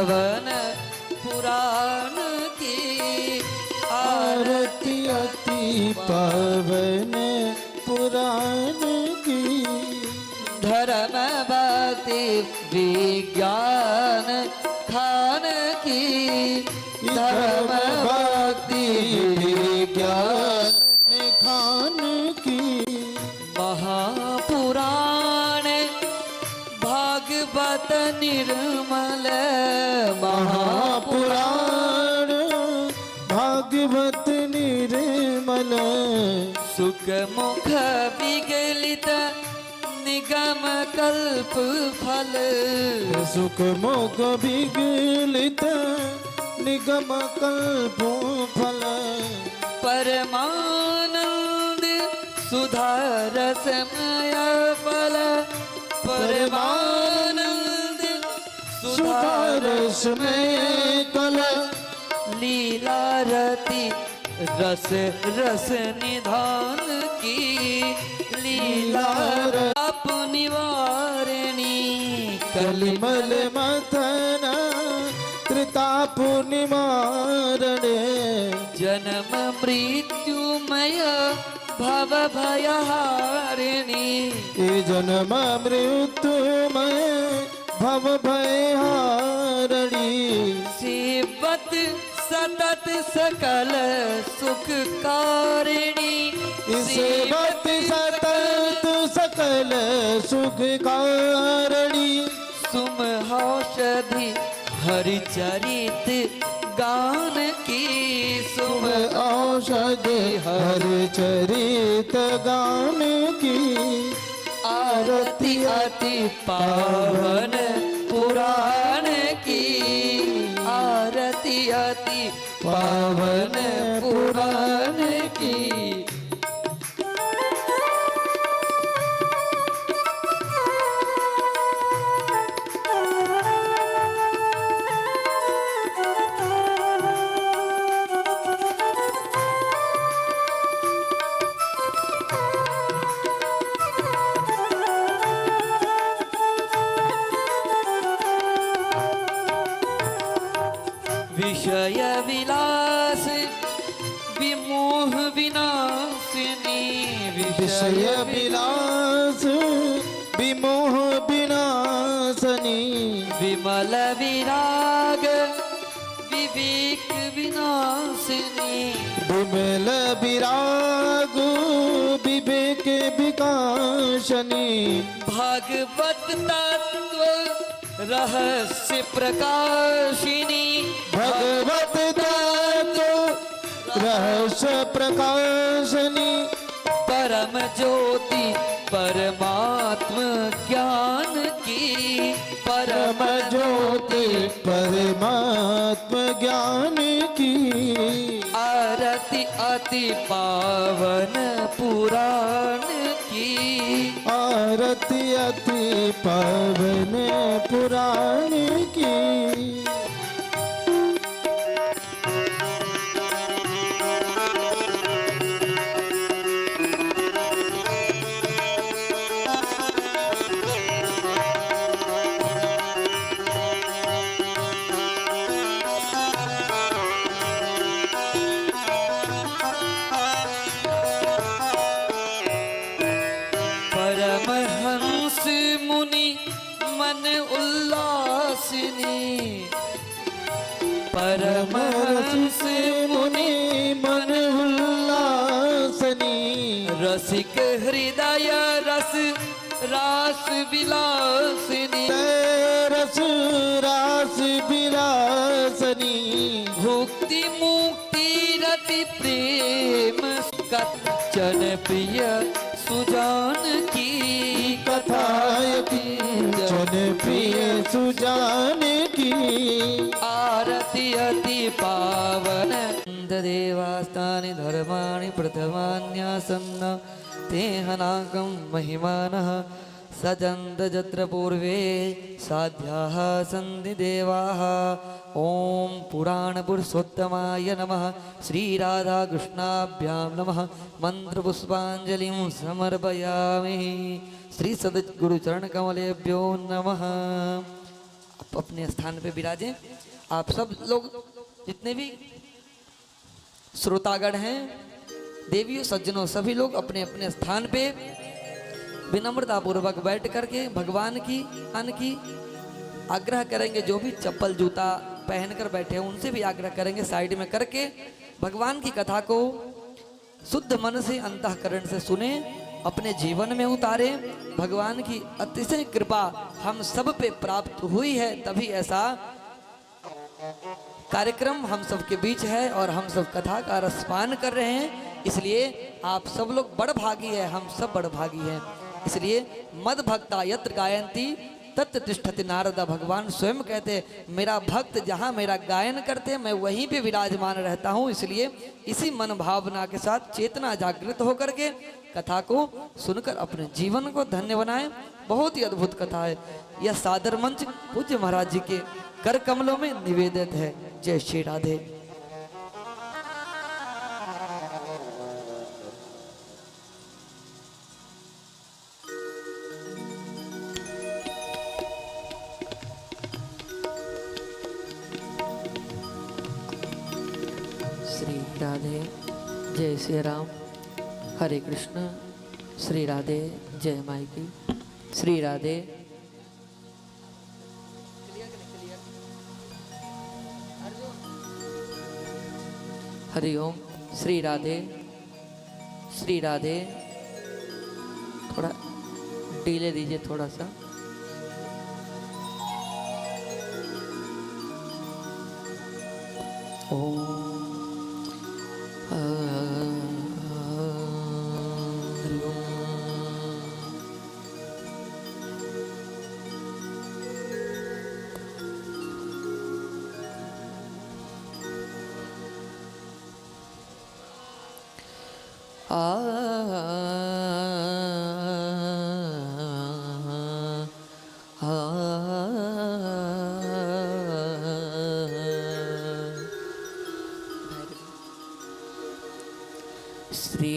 पावन पुराण की आरती अति पावन पुराण की। धर्म भक्ति विज्ञान खान की धर्म भक्ति विज्ञान खान की। महापुराण भागवत निर्मल महापुराण भागवत निर्मल। सुख मुख विगलित निगम कल्प फल। सुख मुख विगलित निगम कल्प फल। परमानंद सुधा रसमय फल। परमानंद सुधा रसमय फल। लीला रति रस रस निधान की लीला आप निवारिणी कलिमल मथन त्रिताप निवारणे। जन्म मृत्युमय भव भयहारिणी ये जन्म मृत्युमय भव भयहारिणी। सेवत सतत सकल सुख कारिणी। सेवत सतत सकल सुख कारिणी। सुमहौषधि हरिचरित गान की सुम औषधि हरि चरित गान की। आरती अति पावन पुराण की आरती अति पावन पुराण की। विषय विलास विमोह विनाशिनी। विषय विलास विमोह विनाशनी। विमल विराग विवेक विनाशिनी। विमल विराग विवेक विकासनी। भागवत तत्व रहस्य प्रकाशिनी। भगवत तत्व रहस्य प्रकाशनी। परम ज्योति परमात्म ज्ञान की परम ज्योति परमात्म ज्ञान की। आरती अति पावन पुराण की आरती अति पावन पुराण की। परमहंस मुनि मन उल्लासिनी। परमहंस मुनि मन उल्लासनी। रसिक हृदय रस रास विलासिनी। रस रास विलासनी। भुक्ति मुक्ति रति प्रेम कच्चन प्रिय सुजान की कथायति जन प्रिय सुजान की। आरती अति पावन देवास्तानि धर्माणि प्रथमान्यासन्न तेहनाकं महिमानः सजन्त जत्र पूर्वे साध्याः सन्ति देवाः। ओम पुराण पुरुषोत्तमाय नमः। श्री राधा कृष्णाभ्यां नमः। मंत्र पुष्पांजलिं समर्पयामि। श्री सद्गुरु चरण कमलेभ्यो नमः। आप अपने स्थान पे विराजें। आप सब लोग जितने भी श्रोतागण हैं, देवियों सज्जनों, सभी लोग अपने अपने स्थान पे विनम्रता पूर्वक बैठ करके भगवान की अन्न की आग्रह करेंगे। जो भी चप्पल जूता पहनकर बैठे हैं उनसे भी आग्रह करेंगे साइड में करके भगवान की कथा को शुद्ध मन से अंतःकरण से सुने, अपने जीवन में उतारे। भगवान की अतिशय कृपा हम सब पे प्राप्त हुई है, तभी ऐसा कार्यक्रम हम सब के बीच है और हम सब कथा का रसपान कर रहे हैं। इसलिए आप सब लोग बड़ भागी है, हम सब बड़ भागी हैं। इसलिए मद भक्ता यत्र गायंती तत्र तिष्ठति नारद। भगवान स्वयं कहते मेरा भक्त जहाँ मेरा गायन करते मैं वहीं पे विराजमान रहता हूँ। इसलिए इसी मन भावना के साथ चेतना जागृत होकर के कथा को सुनकर अपने जीवन को धन्य बनाएं। बहुत ही अद्भुत कथा है। यह सादर मंच पूज्य महाराज जी के कर कमलों में निवेदित है। जय श्री राधे। श्री राधे। जय श्री राम। हरे कृष्ण। श्री राधे। जय माई की। श्री राधे। हरि ओम। श्री राधे। श्री राधे। थोड़ा डीले दीजिए थोड़ा सा। ओम हरि ओम। श्री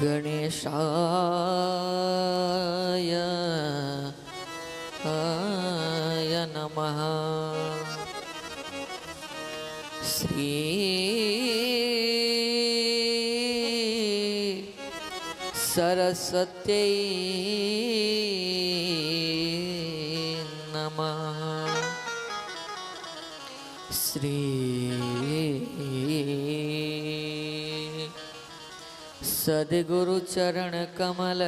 गणेशाय नमः। श्री सरस्वती नमः। श्री सद्गुरु चरण कमल।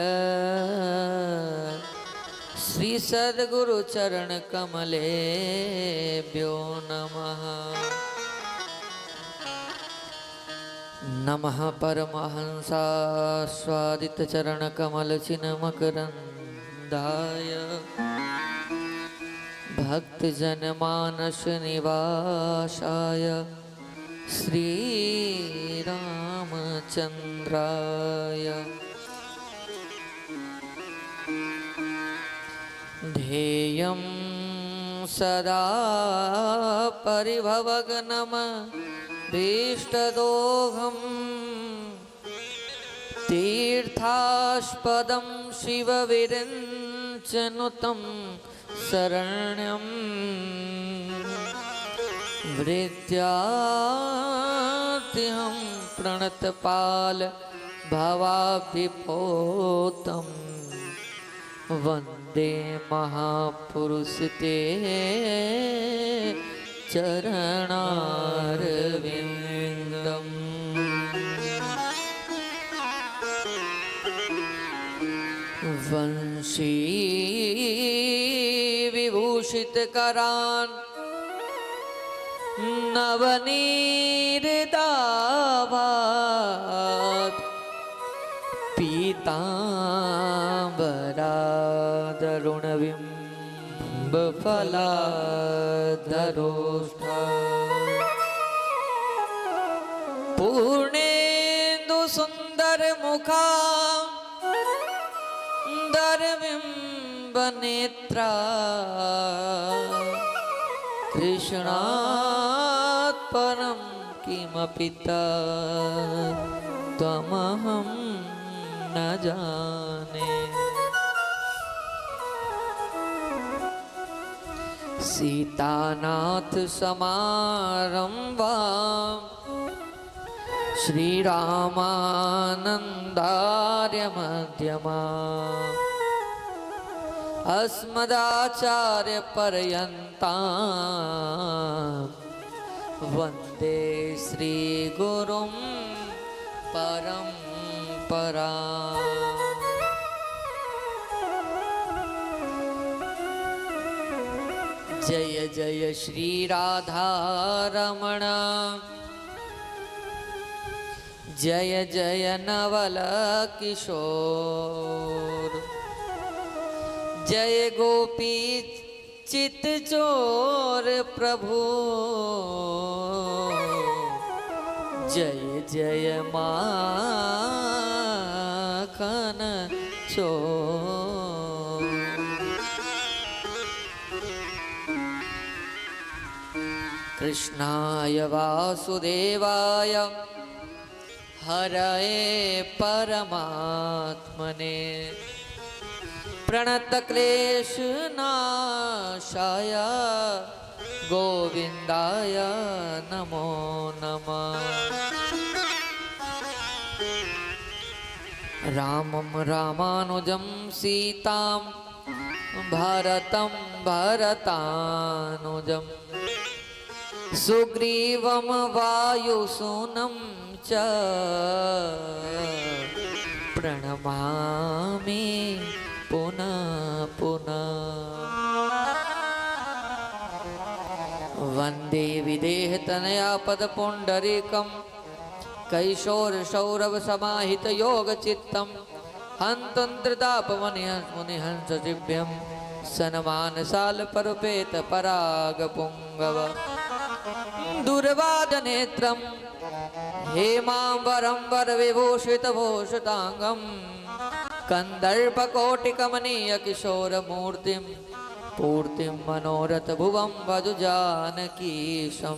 श्री सद्गुरु चरण कमलेभ्यो नमः। नमः परमहंसास्वादित चरण कमल चिन्मकरंदाय। भक्त जन मानस निवासाय श्री रामचंद्राय। ध्येयं सदा परिभवग्नम भीष्टदोहं तीर्थास्पदं शिवविरिञ्चनुतं शरण्यं वृत्यार्तिहं प्रणतपाल भवाब्धिपोतं वन्दे महापुरुष ते चरणारविन्दम्। वंशी विभूषितकरान् नवनीरदाभात् पीताम्बरादरुणबिम्बफलाधरोष्ठा। पूर्णेन्दु सुन्दरमुखा दरबिम्बनेत्रा। कृष्णात् परं किमपि त्वमहं न जाने। सीतानाथ समारंभा श्री रामानंदार्य मध्यमा अस्मदाचार्य पर्यंता वंदे श्री गुरुं परंपरा। जय जय श्री राधा रमण जय जय नवल किशोर जय गोपी चित चोर प्रभु जय जय माखन चोर। कृष्णाय वासुदेवाय हरये परमात्मने प्रणतक्लेशनाशाय गोविन्दाय नमो नमः। रामं रामानुजं सीतां भरतं भरतानुजं सुग्रीवं वायुसूनं च प्रणमामि पुनः पुनः। वन्दे विदेहतनया पदपुण्डरीकं कैशोरसौरभसमाहितयोगचित्तं हन्तन्त्रितापमुनिहंसजिभ्यं सनमानसालपरुपेतपरागपुङ्गव दुर्वादनेत्रं हेमाम्बरं वरविभूषितभूषिताङ्गं कन्दर्पकोटिकमनीयकिशोरमूर्तिं पूर्तिं मनोरथभुवं भज जानकीशं।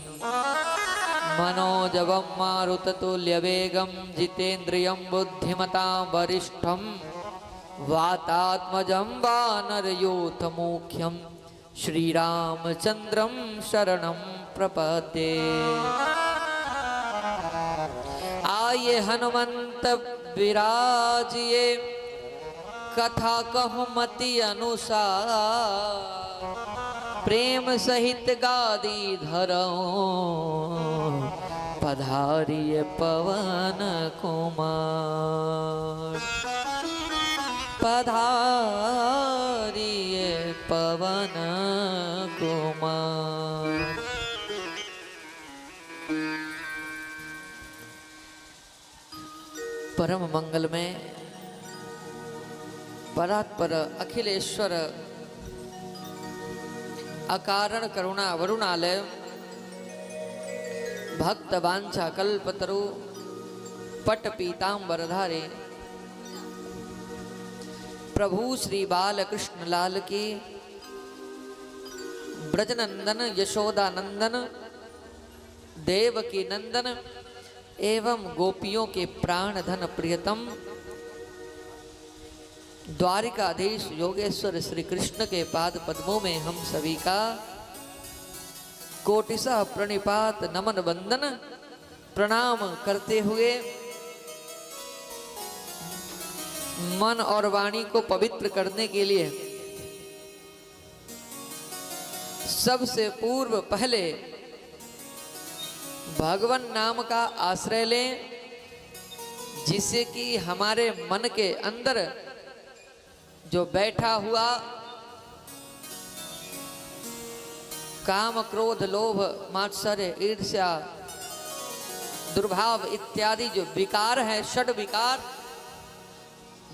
मनोजवं मारुततुल्यवेगं जितेन्द्रियं बुद्धिमतां वरिष्ठं वातात्मजं वानरयूथमुख्यं श्रीरामचन्द्रं शरणं प्रपद्ये। आये हनुमंत विराजिए कथा कहूँ मति अनुसार प्रेम सहित गादी धरो पधारिए पवन कुमार पधारिए पवन कुमार। परम मंगल में परात्पर अखिलेश्वर अकारण करुणा वरुणालय भक्त वांछा कल्पतरु पट पीतांबरधारी प्रभु श्री बालकृष्ण लाल की ब्रजनंदन यशोदानंदन देवकी नंदन एवं गोपियों के प्राण धन प्रियतम द्वारिकाधीश योगेश्वर श्री कृष्ण के पाद पद्मों में हम सभी का कोटिसा प्रणिपात नमन वंदन प्रणाम करते हुए मन और वाणी को पवित्र करने के लिए सबसे पूर्व पहले भगवान नाम का आश्रय लें, जिससे कि हमारे मन के अंदर जो बैठा हुआ काम क्रोध लोभ मात्सर्य ईर्ष्या दुर्भाव इत्यादि जो विकार है षड विकार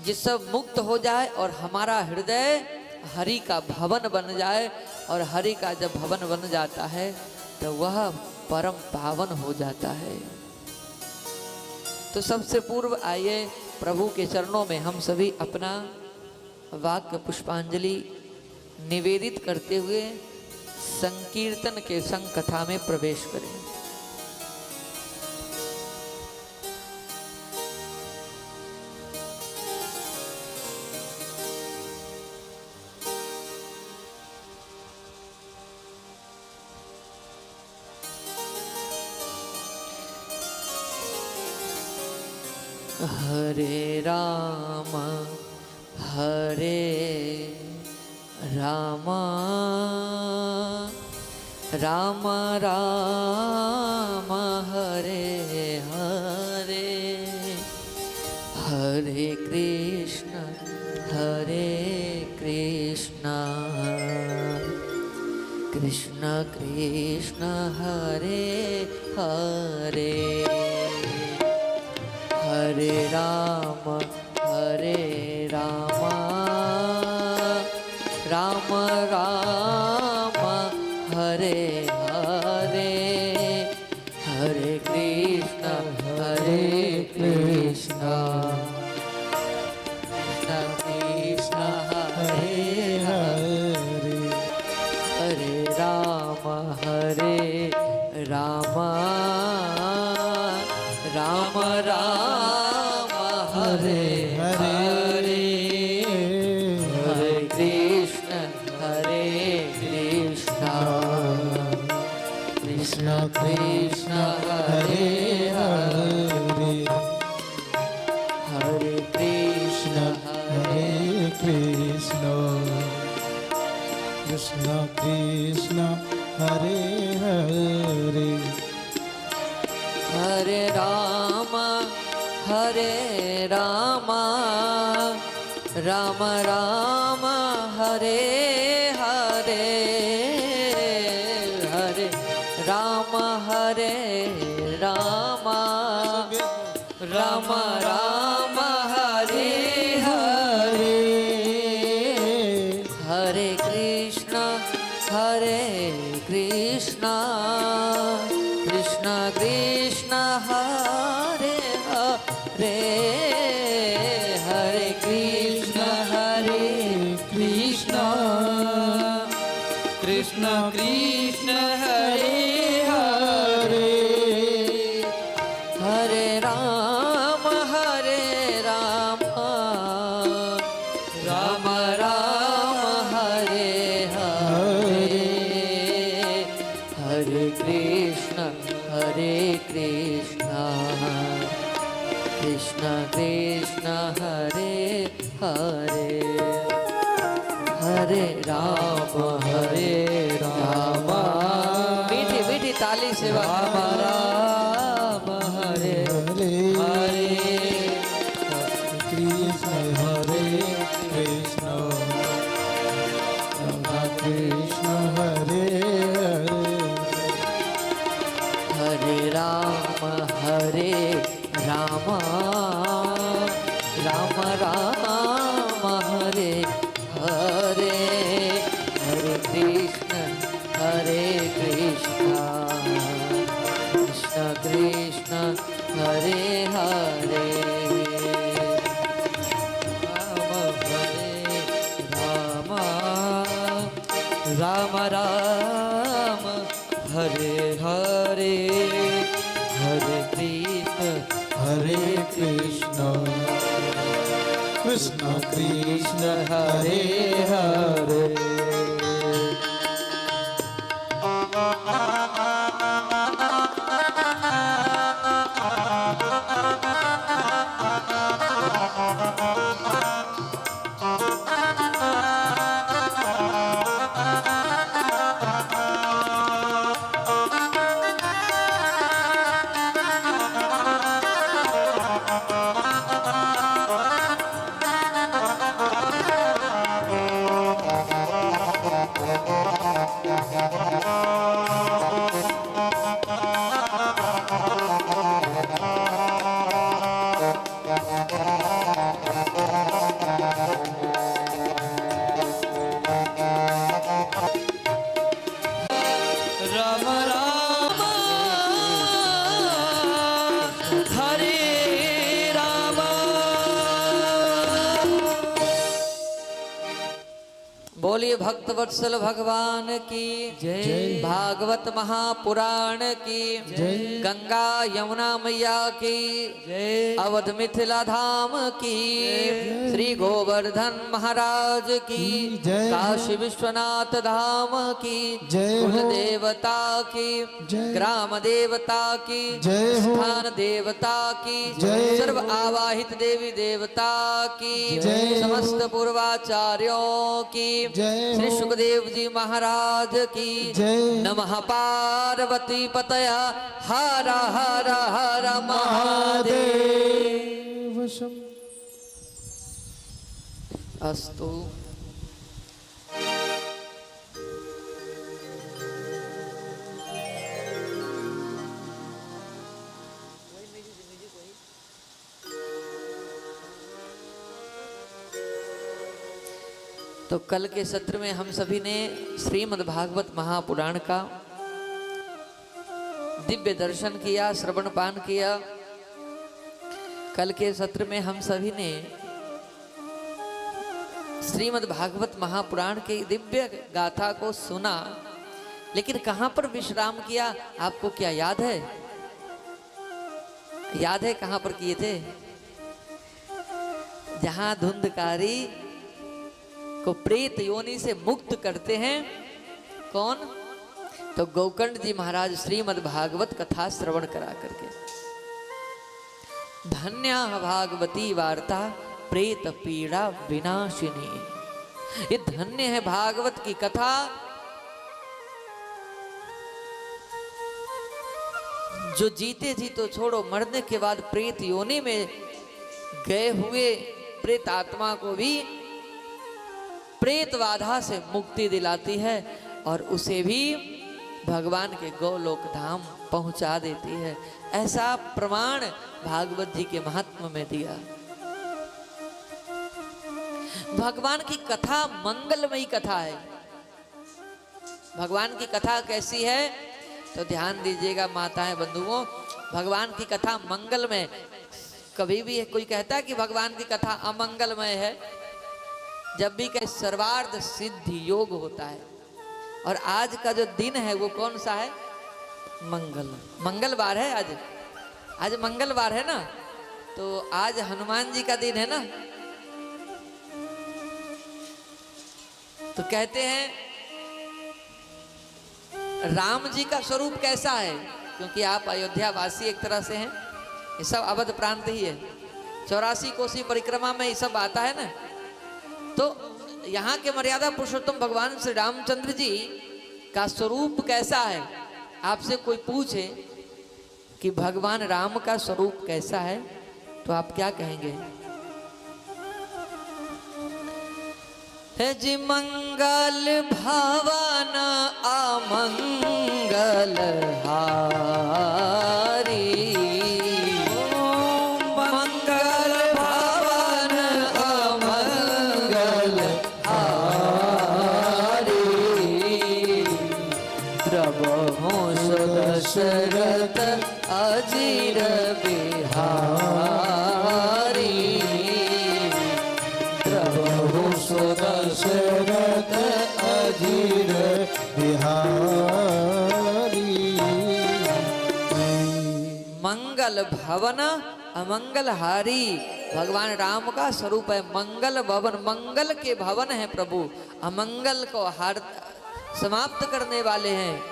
ये सब मुक्त हो जाए और हमारा हृदय हरि का भवन बन जाए। और हरि का जब भवन बन जाता है तो वह परम पावन हो जाता है। तो सबसे पूर्व आइए प्रभु के चरणों में हम सभी अपना वाक्य पुष्पांजलि निवेदित करते हुए संकीर्तन के संग कथा में प्रवेश करें। हरे राम राम राम हरे हरे, हरे कृष्ण कृष्ण कृष्ण हरे हरे, हरे राम राम राम हरे हरे, हरे कृष्ण कृष्ण कृष्ण हरे हरे, हरे राम राम राम हरे हरे, हरे कृष्ण कृष्ण कृष्ण हरे हरे, हरे कृष्ण कृष्ण कृष्ण हरे हरे, हरे राम राम राम हरे हरे, हरे राम राम राम हरे हरे, हरे कृष्ण कृष्ण कृष्ण हरे हरे, हरे कृष्ण कृष्ण कृष्ण हरे हरे, हरे राम राम हरे हरे, हरे कृष्ण कृष्ण कृष्ण हरे हरे, हरे राम मीठी मीठी ताली से राम हरे हरे, कृष्ण कृष्ण कृष्ण हरे हरे, हरे राम राम राम हरे हरे, हरे कृष्ण कृष्ण कृष्ण हरे हरे, राम राम हरे हरे, हरे कृष्ण कृष्ण कृष्ण हरे हरे, बोलिए भक्त वत्सल भगवान की जय। भागवत महापुराण की जय। गंगा यमुना मैया की जय। अवध मिथिला धाम की श्री गोवर्धन महाराज की जय। काशी विश्वनाथ धाम की जय हो। कुल देवता की जय। ग्राम देवता की जय हो। स्थान देवता की जय। सर्व आवाहित देवी देवता की जय। समस्त पूर्वाचार्यों की जय श्री हो। सुखदेव जी महाराज की जय। नमः पार्वती पतया हर हर हर महादेव। महादेव शं- अस्तु। तो कल के सत्र में हम सभी ने श्रीमद् भागवत महापुराण का दिव्य दर्शन किया, श्रवण पान किया। कल के सत्र में हम सभी ने श्रीमद् भागवत महापुराण के दिव्य गाथा को सुना, लेकिन कहां पर विश्राम किया आपको क्या याद है? याद है कहां पर किए थे? जहां धुंधकारी को प्रेत योनि से मुक्त करते हैं कौन? तो गौकर्ण जी महाराज श्रीमद् भागवत कथा श्रवण करा करके। धन्या भागवती वार्ता प्रेत पीड़ा विनाशिनी। ये धन्य है भागवत की कथा, जो जीते जी तो छोड़ो, मरने के बाद प्रेत योनि में गए हुए प्रेत आत्मा को भी प्रेत बाधा से मुक्ति दिलाती है और उसे भी भगवान के गोलोक धाम पहुंचा देती है। ऐसा प्रमाण भागवत जी के महात्म में दिया। भगवान की कथा मंगलमयी कथा है। भगवान की कथा कैसी है तो ध्यान दीजिएगा माताएं बंधुओं, भगवान की कथा मंगलमय। कभी भी कोई कहता है कि भगवान की कथा अमंगलमय है, जब भी कहीं सर्वार्थ सिद्धि योग होता है। और आज का जो दिन है वो कौन सा है? मंगलवार है। आज मंगलवार है ना, तो आज हनुमान जी का दिन है ना। तो कहते हैं राम जी का स्वरूप कैसा है, क्योंकि आप अयोध्या वासी एक तरह से हैं, ये सब अवध प्रांत ही है। 84 कोसी परिक्रमा में ये सब आता है ना। तो यहाँ के मर्यादा पुरुषोत्तम भगवान श्री रामचंद्र जी का स्वरूप कैसा है? आपसे कोई पूछे कि भगवान राम का स्वरूप कैसा है, तो आप क्या कहेंगे? है जी मंगल भवन अमंगल हारी। मंगल भवन अमंगल हारी। द्रवहु दशरथ अजीर बिहारी। द्रवहु दशरथ अधीर बिहारी। मंगल भवन अमंगल हारी। भगवान राम का स्वरूप है मंगल भवन। मंगल के भवन है प्रभु, अमंगल को हार समाप्त करने वाले हैं।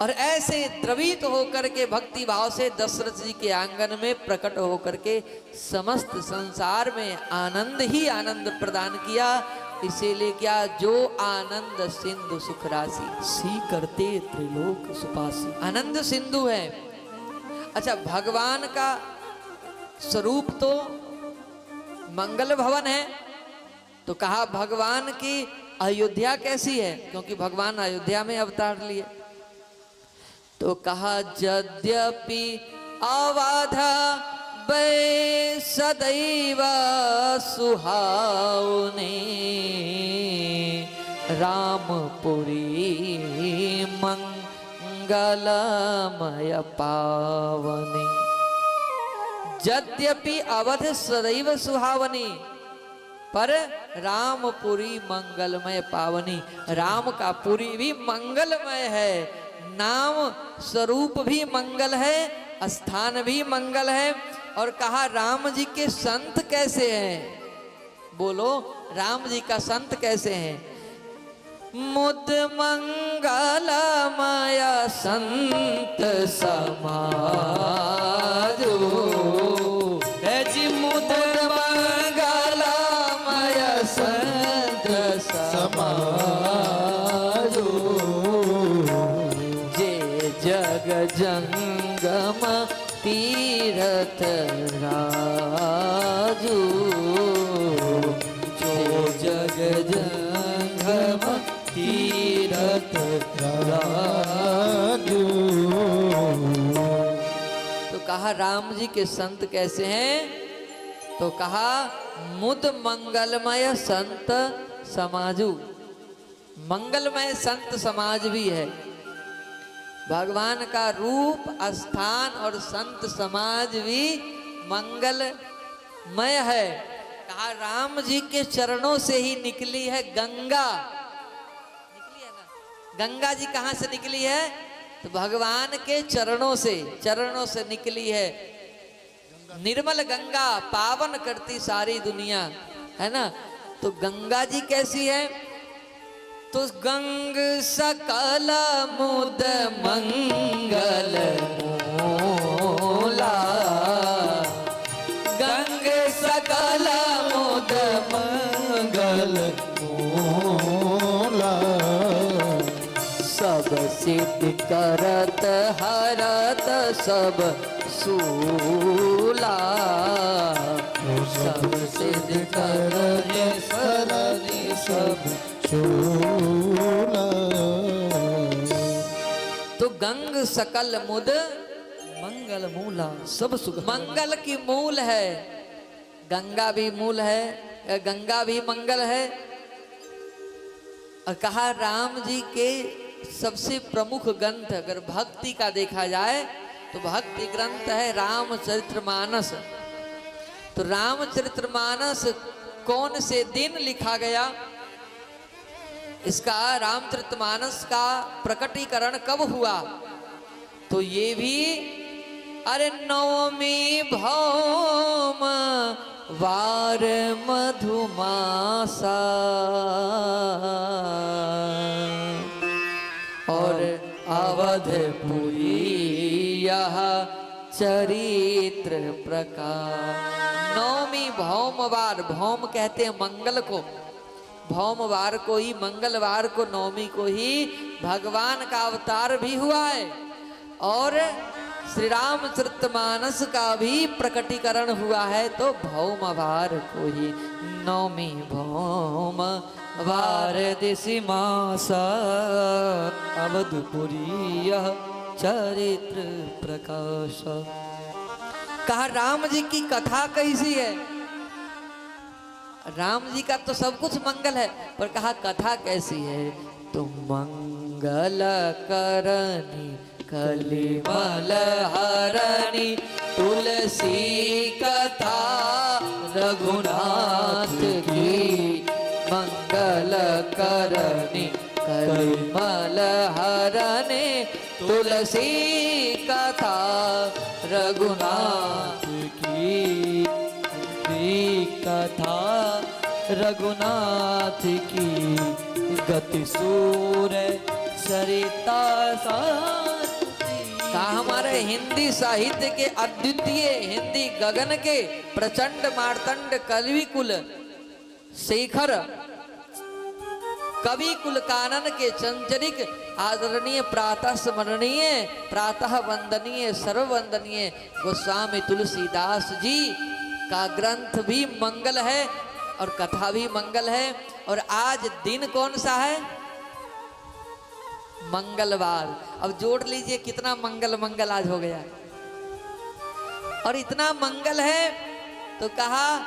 और ऐसे द्रवित होकर के भक्ति भाव से दशरथ जी के आंगन में प्रकट होकर के समस्त संसार में आनंद ही आनंद प्रदान किया। इसीलिए क्या, जो आनंद सिंधु सुख राशि सी करते त्रिलोक सुपासी। आनंद सिंधु है। अच्छा, भगवान का स्वरूप तो मंगल भवन है, तो कहा भगवान की अयोध्या कैसी है, क्योंकि भगवान अयोध्या में अवतार लिए। तो कहा यद्यपि अवध बै सदैव सुहावनी। रामपुरी मंगलमय पावनी। यद्यपि अवध सदैव सुहावनी, पर रामपुरी मंगलमय पावनी, राम का पुरी भी मंगलमय है, नाम स्वरूप भी मंगल है, स्थान भी मंगल है। और कहा राम जी के संत कैसे हैं, बोलो राम जी का संत कैसे हैं। मुद मंगलमय संत समाजो, है जी मुद मंगलमय संत समाजो, जे जग जंगम तीरथ राजू, जो जग जंगम तीरथ राजू। तो कहा राम जी के संत कैसे हैं, तो कहा मुद मंगलमय संत समाजू, मंगलमय संत समाज भी है। भगवान का रूप, स्थान और संत समाज भी मंगलमय है। कहा राम जी के चरणों से ही निकली है गंगा, निकली है ना। गंगा जी कहाँ से निकली है, तो भगवान के चरणों से निकली है। निर्मल गंगा पावन करती सारी दुनिया, है ना। तो गंगा जी कैसी है, तो गंग सकल मुद मंगल मूला, गंग सकल मुद मंगल मूला, सब सिद्ध करत हरत सब सूला, सब सिद्ध करत सरनि सब शूला। तो गंग सकल मुद मंगल मूला, सब सुख मंगल की मूल है। गंगा भी मूल है, गंगा भी मंगल है। और कहा राम जी के सबसे प्रमुख ग्रंथ अगर भक्ति का देखा जाए तो भक्ति ग्रंथ है रामचरितमानस। तो रामचरितमानस कौन से दिन लिखा गया, इसका रामचरितमानस का प्रकटीकरण कब हुआ, तो ये भी अरे नवमी भौम वार मधुमासा और अवधपुरी यह चरित्र प्रकाश। नवमी भौमवार, भौम कहते हैं मंगल को, भौमवार को ही, मंगलवार को, नवमी को ही भगवान का अवतार भी हुआ है। और श्री रामचरितमानस का भी प्रकटीकरण हुआ है, तो भौमवार को ही नवमी भौम वार दिशि मासा अवधपुरी यह चरित्र प्रकाश। कहा राम जी की कथा कैसी है, राम जी का तो सब कुछ मंगल है, पर कहा कथा कैसी है, तो मंगल करनी कलिमल हरनी तुलसी कथा रघुनाथ की, मंगल करनी कलिमल हरनी तुलसी कथा रघुनाथ की, कथा रघुनाथ की, गति सूर सरिता का हमारे हिंदी साहित्य के अद्वितीय, हिंदी गगन के प्रचंड मार्तंड कवि कुल शेखर कवि कुल कानन के चंचरिक आदरणीय प्रातः स्मरणीय प्रातः वंदनीय सर्ववंदनीय गोस्वामी तुलसीदास जी का ग्रंथ भी मंगल है और कथा भी मंगल है। और आज दिन कौन सा है, मंगलवार। अब जोड़ लीजिए कितना मंगल मंगल आज हो गया। और इतना मंगल है तो कहा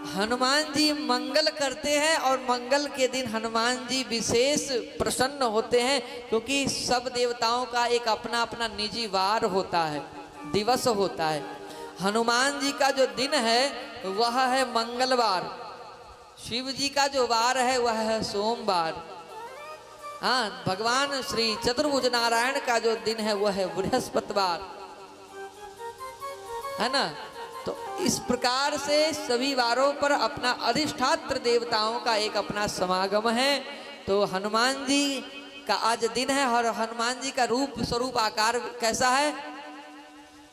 हनुमान जी मंगल करते हैं, और मंगल के दिन हनुमान जी विशेष प्रसन्न होते हैं, क्योंकि सब देवताओं का एक अपना अपना निजी वार होता है, दिवस होता है। हनुमान जी का जो दिन है वह है मंगलवार। शिव जी का जो वार है वह है सोमवार। हाँ, भगवान श्री चतुर्भुज नारायण का जो दिन है वह है बृहस्पतिवार, है ना। तो इस प्रकार से सभी वारों पर अपना अधिष्ठात्र देवताओं का एक अपना समागम है। तो हनुमान जी का आज दिन है और हनुमान जी का रूप स्वरूप आकार कैसा है?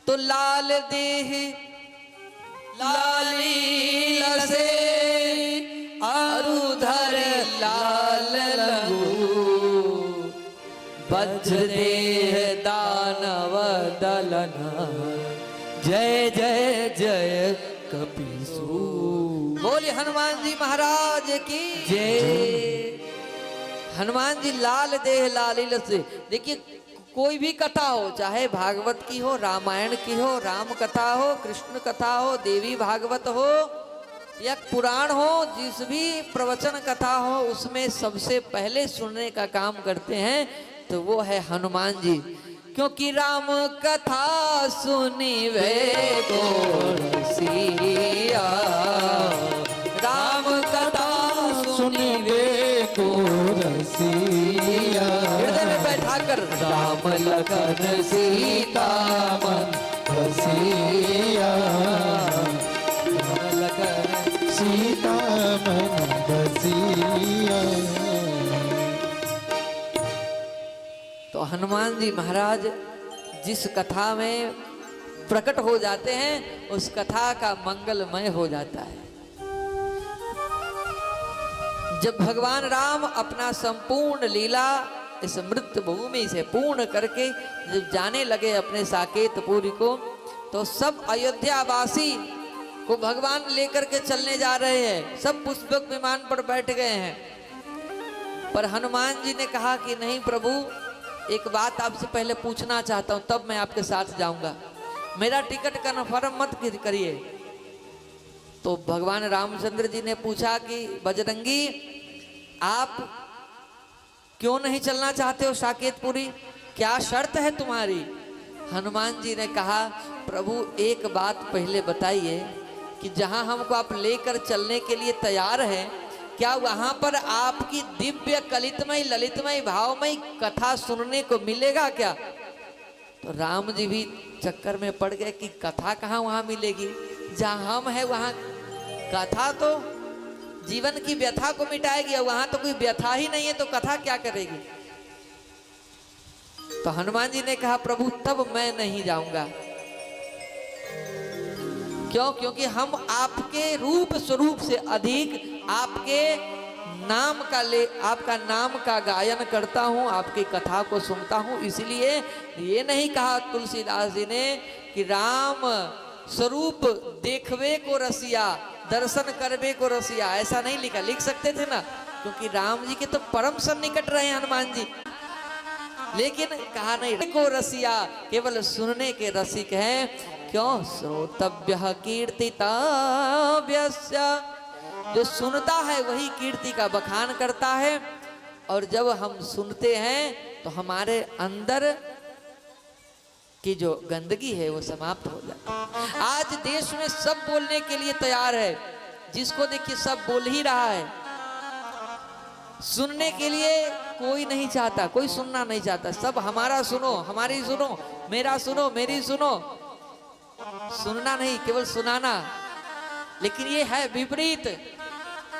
तो लाल देह लाली लसे अरुधर लाल लंगू वज्र देह दानव दलना जय जय जय कपीसु। बोले हनुमान जी महाराज की जय। हनुमान जी लाल देह लाली लसे। देखिए कोई भी कथा हो, चाहे भागवत की हो, रामायण की हो, राम कथा हो, कृष्ण कथा हो, देवी भागवत हो या पुराण हो, जिस भी प्रवचन कथा हो उसमें सबसे पहले सुनने का काम करते हैं तो वो है हनुमान जी। क्योंकि राम कथा सुनी वे को रसिया, राम कथा सुनी वे को रसिया, हृदय में बैठा कर राम लखन सीता मन रसिया, राम लखन सीता मन रसिया। तो हनुमान जी महाराज जिस कथा में प्रकट हो जाते हैं उस कथा का मंगलमय हो जाता है। जब भगवान राम अपना संपूर्ण लीला इस मृत भूमि से पूर्ण करके जब जाने लगे अपने साकेतपुरी को, तो सब अयोध्यावासी को भगवान लेकर के चलने जा रहे हैं। सब पुष्पक विमान पर बैठ गए हैं, पर हनुमान जी ने कहा कि नहीं प्रभु, एक बात आपसे पहले पूछना चाहता हूं, तब मैं आपके साथ जाऊंगा। मेरा टिकट कन्फर्म मत करिए। तो भगवान रामचंद्र जी ने पूछा कि बजरंगी, आप क्यों नहीं चलना चाहते हो साकेतपुरी? क्या शर्त है तुम्हारी? हनुमान जी ने कहा, प्रभु एक बात पहले बताइए कि जहां हमको आप लेकर चलने के लिए तैयार हैं, क्या वहां पर आपकी दिव्य कलितमय ललितमय भावमय कथा सुनने को मिलेगा क्या? तो राम जी भी चक्कर में पड़ गए कि कथा कहाँ वहां मिलेगी, जहां हम है वहां कथा तो जीवन की व्यथा को मिटाएगी, और वहां तो कोई व्यथा ही नहीं है तो कथा क्या करेगी। तो हनुमान जी ने कहा, प्रभु तब मैं नहीं जाऊंगा। क्यों? क्योंकि हम आपके रूप स्वरूप से अधिक आपके नाम का आपका नाम का गायन करता हूं, आपकी कथा को सुनता हूं। इसलिए ये नहीं कहा तुलसीदास जी ने कि राम स्वरूप देखवे को रसिया, दर्शन करवे को रसिया, ऐसा नहीं लिखा। लिख सकते थे ना, क्योंकि राम जी के तो परम सन्निकट रहे हनुमान जी, लेकिन कहा नहीं को रसिया, केवल सुनने के रसिक हैं। क्यों? श्रोतव्य कीर्तितव्य, जो सुनता है वही कीर्ति का बखान करता है। और जब हम सुनते हैं तो हमारे अंदर की जो गंदगी है वो समाप्त हो जाती है। आज देश में सब बोलने के लिए तैयार है, जिसको देखिए सब बोल ही रहा है। सुनने के लिए कोई नहीं चाहता, कोई सुनना नहीं चाहता। सब हमारा सुनो, हमारी सुनो, मेरा सुनो, मेरी सुनो। सुनना नहीं, केवल सुनाना। लेकिन ये है विपरीत।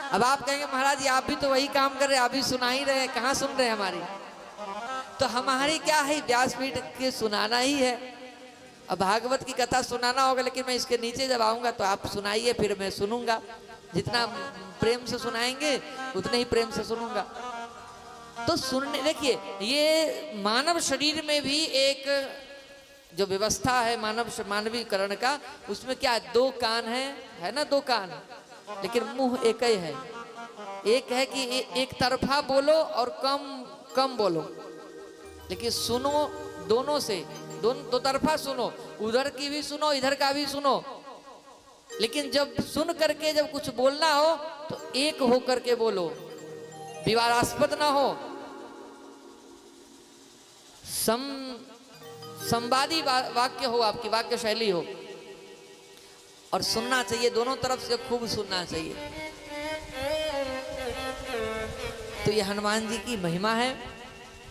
अब आप कहेंगे महाराज जी आप भी तो वही काम कर रहे हैं, आप भी सुना ही रहे हैं, कहाँ सुन रहे हैं हमारी? तो हमारी क्या है, व्यासपीठ के सुनाना ही है। अब भागवत की कथा सुनाना होगा, लेकिन मैं इसके नीचे जब आऊंगा तो आप सुनाइए, फिर मैं सुनूंगा। जितना प्रेम से सुनाएंगे उतने ही प्रेम से सुनूंगा। तो सुनने, देखिए ये मानव शरीर में भी एक जो व्यवस्था है मानवीकरण का, उसमें क्या दो कान है ना, दो कान, लेकिन मुंह एक ही है। एक है कि एक तरफा बोलो और कम कम बोलो, लेकिन सुनो दोनों से, दो तरफा सुनो, उधर की भी सुनो इधर का भी सुनो। लेकिन जब सुन करके जब कुछ बोलना हो तो एक हो करके बोलो, विवादास्पद ना हो, संवादी वाक्य हो, आपकी वाक्य शैली हो। और सुनना चाहिए, दोनों तरफ से खूब सुनना चाहिए। तो ये हनुमान जी की महिमा है।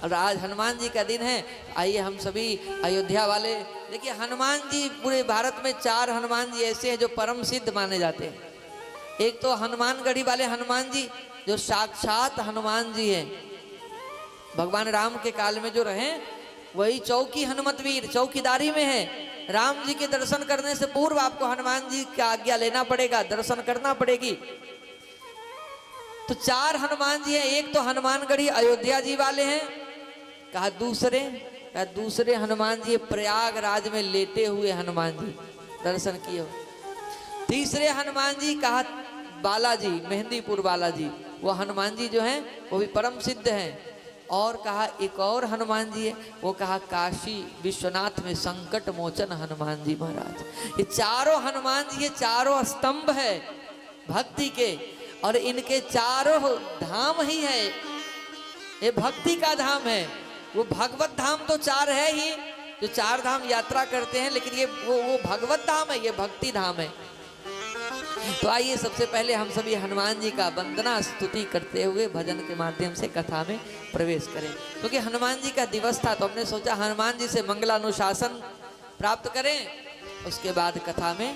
और आज हनुमान जी का दिन है। आइए हम सभी अयोध्या वाले देखिए, हनुमान जी पूरे भारत में 4 हनुमान जी ऐसे हैं जो परम सिद्ध माने जाते हैं। एक तो हनुमानगढ़ी वाले हनुमान जी जो साक्षात हनुमान जी हैं, भगवान राम के काल में जो रहे, वही चौकी हनुमत वीर चौकीदारी में है। राम जी के दर्शन करने से पूर्व आपको हनुमान जी की आज्ञा लेना पड़ेगा, दर्शन करना पड़ेगी। तो 4 हनुमान जी हैं। एक तो हनुमानगढ़ी अयोध्या जी वाले हैं, कहा दूसरे हनुमान जी प्रयागराज में लेटे हुए हनुमान जी दर्शन किए हो। तीसरे हनुमान जी कहा बालाजी, मेहंदीपुर बालाजी, वो हनुमान जी जो हैं वो भी परम सिद्ध हैं। और कहा एक और हनुमान जी है, वो कहा काशी विश्वनाथ में संकट मोचन हनुमान जी महाराज। ये चारों हनुमान जी, ये चारों स्तंभ है भक्ति के, और इनके चारों धाम ही है। ये भक्ति का धाम है। वो भगवत धाम तो 4 है ही, जो 4 धाम यात्रा करते हैं, लेकिन ये वो भगवत धाम है, ये भक्ति धाम है। तो आइए सबसे पहले हम सभी हनुमान जी का वंदना स्तुति करते हुए भजन के माध्यम से कथा में प्रवेश करें। क्योंकि हनुमान जी का दिवस था, तो हमने सोचा हनुमान जी से मंगलानुशासन प्राप्त करें, उसके बाद कथा में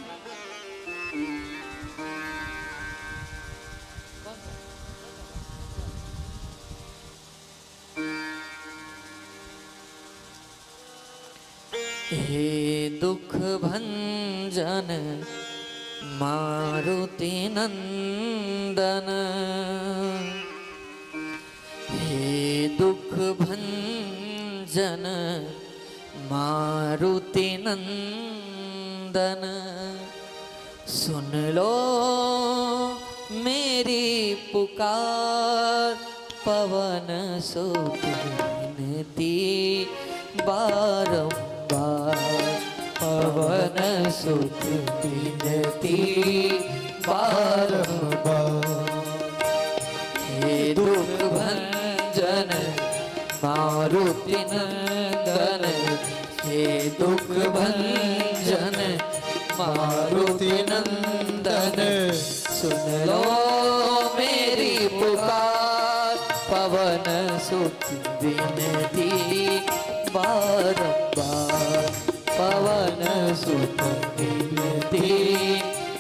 हे दुख भंजन मारुति नंदन, हे दुख भंजन मारुति नंदन, सुन लो मेरी पुकार, पवन सुत विनती बारंबार, पवन सुत विनती बारंबार। हे दुख भंजन मारुति नंदन, हे दुख भंजन मारुति नंदन, सुन लो मेरी पुकार, पवन सुत विनती बारंबार, पवन सुत विनती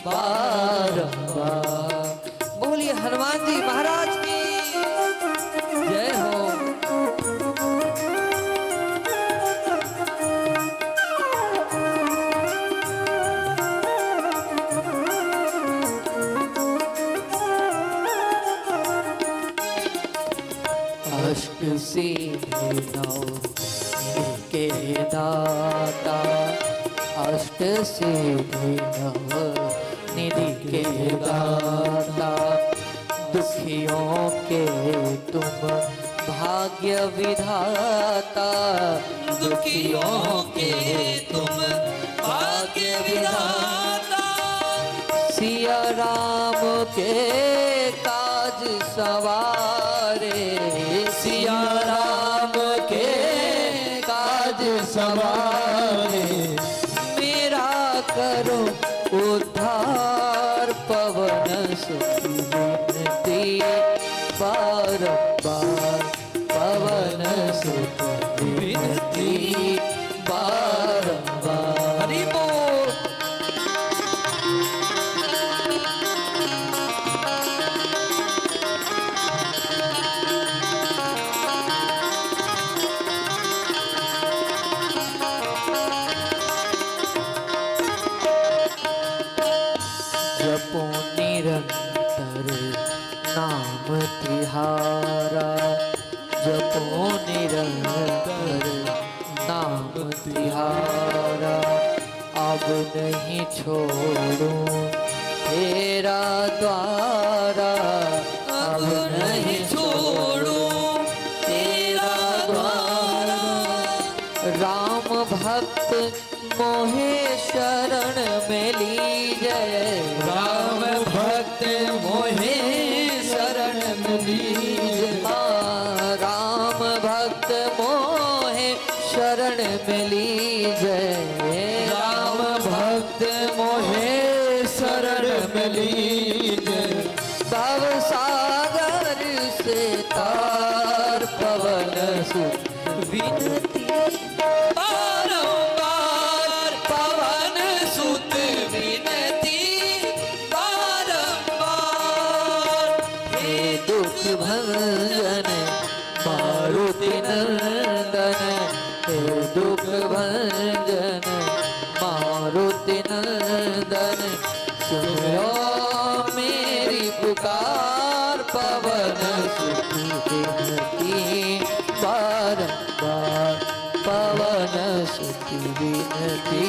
बारंबार। बोलिए हनुमान जी महाराज की जय हो। अष्ट सिद्धि नौ के दाता, अष्ट सिद्धि नव निधि के दाता, दुखियों के तुम भाग्य विधाता, दुखियों के तुम भाग्य विधाता, सिया राम के काज सवारे, सिया राम के काज सवारे, मेरा करो उद्धार, पवन सुत विनती बारंबार, पवन सुत विनती बारंबार। हरि बोल। जपो निरंतर नाम तिहारा, जपो निरंतर नाम तिहारा, अब नहीं छोड़ूं तेरा द्वारा, अब नहीं छोड़ूं तेरा द्वारा, राम भक्त मोहे शरण में लीजै, राम भक्त मोहे शरण में लीजै, राम भक्त मोहे शरण में लीजै, राम भक्त मोहे शरण में लीजै, भव सागर से तार हे दुख भंजन मारुति नंदन, सुनो मेरी पुकार, पवन सुत विनती बारंबार, पवन सुत विनती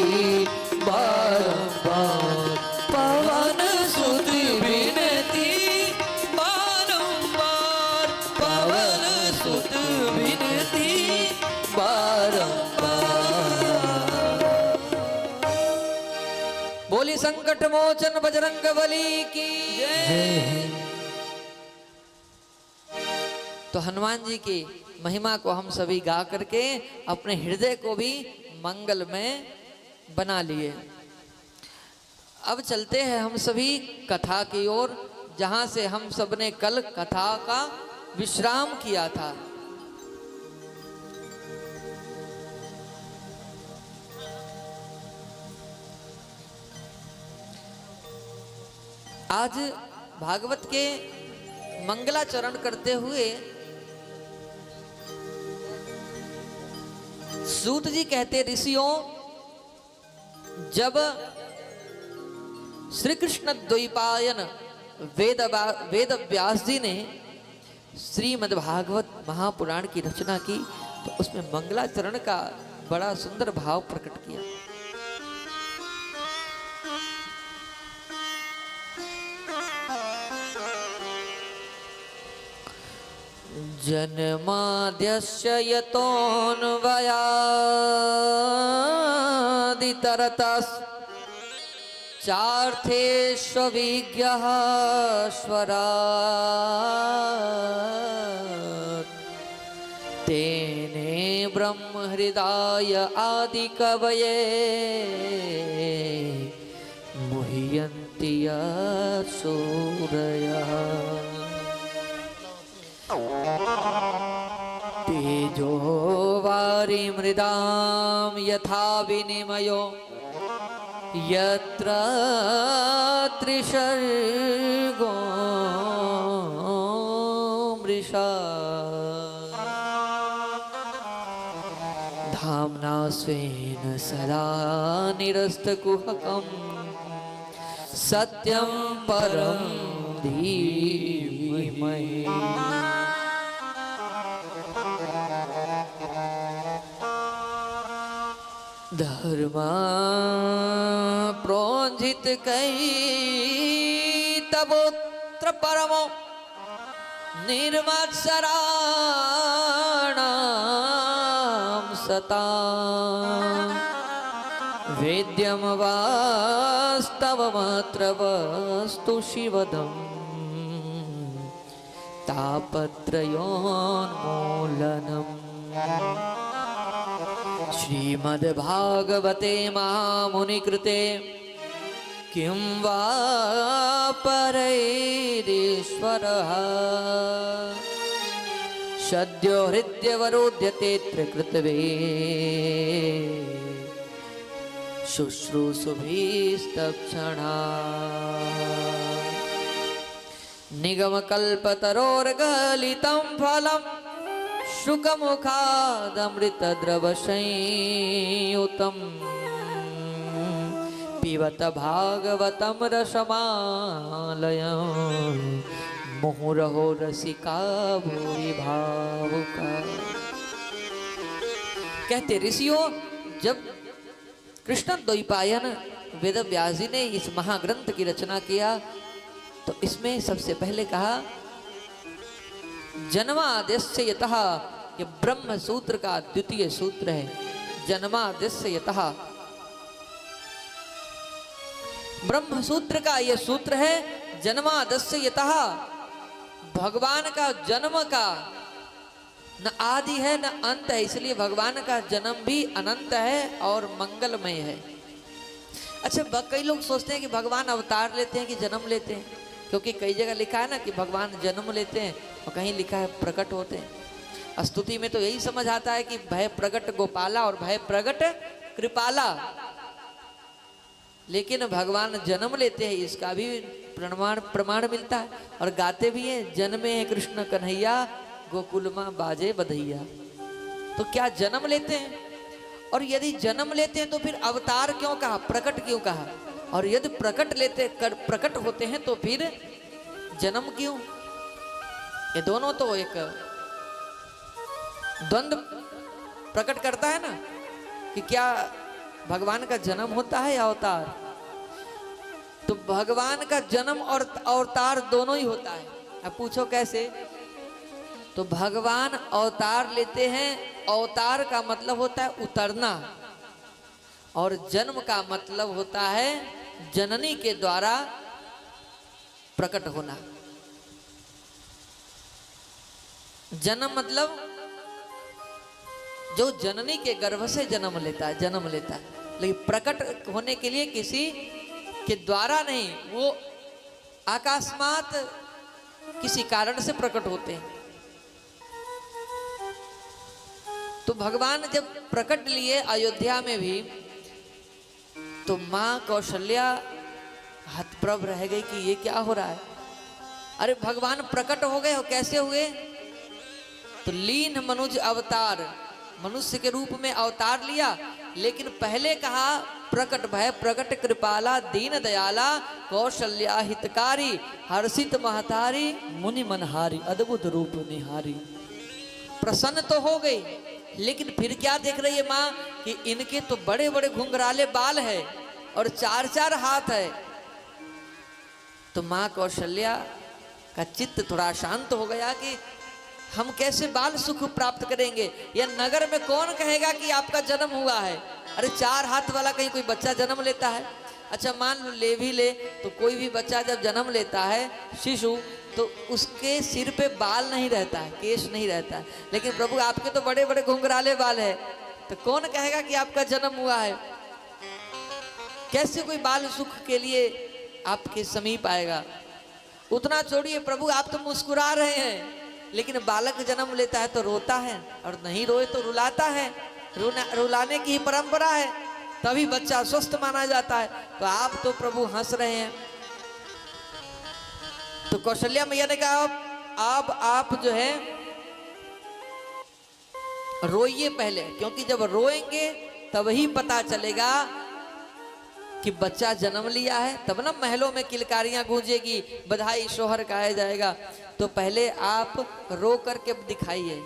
बारंबार, पवन सुत विनती बारंबार, पवन सुत विनती बारंबार। बोली संकट मोचन बजरंग बली की जय। तो हनुमान जी की महिमा को हम सभी गा करके अपने हृदय को भी मंगल में बना लिए। अब चलते हैं हम सभी कथा की ओर, जहां से हम सब ने कल कथा का विश्राम किया था। आज भागवत के मंगलाचरण करते हुए सूत जी कहते, ऋषियों, जब श्री कृष्ण द्वैपायन वेद व्यास जी ने श्रीमद् भागवत महापुराण की रचना की, तो उसमें मंगलाचरण का बड़ा सुंदर भाव प्रकट किया। जन्माद्यस्य यतोऽन्वयादितरतस् चार्थेष्वभिज्ञः स्वराट्, तेने ब्रह्महृदाय आदिकवये मुह्यन्ति यत् सूरयः। तेजो वारि मृदां यथा विनिमयो यत्र त्रिसर्गो मृषा, धाम्ना स्वेन सदा निरस्तकुहकं सत्यं परं धीमहि। धर्मा प्रोंजित कई तबोत्र परमो निर्मत्सराणां सता, वेद्यं वास्तवमत्र वस्तु शिवदं तापत्रयोन्मूलनम्। श्रीमद्भागवते महामुनिकृते किं वा परैरीश्वरः, सद्यो हृद्यवरोध्यते त्रिकृतवे शुश्रूषुभिस्तक्षणा। निगमकल्पतरोर्गलितं फलम् शुकमुखादमृतद्रवसंयुतं, पिबत भागवतं रसमालयं मुहुरहो रसिका भूरि भावुका। कहते, ऋषियों, जब कृष्ण द्वैपायन वेद व्यास जी ने इस महाग्रंथ की रचना किया, तो इसमें सबसे पहले कहा जन्माद्यस्य यतः, ये ब्रह्म सूत्र का द्वितीय सूत्र है। जन्माद्यस्य यतः, ब्रह्म सूत्र का यह सूत्र है। जन्माद्यस्य यतः, भगवान का जन्म का न आदि है न अंत है, इसलिए भगवान का जन्म भी अनंत है और मंगलमय है। अच्छा, कई लोग सोचते हैं कि भगवान अवतार लेते हैं कि जन्म लेते हैं, क्योंकि कई जगह लिखा है ना कि भगवान जन्म लेते हैं और कहीं लिखा है प्रकट होते हैं। स्तुति में तो यही समझ आता है कि भय प्रगट गोपाला और भय प्रगट कृपाला, लेकिन भगवान जन्म लेते हैं इसका भी प्रमाण मिलता है और गाते भी हैं, जन्मे है कृष्ण कन्हैया गोकुल मां बाजे बधैया। तो क्या जन्म लेते हैं? और यदि जन्म लेते हैं तो फिर अवतार क्यों कहा, प्रकट क्यों कहा? और यदि प्रकट होते हैं तो फिर जन्म क्यों? ये दोनों तो एक द्वंद्व प्रकट करता है ना कि क्या भगवान का जन्म होता है या अवतार? तो भगवान का जन्म और अवतार दोनों ही होता है। अब पूछो कैसे? तो भगवान अवतार लेते हैं, अवतार का मतलब होता है उतरना, और जन्म का मतलब होता है जननी के द्वारा प्रकट होना। जन्म मतलब जो जननी के गर्भ से जन्म लेता है, लेकिन प्रकट होने के लिए किसी के द्वारा नहीं, वो अकस्मात किसी कारण से प्रकट होते हैं। तो भगवान जब प्रकट लिए अयोध्या में भी, तो मां कौशल्या हतप्रभ रह गई कि ये क्या हो रहा है। अरे भगवान प्रकट हो गए, हो कैसे हुए? तो लीन मनुज अवतार, मनुष्य के रूप में अवतार लिया, लेकिन पहले कहा प्रकट भय प्रकट कृपाला दीन दयाला कौशल्या हितकारी हर्षित महतारी मुनि मनहारी अद्भुत रूप निहारी। प्रसन्न तो हो गई, लेकिन फिर क्या देख रही है माँ कि इनके तो बड़े बड़े घुंघराले बाल है और 4-4 हाथ है। तो माँ कौशल्या का चित्त थोड़ा शांत हो गया कि हम कैसे बाल सुख प्राप्त करेंगे, या नगर में कौन कहेगा कि आपका जन्म हुआ है। अरे 4 हाथ वाला कहीं कोई बच्चा जन्म लेता है? अच्छा मान लो ले भी ले, तो कोई भी बच्चा जब जन्म लेता है शिशु, तो उसके सिर पे बाल नहीं रहता है, केश नहीं रहता है, लेकिन प्रभु आपके तो बड़े बड़े घुंघराले बाल है, तो कौन कहेगा कि आपका जन्म हुआ है? कैसे कोई बाल सुख के लिए आपके समीप आएगा? उतना छोड़िए प्रभु, आप तो मुस्कुरा रहे हैं, लेकिन बालक जन्म लेता है तो रोता है, और नहीं रोए तो रुलाता है। रुलाने की ही परंपरा है, तभी बच्चा स्वस्थ माना जाता है। तो आप तो प्रभु हंस रहे हैं। तो कौशल्या मैया ने कहा अब आप जो है रोइए पहले, क्योंकि जब रोएंगे तब ही पता चलेगा कि बच्चा जन्म लिया है, तब ना महलों में किलकारियां गूंजेगी, बधाई शोहर गाया जाएगा। तो पहले आप रो करके दिखाइए।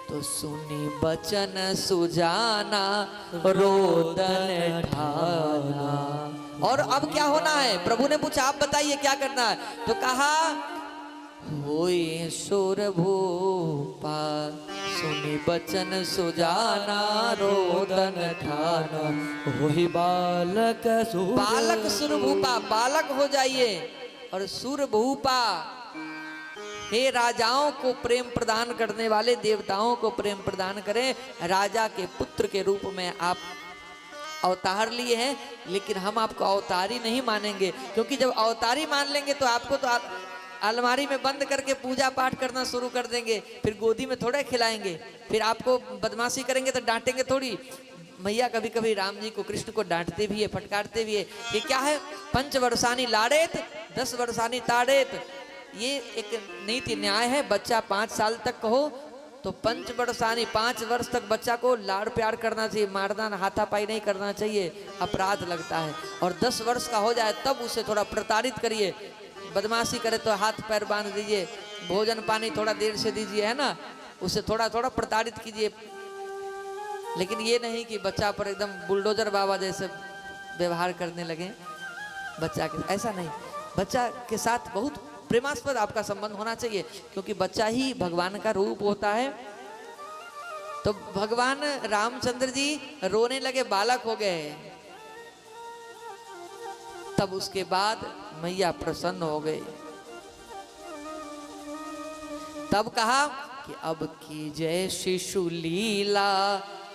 तो सुनी बचन सुजाना रोदन ठाना। और अब क्या होना है? प्रभु ने पूछा आप बताइए क्या करना है? तो कहा होई सुर भूपा सुनी बचन सुजाना रोदन ठाना होई बालक सुरभूपा, बालक हो जाइए। और सुरभूपा, हे राजाओं को प्रेम प्रदान करने वाले, देवताओं को प्रेम प्रदान करें, राजा के पुत्र के रूप में आप अवतार लिए हैं, लेकिन हम आपको अवतारी नहीं मानेंगे, क्योंकि जब अवतारी मान लेंगे तो आपको तो अलमारी में बंद करके पूजा पाठ करना शुरू कर देंगे, फिर गोदी में थोड़ा खिलाएंगे, फिर आपको बदमाशी करेंगे तो डांटेंगे थोड़ी। मैया कभी कभी राम जी को, कृष्ण को डांटते भी है, फटकारते भी है। ये क्या है? 5 वर्षानी लाड़ेत 10 वर्षानी ताड़ेत, ये एक नीति न्याय है। बच्चा 5 साल तक हो तो 5 वर्षानी 5 वर्ष तक बच्चा को लाड़ प्यार करना चाहिए, मारना हाथापाई नहीं करना चाहिए, अपराध लगता है। और 10 वर्ष का हो जाए तब उसे थोड़ा प्रताड़ित करिए, बदमाशी करे तो हाथ पैर बांध दीजिए, भोजन पानी थोड़ा देर से दीजिए, है ना, उसे थोड़ा थोड़ा प्रताड़ित कीजिए। लेकिन ये नहीं कि बच्चा पर एकदम बुलडोजर बाबा जैसे व्यवहार करने लगे बच्चा के, ऐसा नहीं। बच्चा के साथ बहुत प्रेमास्पद आपका संबंध होना चाहिए, क्योंकि बच्चा ही भगवान का रूप होता है। तो भगवान रामचंद्र जी रोने लगे, बालक हो गए। तब उसके बाद मैया प्रसन्न हो गई। तब कहा कि अब की जय शिशु लीला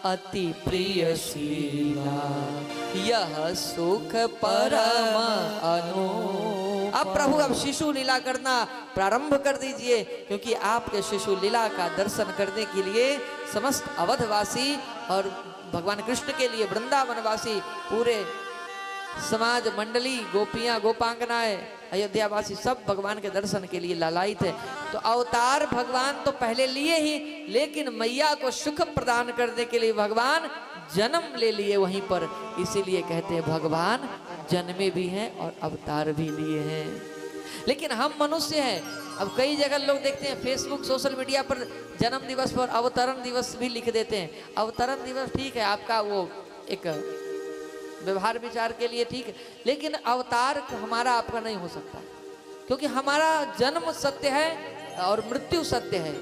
अति प्रिय शीला, यह सुख परम अनु। अब प्रभु अब शिशु लीला करना प्रारंभ कर दीजिए, क्योंकि आपके शिशु लीला का दर्शन करने के लिए समस्त अवधवासी और भगवान कृष्ण के लिए वृंदावनवासी पूरे समाज मंडली, गोपियां, गोपांगनाएं, अयोध्यावासी सब भगवान के दर्शन के लिए लालायित है। तो अवतार भगवान तो पहले लिए ही, लेकिन मैया को सुख प्रदान करने के लिए भगवान जन्म ले लिए वहीं पर। इसीलिए कहते हैं भगवान जन्मे भी हैं और अवतार भी लिए हैं। लेकिन हम मनुष्य हैं। अब कई जगह लोग देखते हैं फेसबुक, सोशल मीडिया पर जन्म दिवस पर अवतरण दिवस भी लिख देते हैं। अवतरण दिवस ठीक है, आपका वो एक व्यवहार विचार के लिए ठीक है, लेकिन अवतार हमारा आपका नहीं हो सकता, क्योंकि हमारा जन्म सत्य है और मृत्यु सत्य है,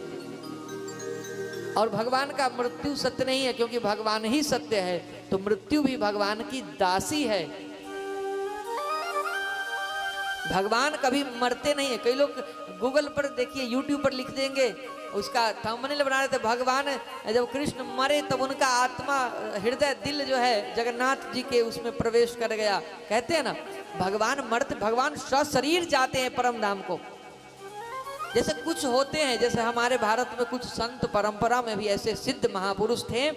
और भगवान का मृत्यु सत्य नहीं है, क्योंकि भगवान ही सत्य है। तो मृत्यु भी भगवान की दासी है। भगवान कभी मरते नहीं है। कई लोग गूगल पर देखिए, यूट्यूब पर लिख देंगे, उसका थंबनेल बना रहे थे, भगवान जब कृष्ण मरे तब उनका आत्मा, हृदय, दिल जो है जगन्नाथ जी के उसमें प्रवेश कर गया। कहते हैं ना, भगवान मरते, भगवान सशरीर जाते हैं परम धाम को। जैसे कुछ होते हैं, जैसे हमारे भारत में कुछ संत परंपरा में भी ऐसे सिद्ध महापुरुष थे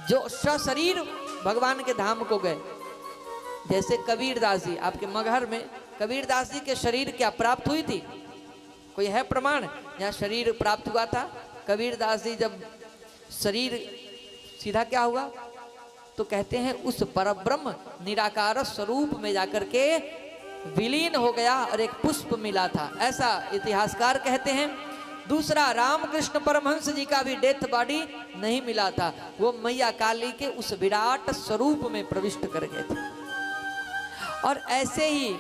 जो सशरीर भगवान के धाम को गए। जैसे कबीरदास जी, आपके मगहर में कबीरदास जी के शरीर क्या प्राप्त हुई थी? कोई है प्रमाण जहाँ शरीर प्राप्त हुआ था? कबीरदास जी जब शरीर सीधा क्या हुआ, तो कहते हैं उस परब्रह्म निराकार स्वरूप में जाकर के विलीन हो गया और एक पुष्प मिला था, ऐसा इतिहासकार कहते हैं। दूसरा, रामकृष्ण परमहंस जी का भी डेथ बॉडी नहीं मिला था, वो मैया काली के उस विराट स्वरूप में प्रविष्ट कर गए थे। और ऐसे ही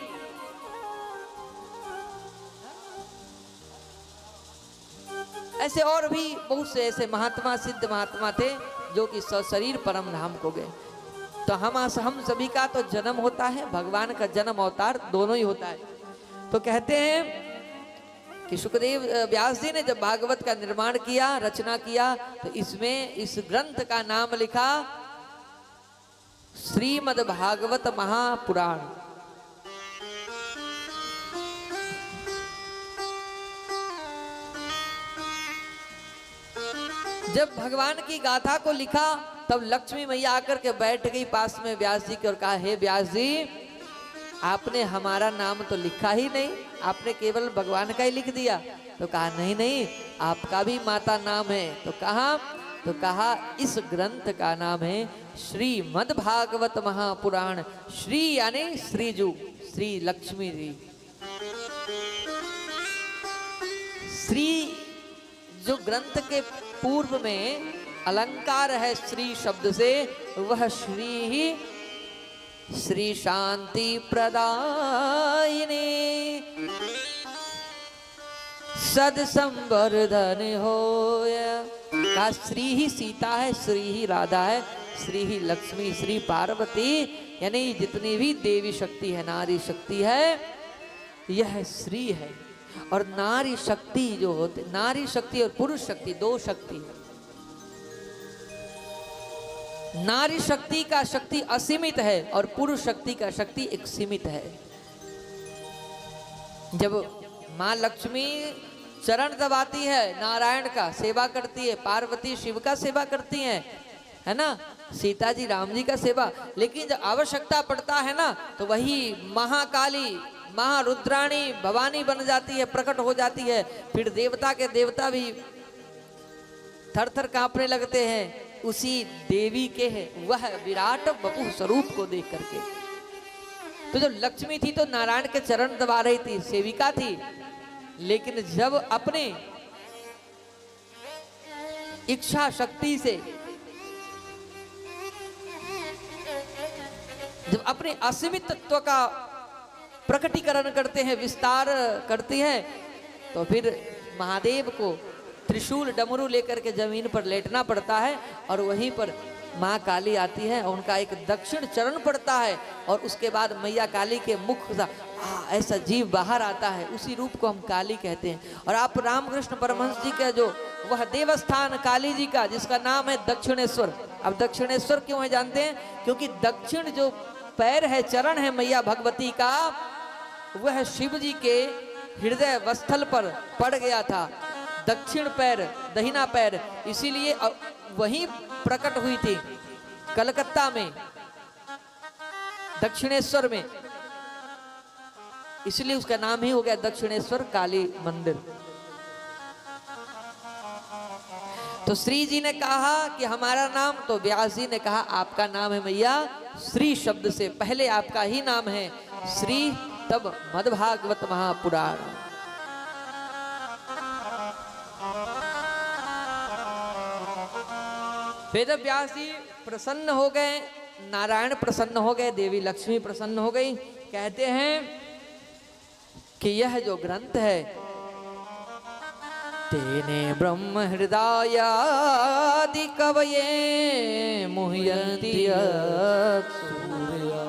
ऐसे और भी बहुत से ऐसे महात्मा, सिद्ध महात्मा थे जो कि सशरीर परम धाम को गए। तो हम सभी का तो जन्म होता है, भगवान का जन्म अवतार दोनों ही होता है। तो कहते हैं कि सुखदेव व्यास जी ने जब भागवत का निर्माण किया, रचना किया, तो इसमें इस ग्रंथ का नाम लिखा श्रीमद् भागवत महापुराण। जब भगवान की गाथा को लिखा, तब लक्ष्मी मैया आकर के बैठ गई पास में व्यास जी के और कहा, हे व्यास जी, आपने हमारा नाम तो लिखा ही नहीं, आपने केवल भगवान का ही लिख दिया। तो कहा, नहीं नहीं, आपका भी माता नाम है। तो कहा इस ग्रंथ का नाम है श्रीमद् भागवत महापुराण। श्री यानी श्रीजू, श्री लक्ष्मी जी। श्री जो ग्रंथ के पूर्व में अलंकार है श्री शब्द से, वह श्री ही श्री शांति प्रदायिनी सद संवर्धन होया। का श्री ही सीता है, श्री ही राधा है, श्री ही लक्ष्मी, श्री पार्वती, यानी जितनी भी देवी शक्ति है, नारी शक्ति है, यह श्री है। और नारी शक्ति जो होते, नारी शक्ति और पुरुष शक्ति दो शक्ति है। नारी शक्ति का शक्ति असीमित है और पुरुष शक्ति का शक्ति एक सीमित है। जब माँ लक्ष्मी चरण दबाती है, नारायण का सेवा करती है, पार्वती शिव का सेवा करती हैं, है ना, सीता जी राम जी का सेवा। लेकिन जब आवश्यकता पड़ता है ना, तो वही महाकाली, महारुद्राणी, भवानी बन जाती है, प्रकट हो जाती है। फिर देवता के देवता भी थर थर कांपने लगते हैं उसी देवी के है वह विराट वपु स्वरूप को देख करके। तो जब लक्ष्मी थी तो नारायण के चरण दबा रही थी, सेविका थी। लेकिन जब अपने इच्छा शक्ति से, जब अपने असीमित तत्व का प्रकटीकरण करते हैं, विस्तार करती है, तो फिर महादेव को त्रिशूल डमरू लेकर के जमीन पर लेटना पड़ता है और वहीं पर माँ काली आती है, उनका एक दक्षिण चरण पड़ता है और उसके बाद मैया काली के मुख से ऐसा जीव बाहर आता है, उसी रूप को हम काली कहते हैं। और आप रामकृष्ण परमहंस जी का जो वह देवस्थान काली जी का, जिसका नाम है दक्षिणेश्वर। अब दक्षिणेश्वर क्यों है जानते हैं? क्योंकि दक्षिण जो पैर है, चरण है मैया भगवती का, वह शिव जी के हृदय वस्थल पर पड़ गया था। दक्षिण पैर, दहिना पैर, इसीलिए वहीं प्रकट हुई थी कलकत्ता में। दक्षिणेश्वर में, इसलिए उसका नाम ही हो गया दक्षिणेश्वर काली मंदिर। तो श्री जी ने कहा कि हमारा नाम, तो व्यास जी ने कहा आपका नाम है मैया श्री शब्द से पहले आपका ही नाम है श्री, तब मद्भागवत महापुराण। वेद व्यास जी प्रसन्न हो गए, नारायण प्रसन्न हो गए, देवी लक्ष्मी प्रसन्न हो गई। कहते हैं कि यह जो ग्रंथ है, तेने ब्रह्म हृदयादि कवये मुह्यन्ति सूर्या।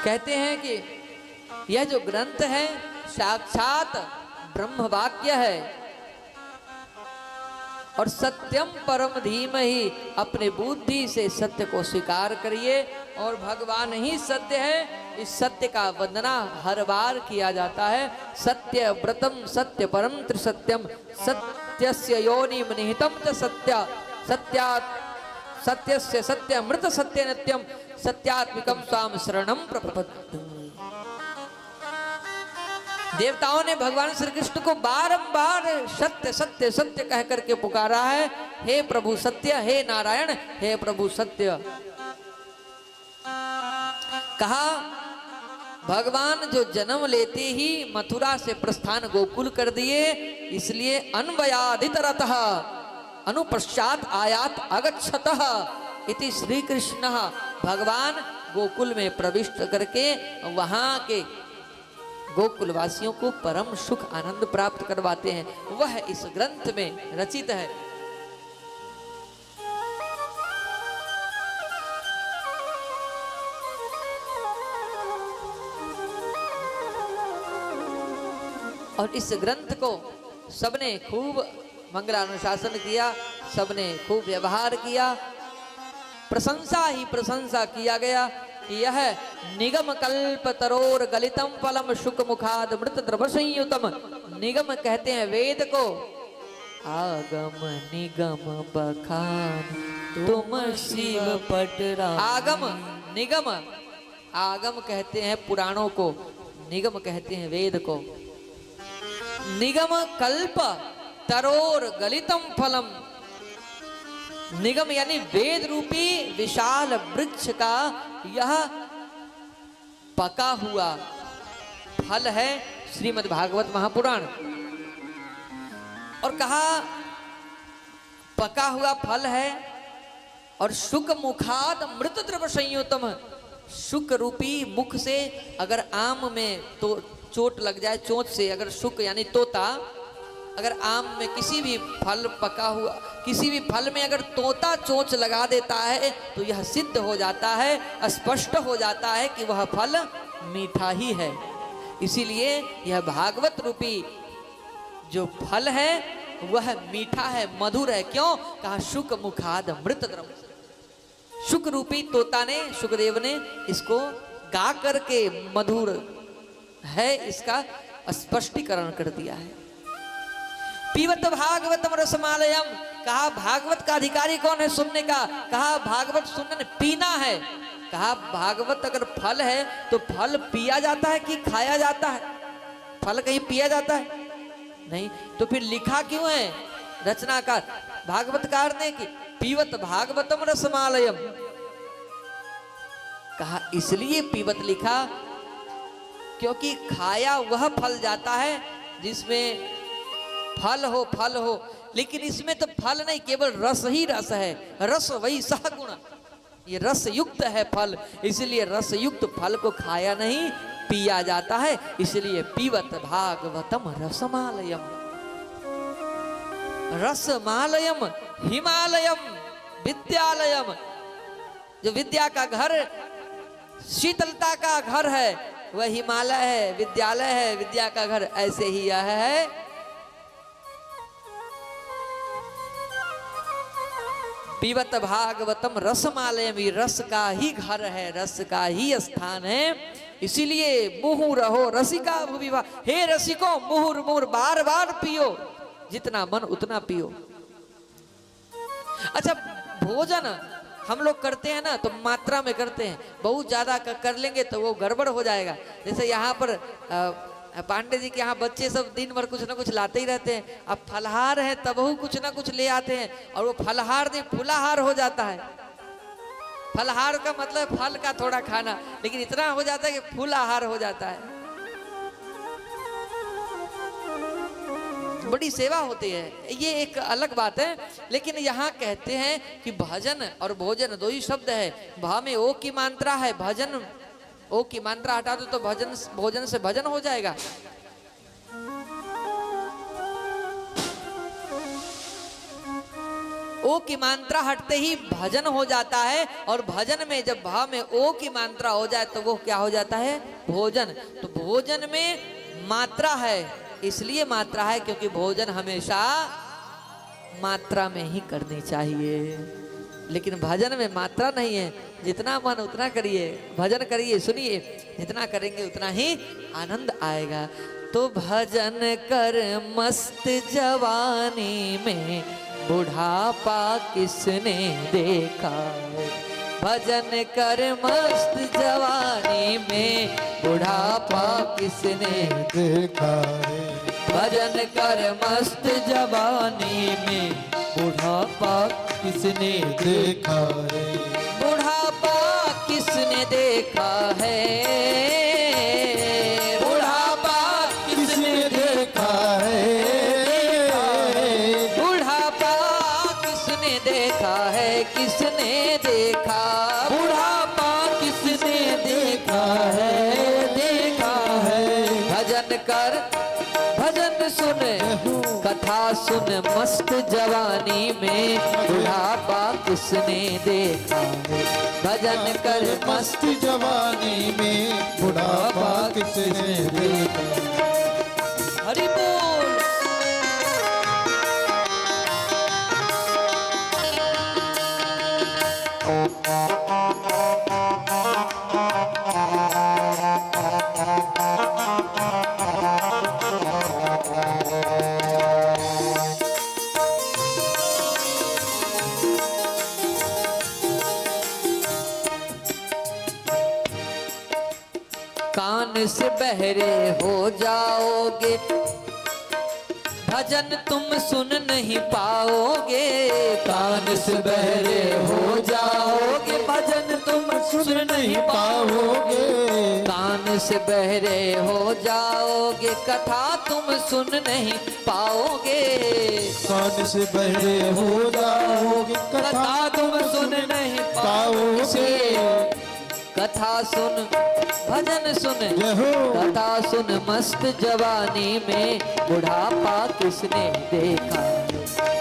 कहते हैं कि यह जो ग्रंथ है साक्षात ब्रह्म वाक्य है और सत्यम परम धीमहि, अपने बुद्धि से सत्य को स्वीकार करिए और भगवान ही सत्य है। इस सत्य का वंदना हर बार किया जाता है। सत्य व्रतम सत्य परम त्रिसत्यम, सत्यस्य योनिम निहितम च सत्य, सत्यात् सत्यस्य सत्यमृत सत्य नित्यम, सत्यात्मिकम स्वाम शरणम प्रपद्ये। देवताओं ने भगवान श्री कृष्ण को बारंबार सत्य सत्य सत्य कह करके पुकारा है। हे प्रभु सत्य, हे नारायण, हे प्रभु सत्य। कहा भगवान जो जन्म लेते ही मथुरा से प्रस्थान गोकुल कर दिए, इसलिए अन्वयादित रतः अनुपश्चात आयात अगच्छतः इति श्री कृष्ण। भगवान गोकुल में प्रविष्ट करके वहां के गोकुल वासियों को परम सुख आनंद प्राप्त करवाते हैं। वह इस ग्रंथ में रचित है। और इस ग्रंथ को सबने खूब मंगलानुशासन किया, सबने खूब व्यवहार किया, प्रशंसा ही प्रशंसा किया गया कि यह निगम कल्प तरोर गलितम फलम शुक मुखाद मृत द्रव संयुतम। निगम कहते हैं वेद को, आगम निगम बखान तुम शिव पटरा। आगम निगम, आगम कहते हैं पुराणों को, निगम कहते हैं वेद को। निगम कल्प तरोर गलितम फलम, निगम यानी वेद रूपी विशाल वृक्ष का यह पका हुआ फल है श्रीमद् भागवत महापुराण। और कहा पका हुआ फल है और शुक मुखाद मृत द्रव संयुतम, शुक रूपी मुख से अगर आम में तो चोट लग जाए, चोंच से अगर शुक यानी तोता, अगर आम में किसी भी फल पका हुआ किसी भी फल में अगर तोता चोंच लगा देता है तो यह सिद्ध हो जाता है, स्पष्ट हो जाता है कि वह फल मीठा ही है। इसीलिए यह भागवत रूपी जो फल है वह मीठा है, मधुर है। क्यों? कहा शुक मुखाद मृत द्रव। शुक रूपी तोता ने, सुखदेव ने इसको गा करके मधुर है इसका स्पष्टीकरण कर दिया है। पीवत भागवतम रसमालयम, कहा भागवत का अधिकारी कौन है सुनने का? कहा भागवत सुनने पीना है। कहा भागवत अगर फल है तो फल पिया जाता है कि खाया जाता है? फल कहीं पिया जाता है? नहीं। तो फिर लिखा क्यों है रचनाकार भागवतकार ने कि पीवत भागवतम रसमालयम? कहा इसलिए पीवत लिखा क्योंकि खाया वह फल जाता है जिसमें फल हो, लेकिन इसमें तो फल नहीं, केवल रस ही रस है। रस वही सहगुण, ये रस युक्त है फल, इसलिए रस युक्त फल को खाया नहीं पिया जाता है। इसलिए पीवत भागवतम रसमालयम। रसमालयम हिमालयम विद्यालयम, जो विद्या का घर, शीतलता का घर है वह हिमालय है, विद्यालय है, विद्या का घर। ऐसे ही यह है पीवत भागवतम रसमालयम, रस का ही घर है, रस का ही स्थान है। इसीलिए मुहुर रहो रसिका भुविवा, हे रसिको मुहुर मुहुर बार बार पियो, जितना मन उतना पियो। अच्छा भोजन हम लोग करते हैं ना तो मात्रा में करते हैं, बहुत ज़्यादा कर लेंगे तो वो गड़बड़ हो जाएगा। जैसे यहाँ पर पांडे जी के यहाँ बच्चे सब दिन भर कुछ ना कुछ लाते ही रहते हैं। अब फलहार है तब वो कुछ ना कुछ ले आते हैं और वो फलहार नहीं फुलाहार हो जाता है। फलहार का मतलब फल का थोड़ा खाना, लेकिन इतना हो जाता है कि फूल आहार हो जाता है। बड़ी सेवा होती है, ये एक अलग बात है। लेकिन यहाँ कहते हैं कि भजन और भोजन दो ही शब्द है। भा में ओ की मात्रा है, भजन ओ की मात्रा हटा दो तो भजन भोजन से भजन हो जाएगा। ओ की मात्रा हटते ही भजन हो जाता है, और भजन में जब भा में ओ की मात्रा हो जाए तो वो क्या हो जाता है? भोजन। तो भोजन में मात्रा है, इसलिए मात्रा है क्योंकि भोजन हमेशा मात्रा में ही करनी चाहिए। लेकिन भजन में मात्रा नहीं है, जितना मन उतना करिए, भजन करिए, सुनिए, जितना करेंगे उतना ही आनंद आएगा। तो भजन कर मस्त जवानी में बुढ़ापा किसने देखा। भजन कर मस्त जवानी में बुढ़ापा किसने देखा रे। भजन कर मस्त जवानी में बुढ़ापा किसने देखा रे। बुढ़ापा किसने देखा है। बुढ़ापा किसने देखा है। बुढ़ापा किसने देखा है। किसने देखा बुढ़ापा किसने देखा है। देखा है। भजन कर भजन सुन कथा सुन मस्त जवानी में बुढ़ापा किसने देखा है। भजन कर मस्त जवानी में बुढ़ापा किसने देखा। हरि बोल। कान से बहरे हो जाओगे, भजन तुम सुन नहीं पाओगे। कान से बहरे हो जाओगे, भजन तुम सुन नहीं पाओगे। कान से बहरे हो जाओगे, कथा तुम सुन नहीं पाओगे। कान से बहरे हो जाओगे, कथा तुम सुन नहीं पाओगे। कथा सुन भजन सुन यहो। कथा सुन मस्त जवानी में बुढ़ापा किसने देखा।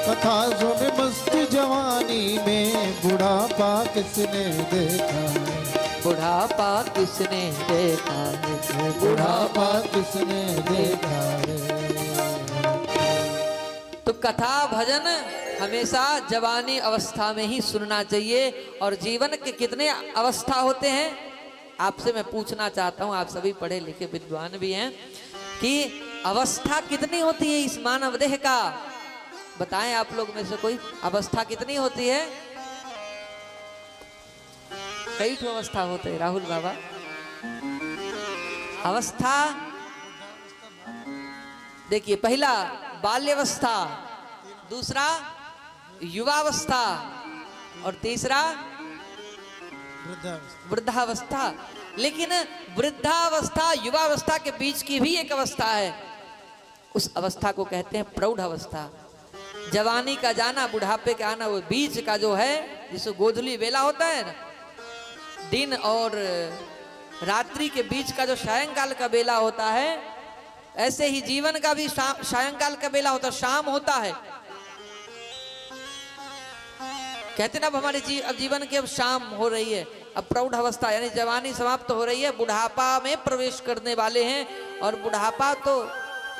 कथा सुन मस्त जवानी में बुढ़ापा किसने देखा। बुढ़ापा किसने देखा है। बुढ़ापा किसने देखा है। तो कथा भजन हमेशा जवानी अवस्था में ही सुनना चाहिए। और जीवन के कितने अवस्था होते हैं आपसे मैं पूछना चाहता हूं, आप सभी पढ़े लिखे विद्वान भी हैं, कि अवस्था कितनी होती है इस मानव देह का। बताएं आप लोग में से कोई, अवस्था कितनी होती है? कई ठो अवस्था होते हैं राहुल बाबा। अवस्था देखिए, पहला बाल्यावस्था, दूसरा युवावस्था और तीसरा वृद्धावस्था। लेकिन वृद्धावस्था युवावस्था के बीच की भी एक अवस्था है, उस अवस्था को कहते हैं प्रौढ़ अवस्था। जवानी का जाना, बुढ़ापे का आना, वो बीच का जो है जिसको गोधूली बेला होता है ना, दिन और रात्रि के बीच का जो सायंकाल का बेला होता है, ऐसे ही जीवन का भी सायंकाल का बेला होता है, शाम होता है। कहते ना अब हमारे अब जीवन की अब शाम हो रही है, अब प्रौढ़ अवस्था यानी जवानी समाप्त हो रही है, बुढ़ापा में प्रवेश करने वाले हैं। और बुढ़ापा तो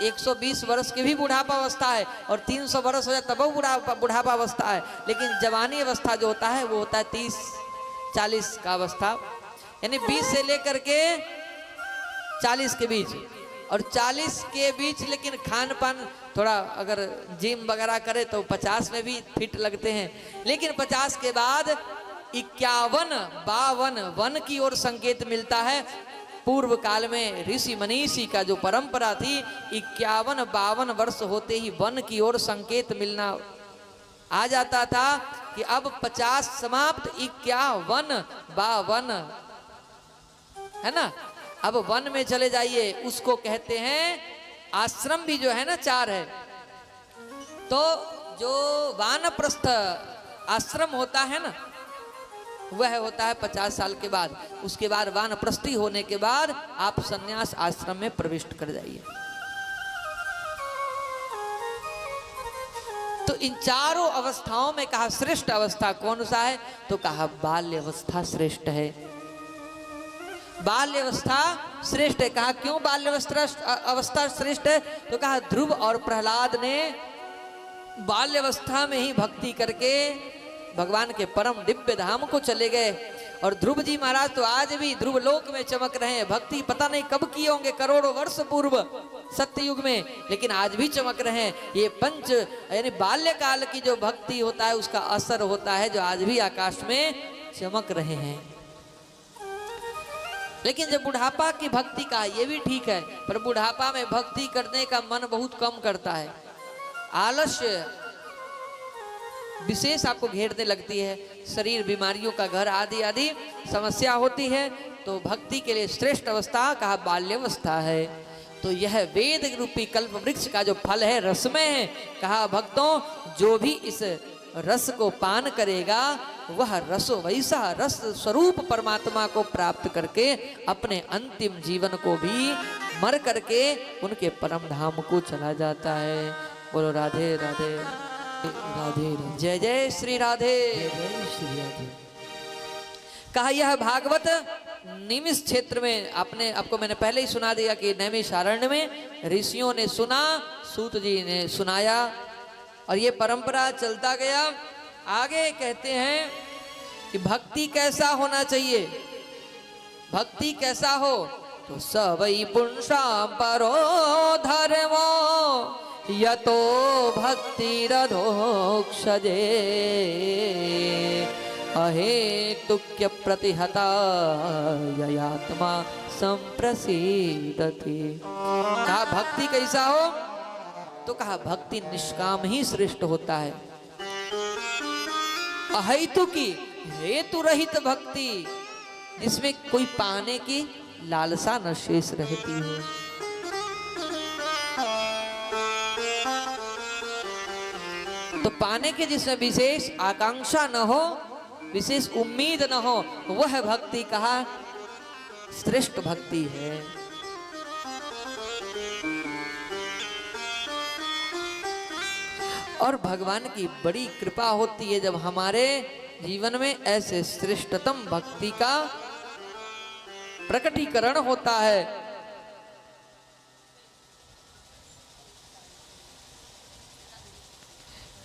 120 वर्ष की भी बुढ़ापा अवस्था है, और 300 वर्ष हो जाए तब बुढ़ापा अवस्था है। लेकिन जवानी अवस्था जो होता है वो होता है 30-40 का अवस्था, यानी 20 से लेकर के 40 के बीच। और 40 के बीच लेकिन खान पान थोड़ा अगर जिम वगैरह करे तो 50 में भी फिट लगते हैं। लेकिन 50 के बाद 51 वन की ओर संकेत मिलता है। पूर्व काल में ऋषि मनीषी का जो परंपरा थी, 51-52 वर्ष होते ही वन की ओर संकेत मिलना आ जाता था कि अब 50 समाप्त, 51-52 है ना, अब वन में चले जाइए। उसको कहते हैं, आश्रम भी जो है ना 4 है। तो जो वानप्रस्थ आश्रम होता है ना, वह होता है 50 साल के बाद। उसके बाद वानप्रस्थी होने के बाद आप संन्यास आश्रम में प्रविष्ट कर जाइए। तो इन चारों अवस्थाओं में कहा श्रेष्ठ अवस्था कौन सा है, तो कहा बाल्य अवस्था श्रेष्ठ है। बाल्य अवस्था श्रेष्ठ है। कहा क्यों बाल्य अवस्था श्रेष्ठ है, तो कहा ध्रुव और प्रहलाद ने बाल्य अवस्था में ही भक्ति करके भगवान के परम दिव्य धाम को चले गए। और ध्रुव जी महाराज तो आज भी ध्रुव लोक में चमक रहे हैं। भक्ति पता नहीं कब किए होंगे, करोड़ों वर्ष पूर्व सत्ययुग में, लेकिन आज भी चमक रहे हैं। ये पंच यानी बाल्यकाल की जो भक्ति होता है उसका असर होता है, जो आज भी आकाश में चमक रहे हैं। लेकिन जब बुढ़ापा की भक्ति का, ये भी ठीक है, पर बुढ़ापा में भक्ति करने का मन बहुत कम करता है। आलस्य विशेष आपको घेरने लगती है, शरीर बीमारियों का घर आदि आदि समस्या होती है। तो भक्ति के लिए श्रेष्ठ अवस्था कहा बाल्यावस्था है। तो यह वेद रूपी कल्प वृक्ष का जो फल है रसमय है। कहा भक्तों, जो भी इस रस को पान करेगा वह रसो वैसा रस स्वरूप परमात्मा को प्राप्त करके अपने अंतिम जीवन को भी मर करके उनके परम धाम को चला जाता है। बोलो राधे राधे राधे, जय जय श्री राधे, जय श्री राधे। कहा यह भागवत निमिष क्षेत्र में, आपको मैंने पहले ही सुना दिया कि नैमिषारण्य में ऋषियों ने सुना, सूत जी ने सुनाया, और ये परंपरा चलता गया। आगे कहते हैं कि भक्ति कैसा होना चाहिए, भक्ति कैसा हो, तो सवै पुंसां परो धर्मो यतो भक्तिरधोक्षजे अहेतुक्य प्रतिहता ययात्मा संप्रसीदति। कहा भक्ति कैसा हो, तो कहा भक्ति निष्काम ही श्रेष्ठ होता है। अहेतु की, हेतु रहित भक्ति, जिसमें कोई पाने की लालसा न शेष रहती हो। तो पाने के जिसमें विशेष आकांक्षा न हो, विशेष उम्मीद न हो, वह भक्ति कहा श्रेष्ठ भक्ति है। और भगवान की बड़ी कृपा होती है जब हमारे जीवन में ऐसे श्रेष्ठतम भक्ति का प्रकटीकरण होता है।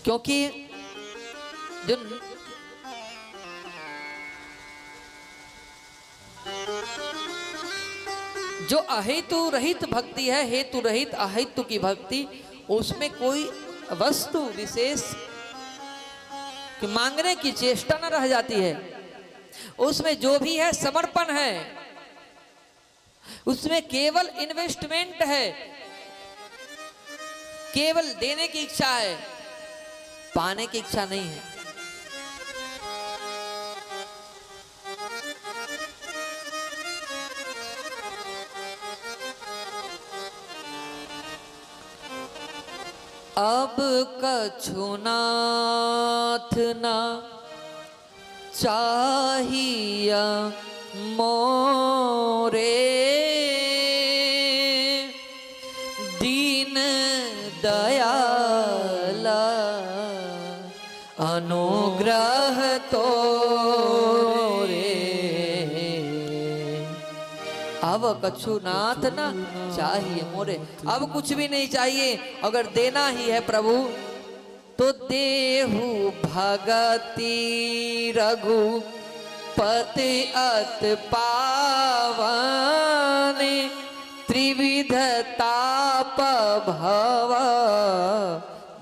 क्योंकि जो अहेतु रहित भक्ति है, हेतु रहित अहेतु की भक्ति, उसमें कोई वस्तु विशेष कि मांगने की चेष्टा न रह जाती है। उसमें जो भी है समर्पण है, उसमें केवल इन्वेस्टमेंट है, केवल देने की इच्छा है, पाने की इच्छा नहीं है। अब कछु नाथ ना चाहिए मोरे, दीन दयाल अनुग्रह तो रे। अब कछु नाथ ना चाहिए मोरे, अब कुछ भी नहीं चाहिए। अगर देना ही है प्रभु तो देहु भगति रघुपति अत पावन, त्रिविध ताप भव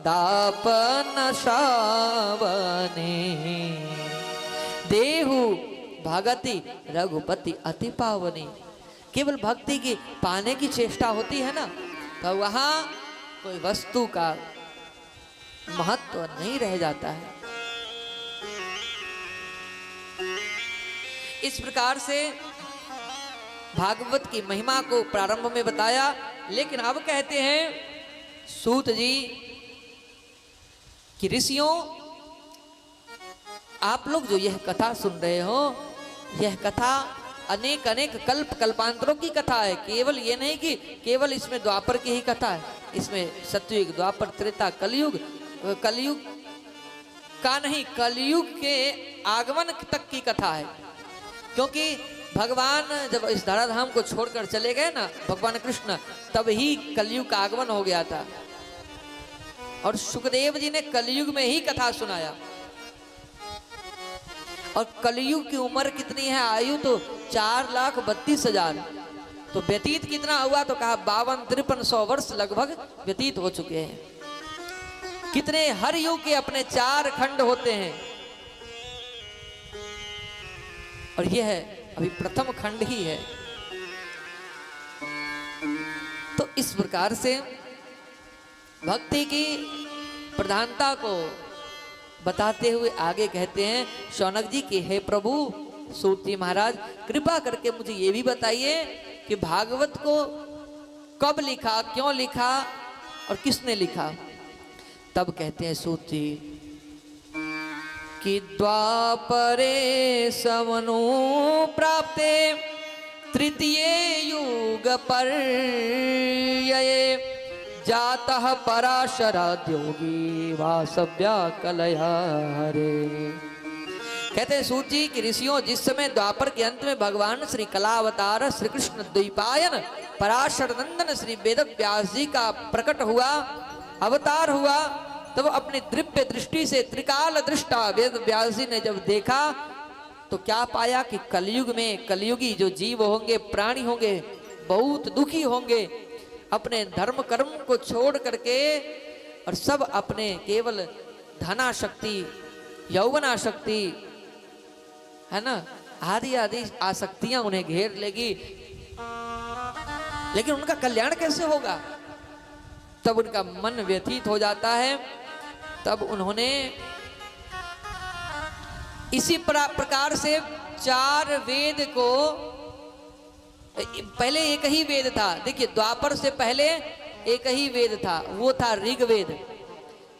दापन सावने। देहु भगति रघुपति अति पावनी। केवल भक्ति की पाने की चेष्टा होती है ना, तो वहां कोई वस्तु का महत्व नहीं रह जाता है। इस प्रकार से भागवत की महिमा को प्रारंभ में बताया, लेकिन अब कहते हैं सूत जी कि ऋषियों, आप लोग जो यह कथा सुन रहे हो, यह कथा अनेक अनेक कल्प कल्पांतरों की कथा है। केवल ये नहीं कि केवल इसमें द्वापर की ही कथा है, इसमें सतयुग, द्वापर, त्रेता, कलयुग, कलयुग का नहीं, कलयुग के आगमन तक की कथा है। क्योंकि भगवान जब इस धराधाम को छोड़कर चले गए ना, भगवान कृष्ण, तब ही कलयुग का आगमन हो गया था। और सुखदेव जी ने कलयुग में ही कथा सुनाया। और कलयुग की उम्र कितनी है, आयु तो 4,32,000। तो व्यतीत कितना हुआ, तो कहा 52-53 वर्ष लगभग व्यतीत हो चुके हैं। कितने, हर युग के अपने 4 खंड होते हैं, और यह है अभी प्रथम खंड ही है। तो इस प्रकार से भक्ति की प्रधानता को बताते हुए आगे कहते हैं शौनक जी कि हे प्रभु सूत जी महाराज, कृपा करके मुझे ये भी बताइए कि भागवत को कब लिखा, क्यों लिखा और किसने लिखा। तब कहते हैं सूत जी कि द्वापरे समनु प्राप्ते तृतीय युग पर्यये जातः पराशराद्योगी वासव्या कलया हरे। कहते हैं सूत जी कि ऋषियों, जिस समय द्वापर के अंत में भगवान श्री कलावतार श्री कृष्ण द्वैपायन पराशर नंदन श्री वेद व्यास जी का प्रकट हुआ, अवतार हुआ, तब अपनी दिव्य दृष्टि से त्रिकाल दृष्टा वेद व्यास जी ने जब देखा तो क्या पाया कि कलयुग में कलयुगी जो जीव होंगे, प्राणी होंगे, बहुत दुखी होंगे, अपने धर्म कर्म को छोड़ करके और सब अपने केवल धनाशक्ति, यौवनाशक्ति है ना, आदि आदि आसक्तियां उन्हें घेर लेगी, लेकिन उनका कल्याण कैसे होगा। तब उनका मन व्यथित हो जाता है। तब उन्होंने इसी प्रकार से 4 वेद को, पहले एक ही वेद था, देखिए द्वापर से पहले एक ही वेद था, वो था ऋग्वेद।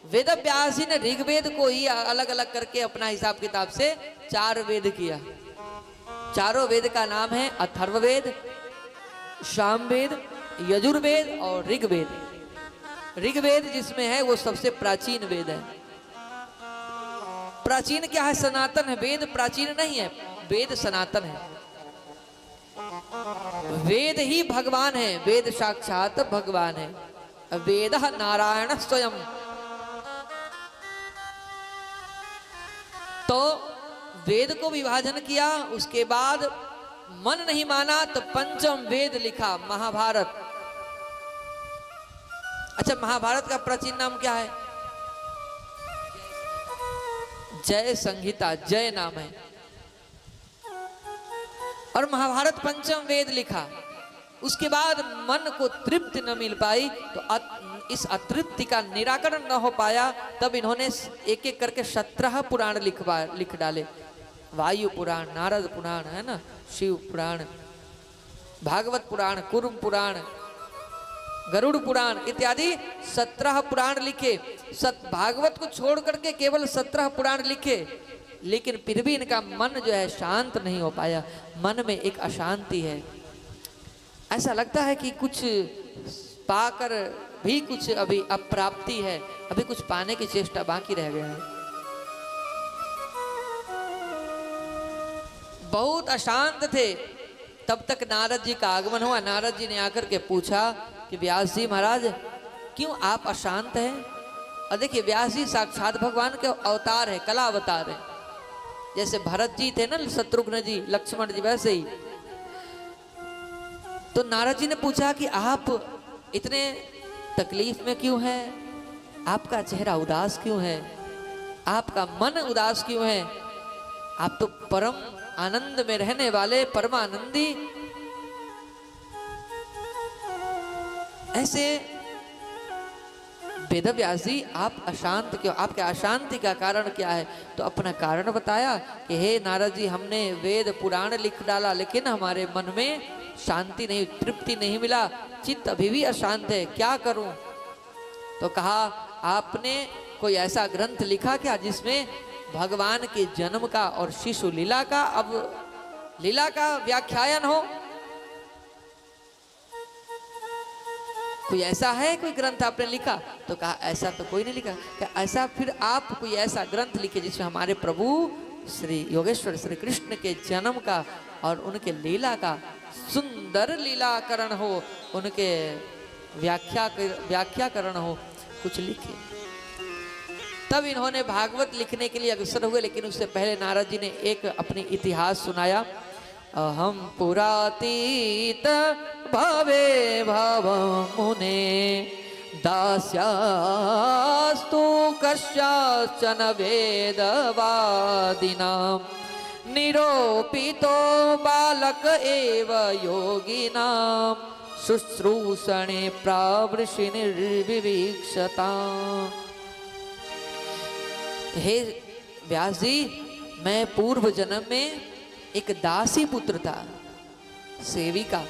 वेद व्यास जी ने ऋग्वेद को ही अलग अलग करके अपना हिसाब किताब से 4 वेद किया। चारों वेद का नाम है अथर्ववेद, सामवेद, यजुर्वेद और ऋग्वेद। ऋग्वेद जिसमें है वो सबसे प्राचीन वेद है। प्राचीन क्या है, सनातन है। वेद प्राचीन नहीं है, वेद सनातन है। वेद ही भगवान है, वेद साक्षात भगवान है। वेद नारायण स्वयं। तो वेद को विभाजन किया, उसके बाद मन नहीं माना तो पंचम वेद लिखा, महाभारत। अच्छा, महाभारत का प्राचीन नाम क्या है? जय संहिता, जय नाम है। और महाभारत पंचम वेद लिखा। उसके बाद मन को तृप्ति न मिल पाई, तो इस अतृप्ति का निराकरण न हो पाया, तब इन्होंने एक एक करके 17 पुराण लिख डाले। वायु पुराण, नारद पुराण है ना, शिव पुराण, भागवत पुराण, कुर्म पुराण, गरुड़ पुराण इत्यादि 17 पुराण लिखे। भागवत को छोड़ करके केवल 17 पुराण लिखे, लेकिन फिर भी इनका मन जो है शांत नहीं हो पाया। मन में एक अशांति है। ऐसा लगता है कि कुछ पाकर भी कुछ अभी अप्राप्ति है, अभी कुछ पाने की चेष्टा बाकी रह गया है। बहुत अशांत थे। तब तक नारद जी का आगमन हुआ। नारद जी ने आकर के पूछा कि व्यास जी महाराज, क्यों आप अशांत हैं? और देखिए, व्यास जी साक्षात भगवान के अवतार है, कला अवतार है। जैसे भरत जी थे ना, शत्रुघ्न जी, लक्ष्मण जी, वैसे ही। तो नारद जी ने पूछा कि आप इतने तकलीफ में क्यों हैं? आपका चेहरा उदास क्यों है? आपका मन उदास क्यों है? आप तो परम आनंद में रहने वाले परमानंदी, ऐसे वेदव्यास जी आप अशांत क्यों, आपके अशांति का कारण क्या है? तो अपना कारण बताया कि हे नारद जी, हमने वेद पुराण लिख डाला लेकिन हमारे मन में शांति नहीं, तृप्ति नहीं मिला, चित्त अभी भी अशांत है, क्या करूं? तो कहा आपने कोई ऐसा ग्रंथ लिखा क्या जिसमें भगवान के जन्म का और शिशु लीला का, अब लीला का व्याख्यान हो? कोई ऐसा है, कोई ग्रंथ आपने लिखा? तो कहा ऐसा तो कोई नहीं लिखा। कहा ऐसा फिर आप कोई ऐसा ग्रंथ लिखे जिसमें हमारे प्रभु श्री योगेश्वर श्री कृष्ण के जन्म का और उनके लीला का सुंदर लीलाकरण हो, उनके व्याख्याकरण हो, कुछ लिखे। तब इन्होंने भागवत लिखने के लिए अग्रसर हुए, लेकिन उससे पहले नारद जी ने एक अपनी इतिहास सुनाया। अहम पुरातीत भवे भव मुने दास्यास्तु कश्चन वेदवादिनां निरोपितो बालक एव योगिनां शुश्रूषणे प्रावृषि निर्विवीक्षता। हे व्यास जी, मैं पूर्व जन्म में एक दासी पुत्र था, सेविका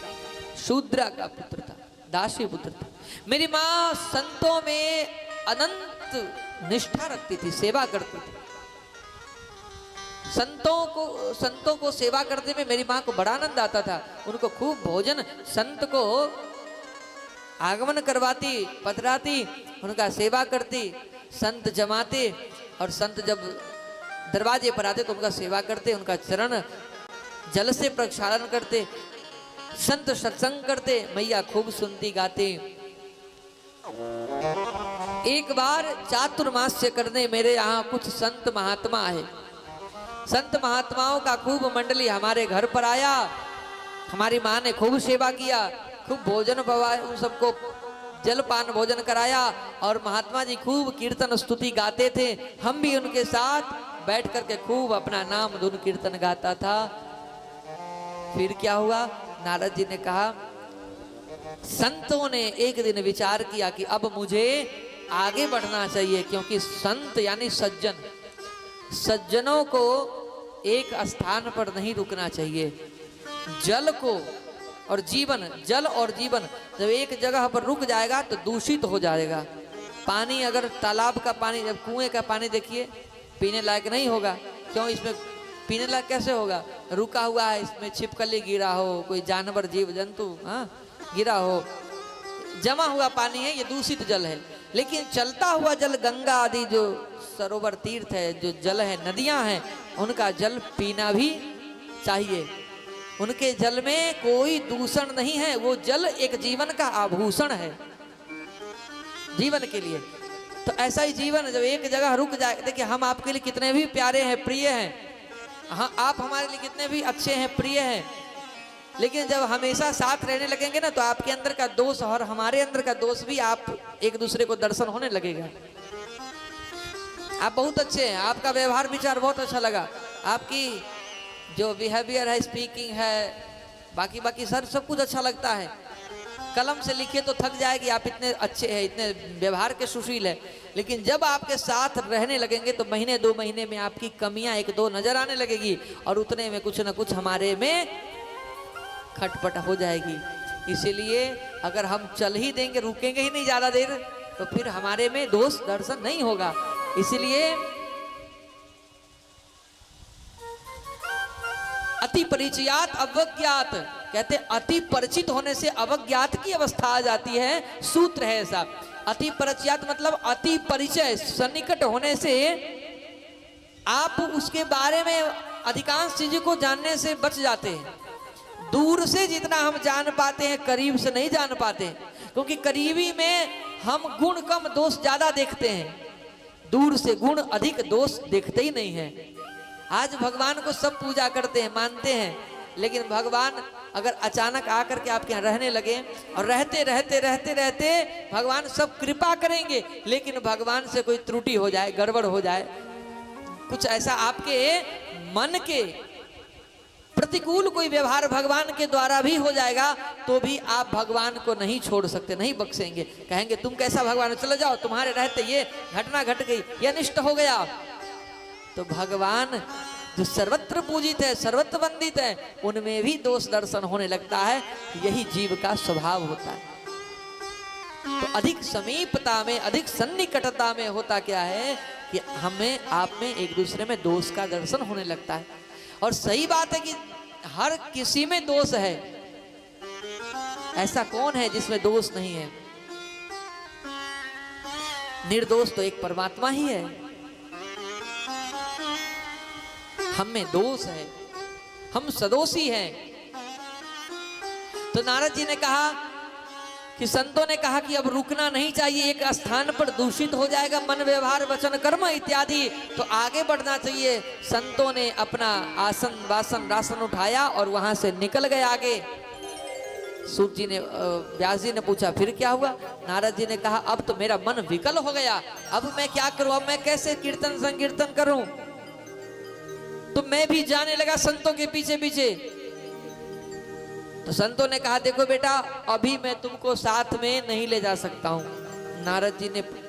शूद्रा का पुत्र था, दासी पुत्र था। मेरी माँ संतों में अनंत निष्ठा रखती थी, सेवा करती थी। संतों को सेवा करने में मेरी माँ को बड़ा आनंद आता था। उनको खूब भोजन, संत को आगमन करवाती, पधराती, उनका सेवा करती, संत जमाते और संत जब दरवाजे पर आते तो उनका सेवा करते, उनका चरण जल से प्रक्षालन करते, संत सत्संग करते, मैया खूब सुनती गाती। एक बार चातुर्मास्य करने मेरे यहाँ कुछ संत महात्मा आए। संत महात्माओं का खूब मंडली हमारे घर पर आया। हमारी माँ ने खूब सेवा किया, खूब भोजन पवाया, उन सबको जलपान भोजन कराया और महात्मा जी खूब कीर्तन स्तुति गाते थे। हम भी उनके साथ बैठ करके खूब अपना नाम धुन कीर्तन गाता था। फिर क्या हुआ? नारद जी ने कहा, संतों ने एक दिन विचार किया कि अब मुझे आगे बढ़ना चाहिए, क्योंकि संत यानी सज्जन, सज्जनों को एक स्थान पर नहीं रुकना चाहिए। जल को और जीवन, जल और जीवन जब एक जगह पर रुक जाएगा तो दूषित हो जाएगा। पानी, अगर तालाब का पानी, जब कुएं का पानी देखिए, पीने लायक नहीं होगा। क्यों? इसमें पीने लायक कैसे होगा? रुका हुआ है, इसमें छिपकली गिरा हो, कोई जानवर जीव जंतु गिरा हो, जमा हुआ पानी है, ये दूषित जल है। लेकिन चलता हुआ जल, गंगा आदि जो सरोवर तीर्थ है, जो जल है, नदियां हैं, उनका जल पीना भी चाहिए। उनके जल में कोई दूषण नहीं है, वो जल एक जीवन का आभूषण है जीवन के लिए। तो ऐसा ही जीवन जब एक जगह रुक जाए, देखिए हम आपके लिए कितने भी प्यारे हैं, प्रिय हैं, हाँ आप हमारे लिए कितने भी अच्छे हैं, प्रिय हैं, लेकिन जब हमेशा साथ रहने लगेंगे ना तो आपके अंदर का दोष और हमारे अंदर का दोष भी आप एक दूसरे को दर्शन होने लगेगा। आप बहुत अच्छे हैं, आपका व्यवहार विचार बहुत अच्छा लगा, आपकी जो बिहेवियर है, स्पीकिंग है, बाकी सब कुछ अच्छा लगता है। कलम से लिखे तो थक जाएगी, आप इतने अच्छे हैं, इतने व्यवहार के सुशील है, लेकिन जब आपके साथ रहने लगेंगे तो महीने 2 महीने में आपकी कमियां 1-2 नजर आने लगेगी और उतने में कुछ ना कुछ हमारे में खटपट हो जाएगी। इसीलिए अगर हम चल ही देंगे, रुकेंगे ही नहीं ज़्यादा देर, तो फिर हमारे में दोष दर्शन नहीं होगा। इसलिए अति परिचयात अवज्ञात, कहते अति परिचित होने से अवज्ञात की अवस्था आ जाती है। सूत्र है ऐसा, अति परिचयात मतलब अति परिचय, सन्निकट होने से आप उसके बारे में अधिकांश चीजों को जानने से बच जाते हैं। दूर से जितना हम जान पाते हैं, करीब से नहीं जान पाते, क्योंकि करीबी में हम गुण कम दोष ज्यादा देखते हैं, दूर से गुण अधिक दोष देखते ही नहीं है। आज भगवान को सब पूजा करते हैं, मानते हैं, लेकिन भगवान अगर अचानक आकर के आपके यहाँ रहने लगे और रहते रहते रहते रहते भगवान सब कृपा करेंगे, लेकिन भगवान से कोई त्रुटि हो जाए, गड़बड़ हो जाए, कुछ ऐसा आपके मन के प्रतिकूल कोई व्यवहार भगवान के द्वारा भी हो जाएगा तो भी आप भगवान को नहीं छोड़ सकते, नहीं बख्शेंगे। कहेंगे तुम कैसा भगवान हो, चले जाओ, तुम्हारे रहते ये घटना घट गई, ये अनिष्ट हो गया। तो भगवान जो सर्वत्र पूजित है, सर्वत्र वंदित है, उनमें भी दोष दर्शन होने लगता है। यही जीव का स्वभाव होता है। तो अधिक समीपता में, अधिक सन्निकटता में होता क्या है कि हमें आप में एक दूसरे में दोष का दर्शन होने लगता है। और सही बात है कि हर किसी में दोष है, ऐसा कौन है जिसमें दोष नहीं है? निर्दोष तो एक परमात्मा ही है। हम में दोष है, हम सदोषी हैं। तो नारद जी ने कहा कि संतों ने कहा कि अब रुकना नहीं चाहिए, एक स्थान पर दूषित हो जाएगा मन, व्यवहार, वचन, कर्म इत्यादि, तो आगे बढ़ना चाहिए। संतों ने अपना आसन वासन रासन उठाया और वहां से निकल गए आगे। सूत जी ने, व्यास जी ने पूछा फिर क्या हुआ? नारद जी ने कहा अब तो मेरा मन विकल हो गया, अब मैं क्या करूं, अब मैं कैसे कीर्तन संकीर्तन करूं? तो मैं भी जाने लगा संतों के पीछे पीछे। तो संतों ने कहा देखो बेटा, अभी मैं तुमको साथ में नहीं ले जा सकता हूं।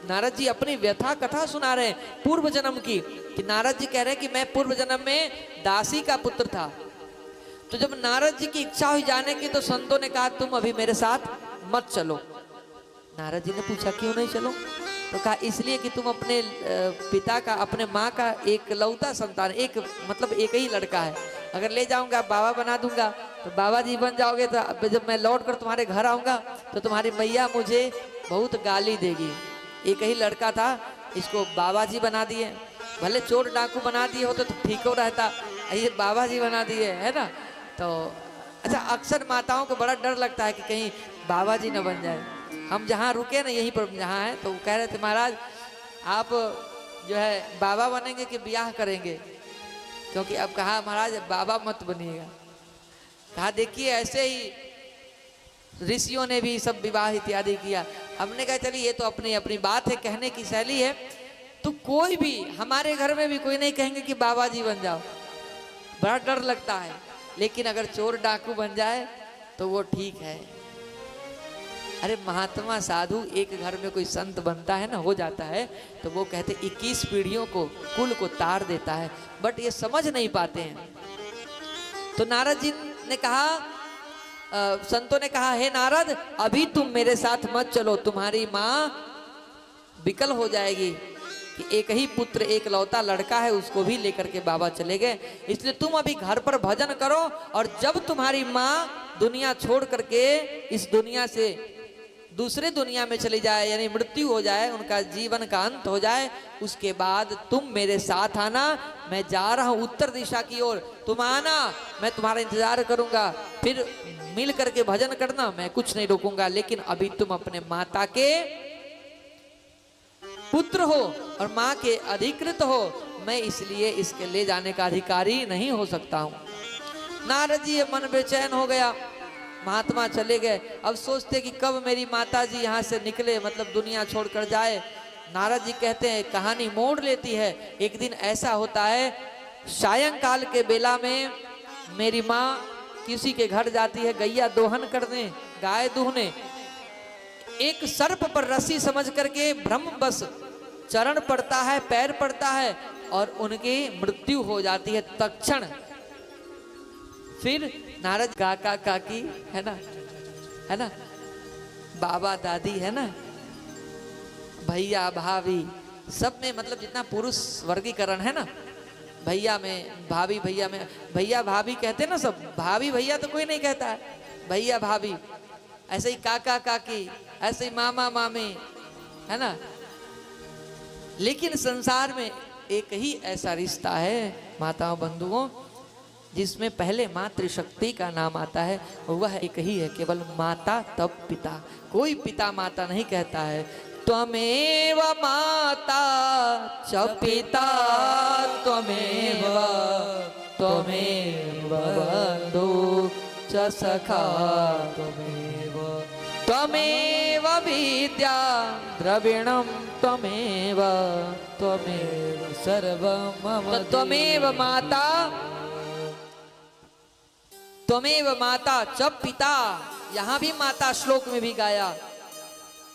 नारद जी अपनी व्यथा कथा सुना रहे हैं पूर्व जन्म की, कि नारद जी कह रहे हैं कि मैं पूर्व जन्म में दासी का पुत्र था। तो जब नारद जी की इच्छा हुई जाने की, तो संतों ने कहा तुम अभी मेरे साथ मत चलो। नारद जी ने पूछा क्यों नहीं चलो? तो कहा इसलिए कि तुम अपने पिता का, अपने माँ का एक लौता संतान, एक मतलब एक ही लड़का है, अगर ले जाऊंगा बाबा बना दूंगा तो बाबा जी बन जाओगे, तो जब मैं लौट कर तुम्हारे घर आऊंगा तो तुम्हारी मैया मुझे बहुत गाली देगी। एक ही लड़का था, इसको बाबा जी बना दिए, भले चोर डाकू बना दिए होते तो ठीक हो रहता, ये बाबा जी बना दिए, है ना। तो अच्छा, अक्सर माताओं को बड़ा डर लगता है कि कहीं बाबा जी न बन जाए। हम जहाँ रुके ना, यहीं पर जहाँ है, तो कह रहे थे महाराज आप जो है बाबा बनेंगे कि ब्याह करेंगे? क्योंकि अब कहा महाराज बाबा मत बनिएगा। कहा देखिए ऐसे ही ऋषियों ने भी सब विवाह इत्यादि किया। हमने कहा चलिए ये तो अपनी अपनी बात है, कहने की शैली है। तो कोई भी हमारे घर में भी कोई नहीं कहेंगे कि बाबा जी बन जाओ, बड़ा डर लगता है। लेकिन अगर चोर डाकू बन जाए तो वो ठीक है। अरे महात्मा साधु एक घर में कोई संत बनता है ना, हो जाता है, तो वो कहते 21 पीढ़ियों को, कुल को तार देता है। बट ये समझ नहीं पाते हैं। तो नारद जी ने कहा, संतों ने कहा हे नारद अभी तुम मेरे साथ मत चलो, तुम्हारी माँ विकल हो जाएगी। कि एक ही पुत्र, एक लौता लड़का है, उसको भी लेकर के बाबा चले गए। इसलिए तुम अभी घर पर भजन करो, और जब तुम्हारी माँ दुनिया छोड़ करके इस दुनिया से दूसरे दुनिया में चली जाए, यानी मृत्यु हो जाए, उनका जीवन का अंत हो जाए, उसके बाद तुम मेरे साथ आना। मैं जा रहा हूँ उत्तर दिशा की ओर, तुम आना, मैं तुम्हारा इंतजार करूंगा, फिर मिल करके भजन करना, मैं कुछ नहीं रोकूंगा। लेकिन अभी तुम अपने माता के पुत्र हो और माँ के अधिकृत हो, मैं इसलिए इसके ले जाने का अधिकारी नहीं हो सकता हूँ। नारद जी मन बेचैन हो गया, महात्मा चले गए। अब सोचते कि कब मेरी माता जी यहाँ से निकले, मतलब दुनिया छोड़कर जाए। नारद जी कहते हैं कहानी मोड़ लेती है। एक दिन ऐसा होता है, सायंकाल के बेला में मेरी माँ किसी के घर जाती है गैया दोहन करने, गाय दूहने। एक सर्प पर रस्सी समझ करके भ्रमवश चरण पड़ता है, पैर पड़ता है, और उनकी मृत्यु हो जाती है तत्क्षण। फिर नारद काका काकी है ना, बाबा दादी है ना, भैया भाभी, सब में मतलब जितना पुरुष वर्गीकरण है ना, भैया में, भाभी भैया में, भैया भाभी कहते ना सब, भाभी भैया तो कोई नहीं कहता है, भैया भाभी। ऐसे ही काका काकी, ऐसे ही मामा मामी, है ना। लेकिन संसार में एक ही ऐसा रिश्ता है माताओं बंधुओं, जिसमें पहले मातृशक्ति का नाम आता है, वह एक ही है, केवल माता तब पिता। कोई पिता माता नहीं कहता है। त्वमेव माता च पिता त्वमेव, त्वमेव बंधु च सखा त्वमेव, त्वमेव त्वमेव विद्या द्रविणं त्वमेव सर्वं मम तो त्वमेव माता च पिता। यहाँ भी माता श्लोक में भी गाया,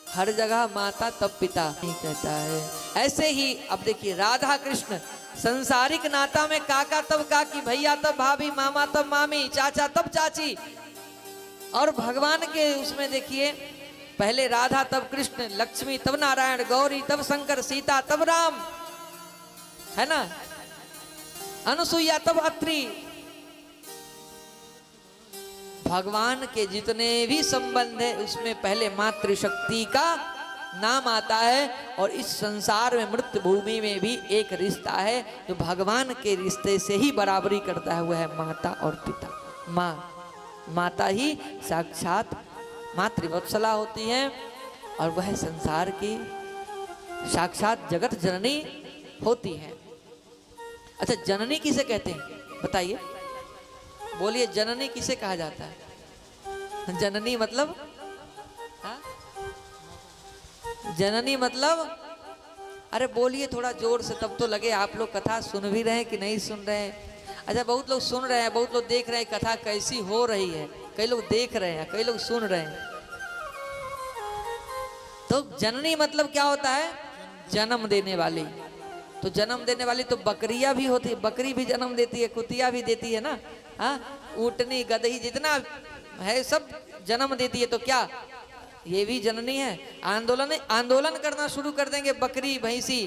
हर जगह माता तब पिता नहीं कहता है। ऐसे ही अब देखिए राधा कृष्ण संसारिक नाता में काका तब काकी, भैया तब भाभी, मामा तब मामी, चाचा तब चाची। और भगवान के उसमें देखिए पहले राधा तब कृष्ण, लक्ष्मी तब नारायण, गौरी तब शंकर, सीता तब राम, है ना, अनुसुईया तब अत्रि। भगवान के जितने भी संबंध है उसमें पहले मातृशक्ति का नाम आता है। और इस संसार में मृत्यु भूमि में भी एक रिश्ता है जो भगवान के रिश्ते से ही बराबरी करता है, वह है माता और पिता। माता ही साक्षात मातृवत्सला होती है और वह संसार की साक्षात जगत जननी होती है। अच्छा, जननी किसे कहते हैं बताइए, बोलिए जननी किसे कहा जाता है? जननी मतलब हा? जननी मतलब, अरे बोलिए थोड़ा जोर से, तब तो लगे आप लोग कथा सुन भी रहे हैं कि नहीं सुन रहे हैं। अच्छा, बहुत लोग सुन रहे हैं, बहुत लोग देख रहे हैं कथा कैसी हो रही है, कई लोग देख रहे हैं, कई लोग सुन रहे हैं। तो जननी मतलब क्या होता है? जन्म देने वाली। तो जन्म देने वाली तो बकरियां भी होती है, बकरी भी जन्म देती है, कुतिया भी देती है ना, हाँ, ऊँटनी गदही जितना है सब जन्म देती है। तो क्या ये भी जननी है? आंदोलन करना शुरू कर देंगे बकरी भैंसी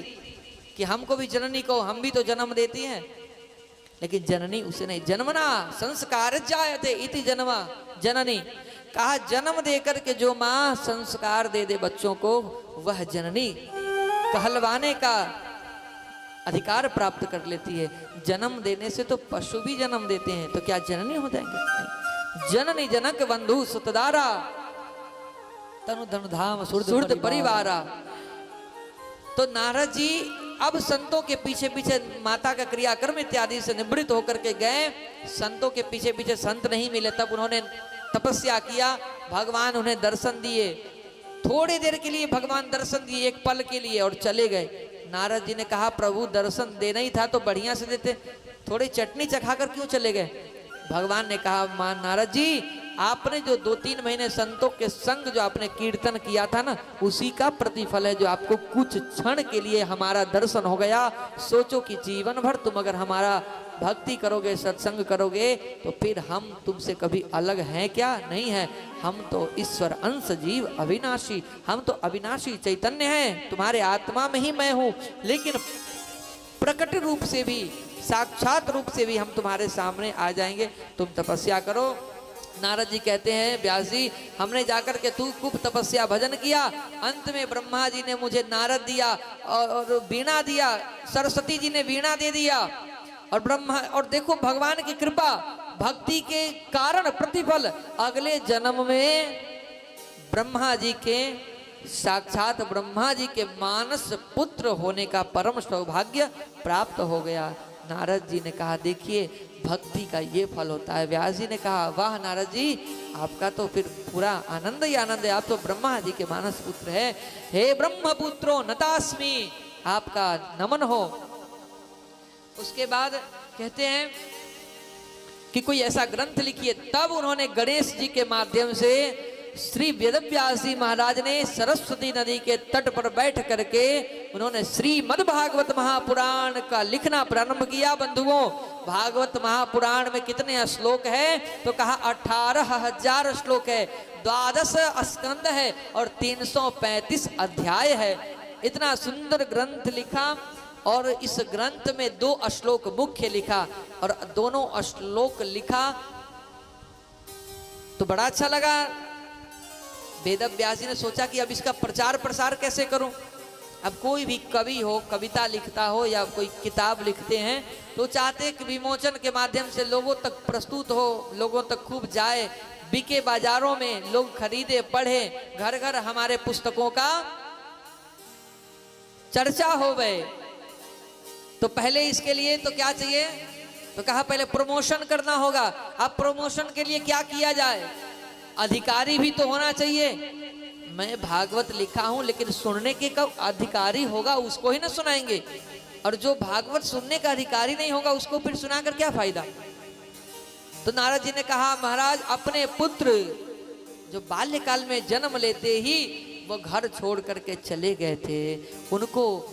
कि हमको भी जननी को, हम भी तो जन्म देती हैं। लेकिन जननी उसे नहीं, जन्मना संस्कार जायते इति जन्मा जननी। कहा जन्म देकर के जो माँ संस्कार दे दे बच्चों को, वह जननी कहलवाने का अधिकार प्राप्त कर लेती है। जन्म देने से तो पशु भी जन्म देते हैं, तो क्या जननी हो जाएंगे? नहीं। जननी जनक बंधु सुतदारा तनु धनु धाम सुरद परिवारा। तो नारद जी अब संतों के पीछे पीछे माता का क्रियाकर्म इत्यादि से निवृत्त होकर के गए। संतों के पीछे पीछे संत नहीं मिले, तब उन्होंने तपस्या किया, भगवान उन्हें दर्शन दिए। थोड़ी देर के लिए भगवान दर्शन दिए, एक पल के लिए, और चले गए। नारद जी ने कहा प्रभु दर्शन देना ही था तो बढ़िया से देते, थोड़ी चटनी चखाकर क्यों चले गए? भगवान ने कहा मान नारद जी, आपने जो 2-3 महीने संतों के संग जो आपने कीर्तन किया था ना, उसी का प्रतिफल है जो आपको कुछ क्षण के लिए हमारा दर्शन हो गया। सोचो कि जीवन भर तुम अगर हमारा भक्ति करोगे, सत्संग करोगे, तो फिर हम तुमसे कभी अलग हैं क्या? नहीं है। हम तो ईश्वर अंश जीव अविनाशी, हम तो अविनाशी चैतन्य हैं, तुम्हारे आत्मा में ही मैं हूँ, लेकिन प्रकट रूप से भी, साक्षात रूप से भी हम तुम्हारे सामने आ जाएंगे, तुम तपस्या करो। नारद जी कहते हैं व्यास जी, हमने जाकर के तू खूब तपस्या भजन किया, अंत में ब्रह्मा जी ने मुझे नारद दिया और वीणा दिया, सरस्वती जी ने वीणा दे दिया, और ब्रह्मा, और देखो भगवान की कृपा, भक्ति के कारण प्रतिफल अगले जन्म में ब्रह्मा जी के, साक्षात ब्रह्मा जी के मानस पुत्र होने का परम सौभाग्य प्राप्त हो गया। नारद जी ने कहा देखिए भक्ति का ये फल होता है। व्यास जी ने कहा वाह नारद जी, आपका तो फिर पूरा आनंद ही आनंद है, आप तो ब्रह्मा जी के मानस पुत्र है। हे ब्रह्म पुत्रो नतास्मि, आपका नमन हो। उसके बाद कहते हैं कि कोई ऐसा ग्रंथ लिखिए। तब उन्होंने गणेश जी के माध्यम से श्री वेदव्यास जी महाराज ने सरस्वती नदी के तट पर बैठ करके उन्होंने श्रीमद् भागवत महापुराण का लिखना प्रारंभ किया। बंधुओं, भागवत महापुराण में कितने श्लोक है? तो कहा 18,000 श्लोक है, 12 स्कंद है और 335 अध्याय है। इतना सुंदर ग्रंथ लिखा, और इस ग्रंथ में 2 श्लोक मुख्य लिखा, और दोनों श्लोक लिखा तो बड़ा अच्छा लगा। वेदव्यास जी ने सोचा कि अब इसका प्रचार प्रसार कैसे करूं। अब कोई भी कवि हो, कविता लिखता हो या कोई किताब लिखते हैं, तो चाहते हैं कि विमोचन के माध्यम से लोगों तक प्रस्तुत हो, लोगों तक खूब जाए, बिके, बाजारों में लोग खरीदे, पढ़े, घर घर हमारे पुस्तकों का चर्चा हो गए। तो पहले इसके लिए तो क्या चाहिए? तो कहा पहले प्रमोशन करना होगा। अब प्रमोशन के लिए क्या किया जाए? अधिकारी भी तो होना चाहिए, मैं भागवत लिखा हूं, लेकिन सुनने के का अधिकारी होगा उसको ही ना सुनाएंगे, और जो भागवत सुनने का अधिकारी नहीं होगा उसको फिर सुनाकर क्या फायदा। तो नारद जी ने कहा महाराज, अपने पुत्र जो बाल्यकाल में जन्म लेते ही वो घर छोड़ करके चले गए थे, उनको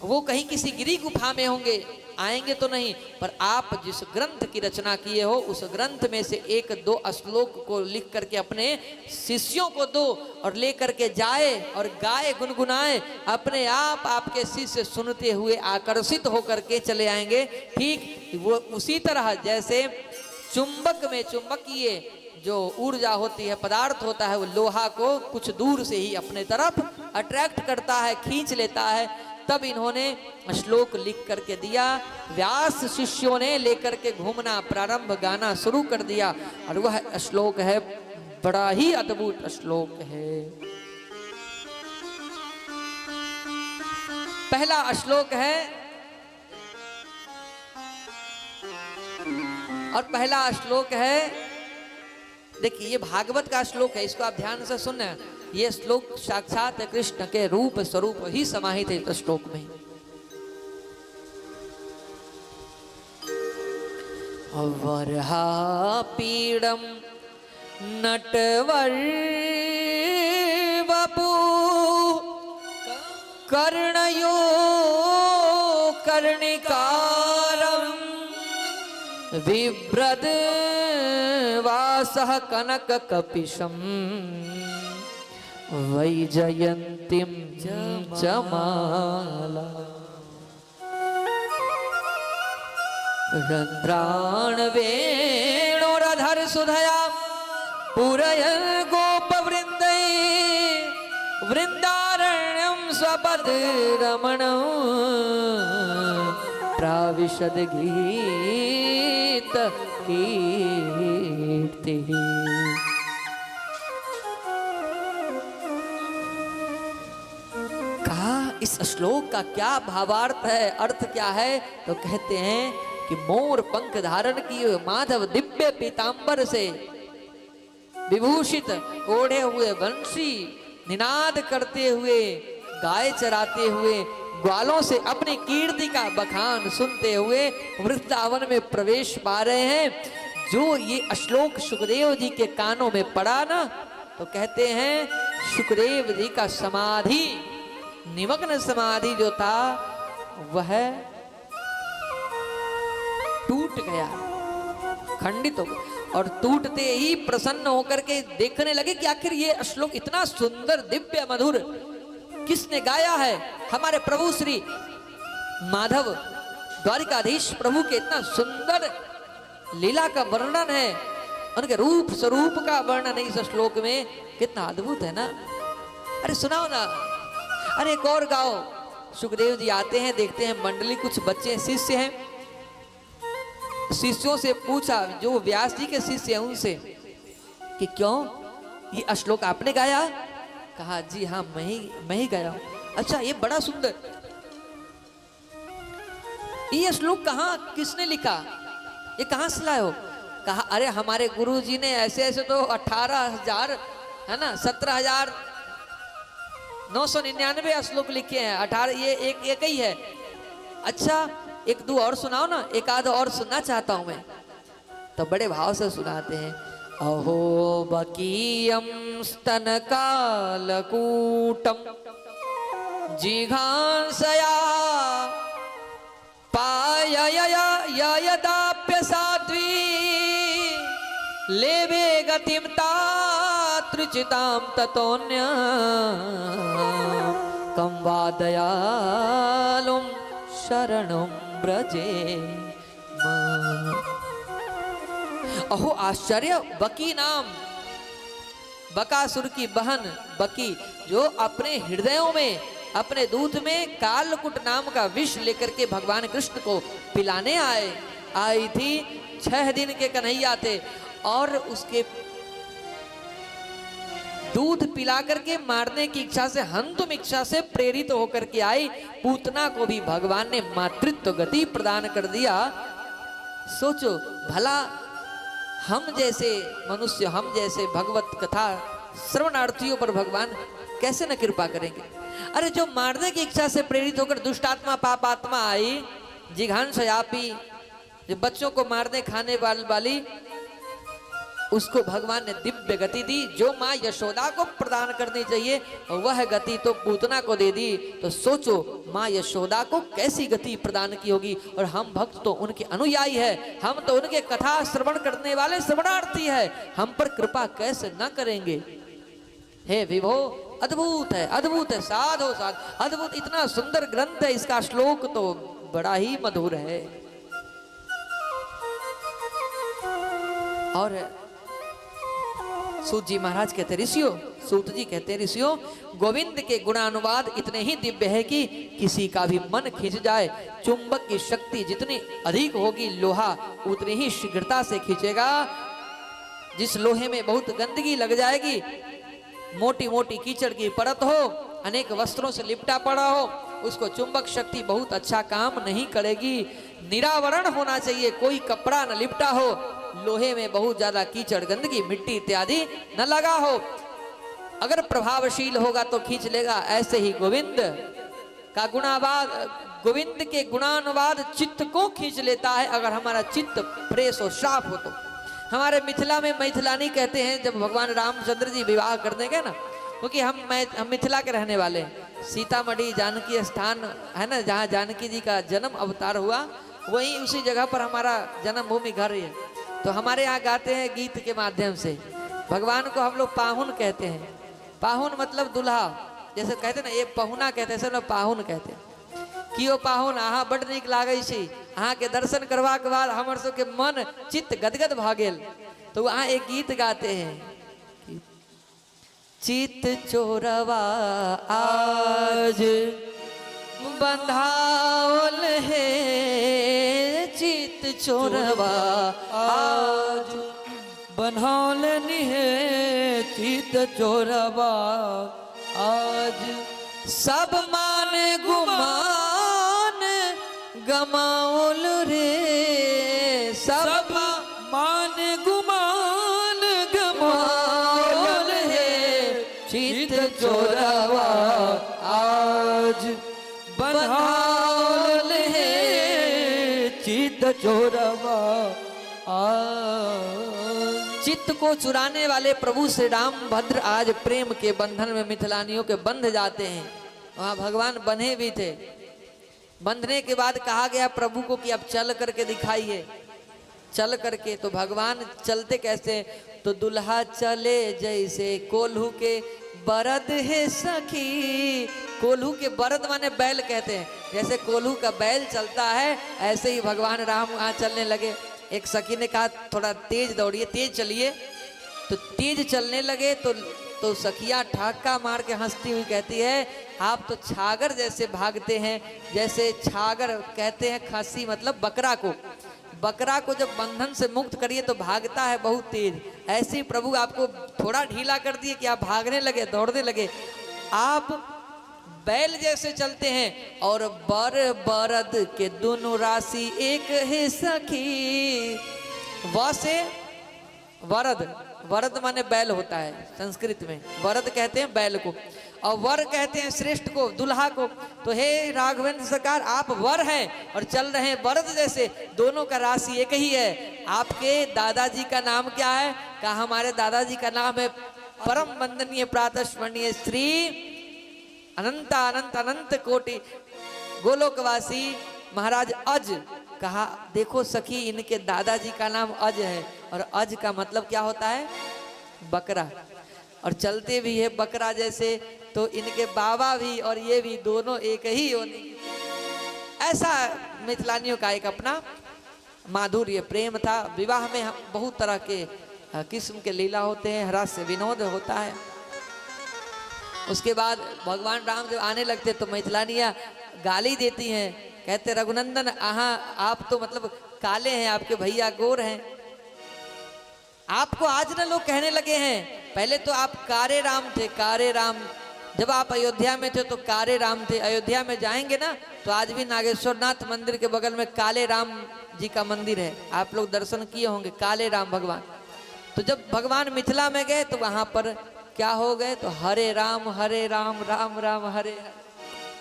वो कहीं किसी गिरी गुफा में होंगे, आएंगे तो नहीं, पर आप जिस ग्रंथ की रचना किए हो उस ग्रंथ में से एक दो श्लोक को लिख करके अपने शिष्यों को दो, और ले करके जाए और गाए गुनगुनाए, अपने आप आपके शिष्य सुनते हुए आकर्षित होकर के चले आएंगे। ठीक वो उसी तरह जैसे चुंबक में चुंबकीय जो ऊर्जा होती है, पदार्थ होता है, वो लोहा को कुछ दूर से ही अपने तरफ अट्रैक्ट करता है, खींच लेता है। तब इन्होंने श्लोक लिख करके दिया, व्यास शिष्यों ने लेकर के घूमना प्रारंभ, गाना शुरू कर दिया, और वह श्लोक है बड़ा ही अद्भुत श्लोक है। पहला श्लोक है, और पहला श्लोक है, देखिए ये भागवत का श्लोक है, इसको आप ध्यान से सुनना। ये श्लोक साक्षात कृष्ण के रूप स्वरूप ही समाहित है इस श्लोक में। वरहा पीड़म नटवर वपु कर्णयो कर्णिकारम विभ्रद वासः कनक कपिशम वैजयन्तीं जमाला रंध्राण वेणुरधर सुधया पूरयन् गोपवृन्दै वृन्दारण्यं स्वपद रमणं प्राविशद गीत कीर्तिः। इस श्लोक का क्या भावार्थ है, अर्थ क्या है? तो कहते हैं कि मोर पंख धारण किए माधव दिव्य पीतांबर से विभूषित ओढ़े हुए वंशी निनाद करते हुए, गाय चराते हुए, ग्वालों से अपनी कीर्ति का बखान सुनते हुए वृंदावन में प्रवेश पा रहे हैं। जो ये श्लोक सुखदेव जी के कानों में पड़ा ना, तो कहते हैं सुखदेव जी का समाधि, निमग्न समाधि जो था वह टूट गया, खंडित हो गया, और टूटते ही प्रसन्न होकर के देखने लगे कि आखिर ये श्लोक इतना सुंदर दिव्य मधुर किसने गाया है। हमारे प्रभु श्री माधव द्वारिकाधीश प्रभु के इतना सुंदर लीला का वर्णन है, उनके रूप स्वरूप का वर्णन है इस श्लोक में, कितना अद्भुत है ना। अरे सुनाओ ना, अरे एक और गाओ। सुखदेव जी आते हैं, देखते हैं मंडली कुछ बच्चे शिष्य हैं, शिष्यों से पूछा, जो व्यास जी के शिष्य हैं उनसे, कि क्यों ये श्लोक आपने गाया? कहा जी हाँ मैं ही गाया हूं। अच्छा ये बड़ा सुंदर, ये श्लोक कहाँ किसने लिखा, ये कहाँ से लाए हो? कहा अरे हमारे गुरु जी ने ऐसे ऐसे तो 18,000 है ना 17,999 श्लोक लिखे हैं, 18 ये एक ही है। अच्छा एक दो और सुनाओ ना, एक आध और सुनना चाहता हूं मैं। तो बड़े भाव से सुनाते हैं, अहो बकीयम स्तनकालकूटम जिघांसया पाययदाप्य साध्वी लेवे गतिम तात्रुचिताम ततोन्य कम वादयालुम शरणं ब्रजे। अहो आश्चर्य, बकी नाम, बकासुर की बहन बकी, जो अपने हृदयों में अपने दूध में कालकुट नाम का विष लेकर के भगवान कृष्ण को पिलाने आई थी। 6 दिन के कन्हैया थे और उसके दूध पिला करके मारने की इच्छा से, हंतुम इच्छा से प्रेरित होकर के आई। पूतना को भी भगवान ने मातृत्व गति प्रदान कर दिया। सोचो भला हम जैसे मनुष्य, हम जैसे भगवत कथा श्रवणार्थियों पर भगवान कैसे न कृपा करेंगे। अरे जो मारने की इच्छा से प्रेरित होकर दुष्ट आत्मा पाप आत्मा आई, जिघांसयापी, जो बच्चों को मारने खाने वाली, उसको भगवान ने दिव्य गति दी। जो माँ यशोदा को प्रदान करनी चाहिए वह गति तो पूतना को दे दी। तो सोचो माँ यशोदा को कैसी गति प्रदान की होगी। और हम भक्त तो उनके अनुयायी है, हम तो उनके कथा श्रवण करने वाले श्रवणार्थी है, हम पर कृपा कैसे न करेंगे। हे विभो, अद्भुत है, अद्भुत है, साधो साध अद्भुत, इतना सुंदर ग्रंथ है, इसका श्लोक तो बड़ा ही मधुर है। और सूत जी महाराज कहते ऋषियों, सूत जी कहते ऋषियों, गोविंद के गुणानुवाद इतने ही दिव्य है कि किसी का भी मन खींच जाए। चुंबक की शक्ति जितनी अधिक होगी लोहा उतनी ही शीघ्रता से खींचेगा। जिस लोहे में बहुत गंदगी लग जाएगी, मोटी मोटी कीचड़ की परत हो, अनेक वस्त्रों से लिपटा पड़ा हो, उसको चुंबक शक्ति बहुत अच्छा काम नहीं करेगी। निरावरण होना चाहिए, कोई कपड़ा न लिपटा हो, लोहे में बहुत ज्यादा कीचड़ गंदगी मिट्टी इत्यादि न लगा हो, अगर प्रभावशील होगा तो खींच लेगा। ऐसे ही गोविंद का गुणावाद, गोविंद के गुणानुवाद चित्त को खींच लेता है, अगर हमारा चित्त फ्रेश हो, साफ हो तो। हमारे मिथिला में मैथिलानी कहते हैं, जब भगवान रामचंद्र जी विवाह करने गए ना, क्योंकि हम मिथिला के रहने वाले हैं। सीतामढ़ी जानकी स्थान है ना, जहाँ जानकी जी का जन्म अवतार हुआ, वहीं उसी जगह पर हमारा जन्मभूमि घर है। तो हमारे यहाँ गाते हैं गीत के माध्यम से। भगवान को हम लोग पाहुन कहते हैं। पाहुन मतलब दुल्हा, जैसे कहते ना ये पहुना कहते हैं, सब पाहुन कहते हैं। कियो पाहुन अहाँ बड़ नीक लागै छी, अहाँ के दर्शन करवा के बाद हमर सबके मन चित्त गदगद भ गेल। तो वहाँ एक गीत गाते हैं, चित चोरवा आज बंधावल है, चित चोरवा आज बन्हावलनि है, चित चोरवा आज सब मान गुमान गमाओल रे, सब मान गुमान गमाओल है, चित चोरवा आज बन्हावल है, चित चोरवा आज। चित्त को चुराने वाले प्रभु श्री राम भद्र आज प्रेम के बंधन में मिथिलानियों के बंध जाते हैं। वहाँ भगवान बंधे भी थे। बंधने के बाद कहा गया प्रभु को कि अब चल करके दिखाइए, चल करके। तो भगवान चलते कैसे, तो दुल्हा चले जैसे कोल्हू के बरद है सखी। कोल्हू के बरद माने बैल कहते हैं, जैसे कोल्हू का बैल चलता है ऐसे ही भगवान राम वहाँ चलने लगे। एक सखी ने कहा थोड़ा तेज दौड़िए, तेज चलिए। तो तेज चलने लगे तो सखिया ठाका मार के हंसती हुई कहती है, आप तो छागर जैसे भागते हैं। जैसे छागर कहते हैं खसी मतलब बकरा को, बकरा को जब बंधन से मुक्त करिए तो भागता है बहुत तेज। ऐसे ही प्रभु आपको थोड़ा ढीला कर दिए कि आप भागने लगे, दौड़ने लगे। आप बैल जैसे चलते हैं और बर बरद के दोनों राशि एक है सखी। व से वरद, वरद माने बैल होता है संस्कृत में, वरद कहते हैं बैल को, और वर कहते हैं श्रेष्ठ को, दुल्हा को। तो हे राघवेंद्र सरकार, आप वर हैं और चल रहे हैं वरद जैसे, दोनों का राशि एक ही है। आपके दादाजी का नाम क्या है? कहा हमारे दादाजी का नाम है परम वंदनीय प्रातः स्मरणीय श्री अनंत अनंत अनंत कोटि गोलोकवासी महाराज अज। कहा देखो सखी, इनके दादाजी का नाम अज है, और अज का मतलब क्या होता है? बकरा, और चलते भी है बकरा जैसे। तो इनके बाबा भी और ये भी दोनों एक ही होने। ऐसा मिथिलानियों का एक अपना माधुर्य प्रेम था। विवाह में हम बहुत तरह के किस्म के लीला होते हैं, हास्य विनोद होता है। उसके बाद भगवान राम जब आने लगते तो मिथिलानियाँ गाली देती हैं, कहते रघुनंदन आप तो मतलब काले हैं, आपके भैया गोर हैं। आपको आज ना लोग कहने लगे हैं, पहले तो आप कारे राम थे, कारे राम। जब आप अयोध्या में थे तो कारे राम थे। अयोध्या में जाएंगे ना तो आज भी नागेश्वरनाथ मंदिर के बगल में काले राम जी का मंदिर है, आप लोग दर्शन किए होंगे, काले राम भगवान। तो जब भगवान मिथिला में गए तो वहां पर क्या हो गए? तो हरे राम राम राम हरे हरे,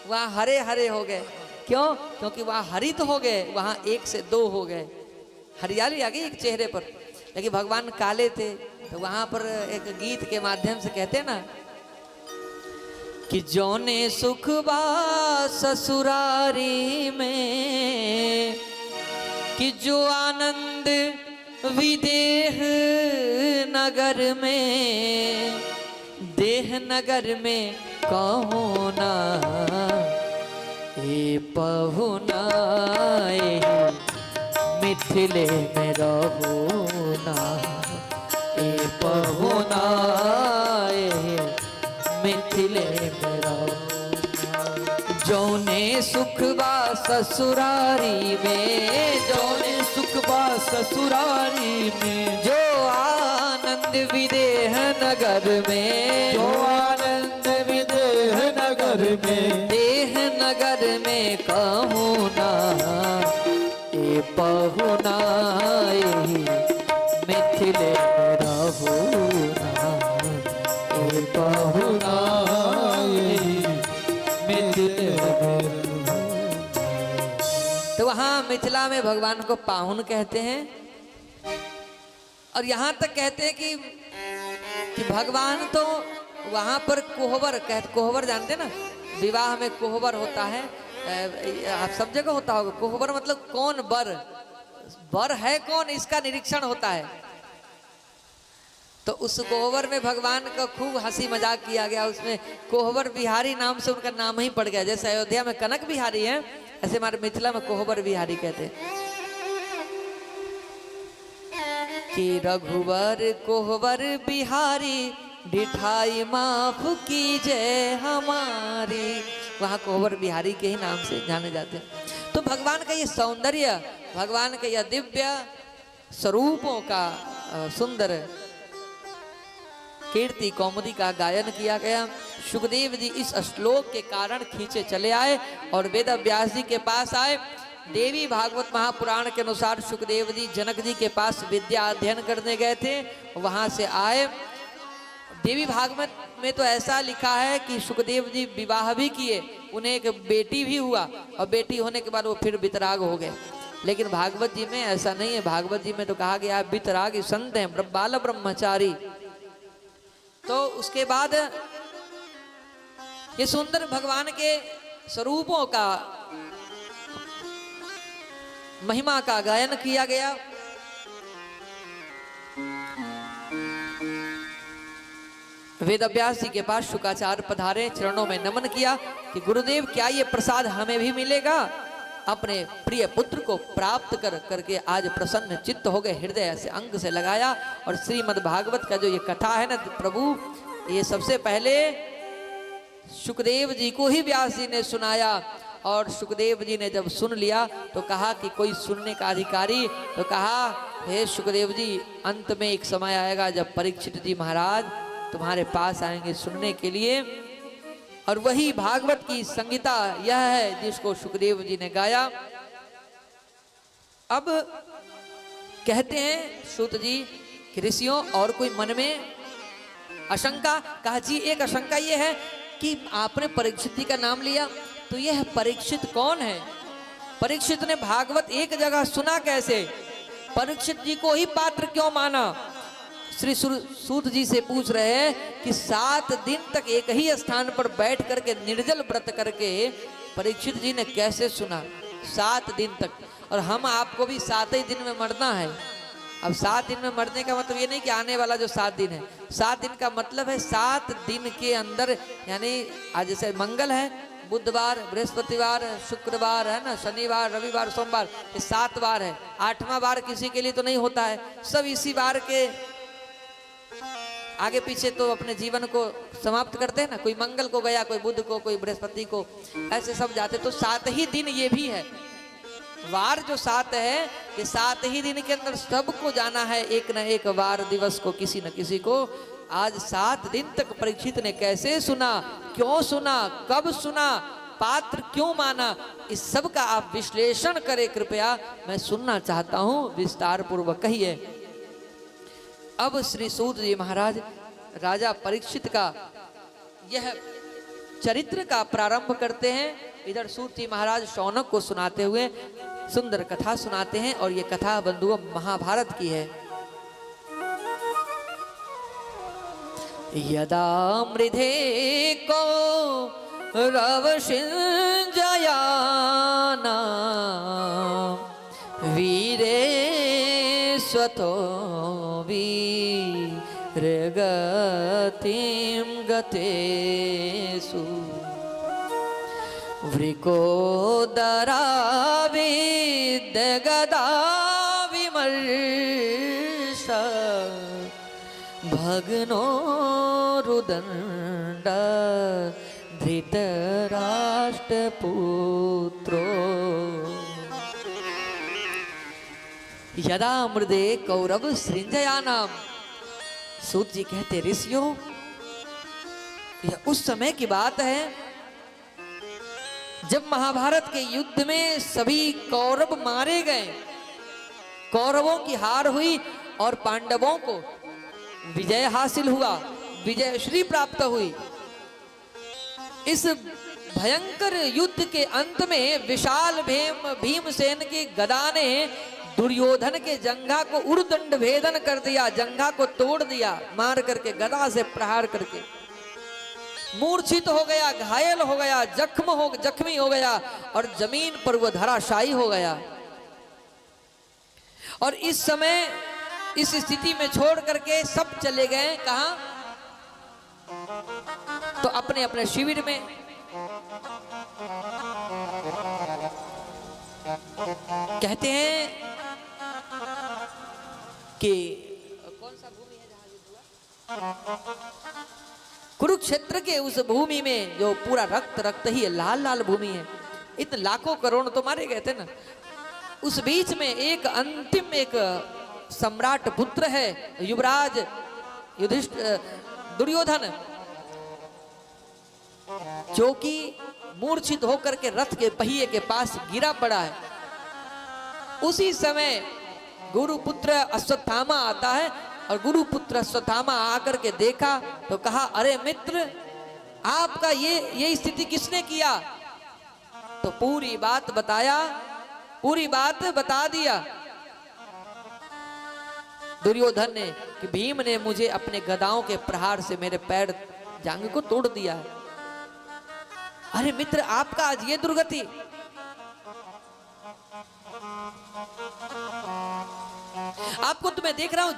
वहाँ हरे हरे हो गए। क्यों? क्योंकि वहाँ हरित हो गए, वहाँ 1 से 2 हो गए, हरियाली आ गई एक चेहरे पर। लेकिन भगवान काले थे, तो वहाँ पर एक गीत के माध्यम से कहते हैं ना कि जौने सुख बा ससुरारी में, कि जो आनंद विदेह नगर में, देह नगर में कहूँ ना ए पहुना, मिथिले में रहूँ ना ए पहुना, मिथिले में रहूँ। जौने सुख बा ससुरारी में, जौने सुख बा ससुरारी में, जो आनंद विदेह नगर में, जो आनंद विदेह नगर में, देह नगर में कहूँ ना ए पहुना, मिथिले में रहूँ ना ए पहुना, मिथिले में। तो वहाँ मिथिला में भगवान को पाहुन कहते हैं। और यहाँ तक कहते हैं कि भगवान तो वहाँ पर कोहबर जानते ना, विवाह में कोहबर होता है, आप सब जगह होता होगा। कोहबर मतलब कौन बर है कौन, इसका निरीक्षण होता है। तो उस कोहबर में भगवान का खूब हंसी मजाक किया गया। उसमें कोहबर बिहारी नाम से उनका नाम ही पड़ गया। जैसे अयोध्या में कनक बिहारी है, ऐसे हमारे मिथिला में कोहबर बिहारी कहते हैं। कि रघुवर कोहबर बिहारी, डिठाई माफ कीजिए हमारी, वहाँ कोहबर बिहारी के ही नाम से जाने जाते हैं। तो भगवान का ये सौंदर्य, भगवान का यह दिव्य स्वरूपों का सुंदर कीर्ति कौमुदी का गायन किया गया। सुखदेव जी इस श्लोक के कारण खींचे चले आए और वेद व्यास जी के पास आए। देवी भागवत महापुराण के अनुसार सुखदेव जी जनक जी के पास विद्या अध्ययन करने गए थे, वहां से आए। देवी भागवत में तो ऐसा लिखा है कि सुखदेव जी विवाह भी किए, उन्हें एक बेटी भी हुआ और बेटी होने के बाद वो फिर वितराग हो गए। लेकिन भागवत जी में ऐसा नहीं है। भागवत जी में तो कहा गया है वितरागी संत हैं, बाल ब्रह्मचारी। तो उसके बाद ये सुंदर भगवान के स्वरूपों का महिमा का गायन किया गया। वेद व्यास जी के पास शुकाचार्य पधारे, चरणों में नमन किया कि गुरुदेव क्या ये प्रसाद हमें भी मिलेगा? अपने प्रिय पुत्र को प्राप्त करके आज प्रसन्न चित्त हो गए, हृदय से अंग से लगाया। और श्रीमद् भागवत का जो ये कथा है ना प्रभु, ये सबसे पहले सुखदेव जी को ही व्यास जी ने सुनाया। और सुखदेव जी ने जब सुन लिया तो कहा कि कोई सुनने का अधिकारी, तो कहा हे सुखदेव जी, अंत में एक समय आएगा जब परीक्षित जी महाराज तुम्हारे पास आएंगे सुनने के लिए। और वही भागवत की संगीता यह है जिसको सुखदेव जी ने गाया। अब कहते हैं सूत जी कि ऋषियों और कोई मन में आशंका? कहा जी एक आशंका ये है कि आपने परीक्षित जी का नाम लिया, तो यह परीक्षित कौन है? परीक्षित ने भागवत एक जगह सुना कैसे? परीक्षित जी को ही पात्र क्यों माना? श्री सूत जी से पूछ रहे हैं कि 7 दिन तक एक ही स्थान पर बैठ करके निर्जल व्रत करके परीक्षित जी ने कैसे सुना 7 दिन तक? और हम आपको भी 7 ही दिन में मरना है। अब 7 दिन में मरने का मतलब ये नहीं कि आने वाला जो 7 दिन है, 7 दिन का मतलब है 7 दिन के अंदर, यानी आज जैसे मंगल है, बुधवार, बृहस्पतिवार, शुक्रवार है ना, शनिवार, रविवार, सोमवार, ये 7 बार है। 8वां बार किसी के लिए तो नहीं होता है। सब इसी बार के आगे पीछे तो अपने जीवन को समाप्त करते हैं ना। कोई मंगल को गया, कोई बुध को, कोई बृहस्पति को, ऐसे सब जाते। तो 7 ही दिन ये भी है। वार जो 7 है, ये 7 ही दिन के अंदर सबको जाना है, एक न एक वार दिवस को किसी न किसी को। आज 7 दिन तक परीक्षित ने कैसे सुना, क्यों सुना, कब सुना, पात्र क्यों माना, इस सब का आप विश्लेषण करें कृपया। मैं सुनना चाहता हूं, विस्तार पूर्वक कहिए। अब श्री सूत जी महाराज राजा परीक्षित का यह चरित्र का प्रारंभ करते हैं। इधर सूत जी महाराज शौनक को सुनाते हुए सुंदर कथा सुनाते हैं और ये कथा बंधुओं महाभारत की है। यदा मृधे को रवशिंजयाना वीरे स्वतो वीरगतिं गतेषु वृकोदरा विद्यगदा विमर्श भग्नो रुदंड धृतराष्ट्रपुत्रो यदा मृदे कौरव सृंजयानाम। सूत जी कहते ऋषियों, यह उस समय की बात है जब महाभारत के युद्ध में सभी कौरव मारे गए, कौरवों की हार हुई और पांडवों को विजय हासिल हुआ, विजय श्री प्राप्त हुई। इस भयंकर युद्ध के अंत में विशाल भीमसेन की गदा ने दुर्योधन के जंघा को उर्दंड भेदन कर दिया, जंघा को तोड़ दिया, मार करके गदा से प्रहार करके मूर्छित हो गया, घायल हो गया, जख्मी हो गया और जमीन पर वह धराशायी हो गया। और इस समय इस स्थिति में छोड़ करके सब चले गए कहां? तो अपने अपने शिविर में। कहते हैं कि कौन सा भूमि है जहां युद्ध हुआ? कुरुक्षेत्र के उस भूमि में जो पूरा रक्त रक्त ही है, लाल लाल भूमि है, इतने लाखों करोड़ तो मारे गए थे ना। उस बीच में एक अंतिम एक सम्राट पुत्र है, युवराज दुर्योधन, जो कि मूर्छित होकर के रथ के पहिए के पास गिरा पड़ा है। उसी समय गुरुपुत्र अश्वत्थामा आता है और गुरुपुत्र अश्वत्थामा आकर के देखा तो कहा, अरे मित्र, आपका ये स्थिति किसने किया? तो पूरी बात बताया, पूरी बात बता दिया दुर्योधन ने कि भीम ने मुझे अपने गदाओं के प्रहार से मेरे पैर जांघ को तोड़ दिया है। अरे मित्र, आपका आज ये दुर्गति। आपको तो मैं देख रहा हूं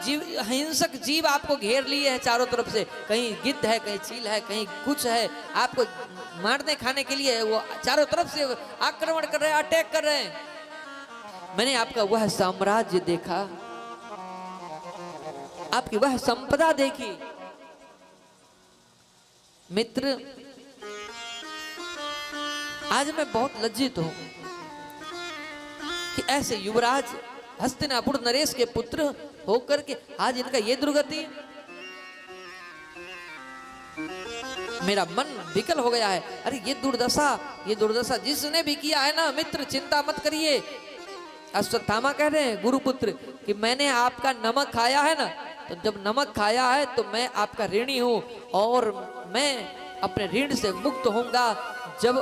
हिंसक जीव आपको घेर लिए है चारों तरफ से, कहीं गिद्ध है, कहीं चील है, कहीं कुछ है, आपको मारने खाने के लिए वो चारों तरफ से आक्रमण कर रहे हैं, अटैक कर रहे हैं। मैंने आपका वह साम्राज्य देखा, आपकी वह संपदा देखी। मित्र, आज मैं बहुत लज्जित हूं कि ऐसे युवराज हस्तिनापुर नरेश के पुत्र होकर के आज इनका ये दुर्गति। मेरा मन विकल हो गया है। अरे ये दुर्दशा जिसने भी किया है ना मित्र, चिंता मत करिए। अश्वत्थामा कह रहे हैं गुरुपुत्र कि मैंने आपका नमक खाया है ना, तो जब नमक खाया है तो मैं आपका ऋणी हूं और मैं अपने ऋण से मुक्त होऊंगा जब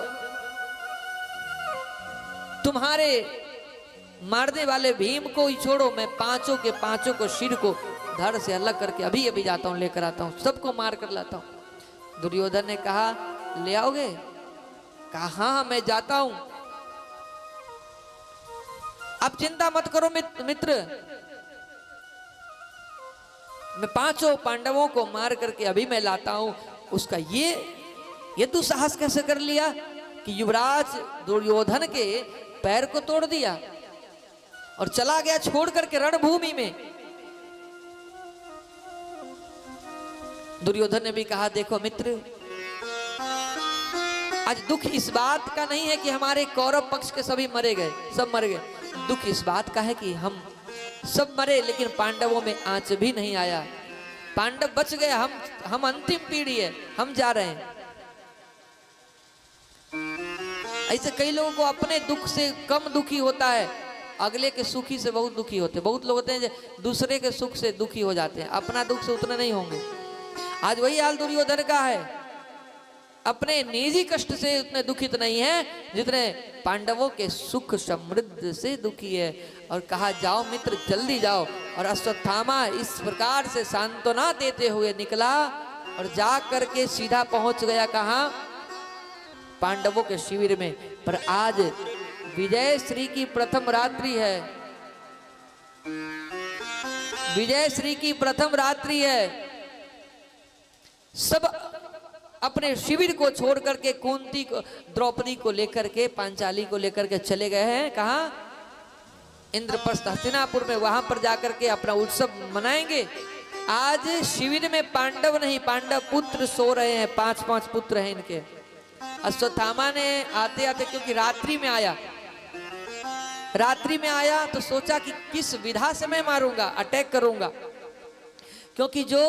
तुम्हारे मारने वाले भीम को ही छोड़ो, मैं पांचों के पांचों को सिर को धड़ से अलग करके अभी अभी जाता हूं, लेकर आता हूं, सबको मार कर लाता हूं। दुर्योधन ने कहा, ले आओगे? कहा हाँ, मैं जाता हूं। आप चिंता मत करो मित्र, मैं पांचों पांडवों को मार करके अभी मैं लाता हूं। उसका ये दुस्साहस कैसे कर लिया कि युवराज दुर्योधन के पैर को तोड़ दिया और चला गया छोड़ करके रणभूमि में। दुर्योधन ने भी कहा, देखो मित्र, आज दुख इस बात का नहीं है कि हमारे कौरव पक्ष के सभी मरे गए, सब मर गए। दुख इस बात का है कि हम सब मरे लेकिन पांडवों में आंच भी नहीं आया, पांडव बच गए, हम अंतिम पीढ़ी है, हम जा रहे हैं। ऐसे कई लोगों को अपने दुख से कम दुखी होता है, अगले के सुखी से बहुत दुखी होते हैं। बहुत लोग होते हैं जो दूसरे के सुख से दुखी हो जाते हैं, अपना दुख से उतने नहीं होंगे। आज वही हाल दुर्योधन का है, अपने निजी कष्ट से उतने दुखित नहीं है जितने पांडवों के सुख समृद्ध से दुखी है। और कहा जाओ मित्र जल्दी जाओ। और अश्वत्थामा इस प्रकार से सांत्वना देते हुए निकला और जा करके सीधा पहुंच गया कहाँ, पांडवों के शिविर में। पर आज विजय श्री की प्रथम रात्रि है, विजय श्री की प्रथम रात्रि है। सब अपने शिविर को छोड़ करके कुंती को, द्रौपदी को लेकर के, पांचाली को लेकर के चले गए हैं कहाँ, इंद्रप्रस्थ हस्तिनापुर में। वहां पर जाकर के अपना उत्सव मनाएंगे। आज शिविर में पांडव नहीं, पांडव पुत्र सो रहे हैं, 5-5 पुत्र हैं इनके। अश्वत्थामा ने आते आते, क्योंकि रात्रि में आया, रात्रि में आया तो सोचा कि किस विधा से मैं मारूंगा, अटैक करूंगा। क्योंकि जो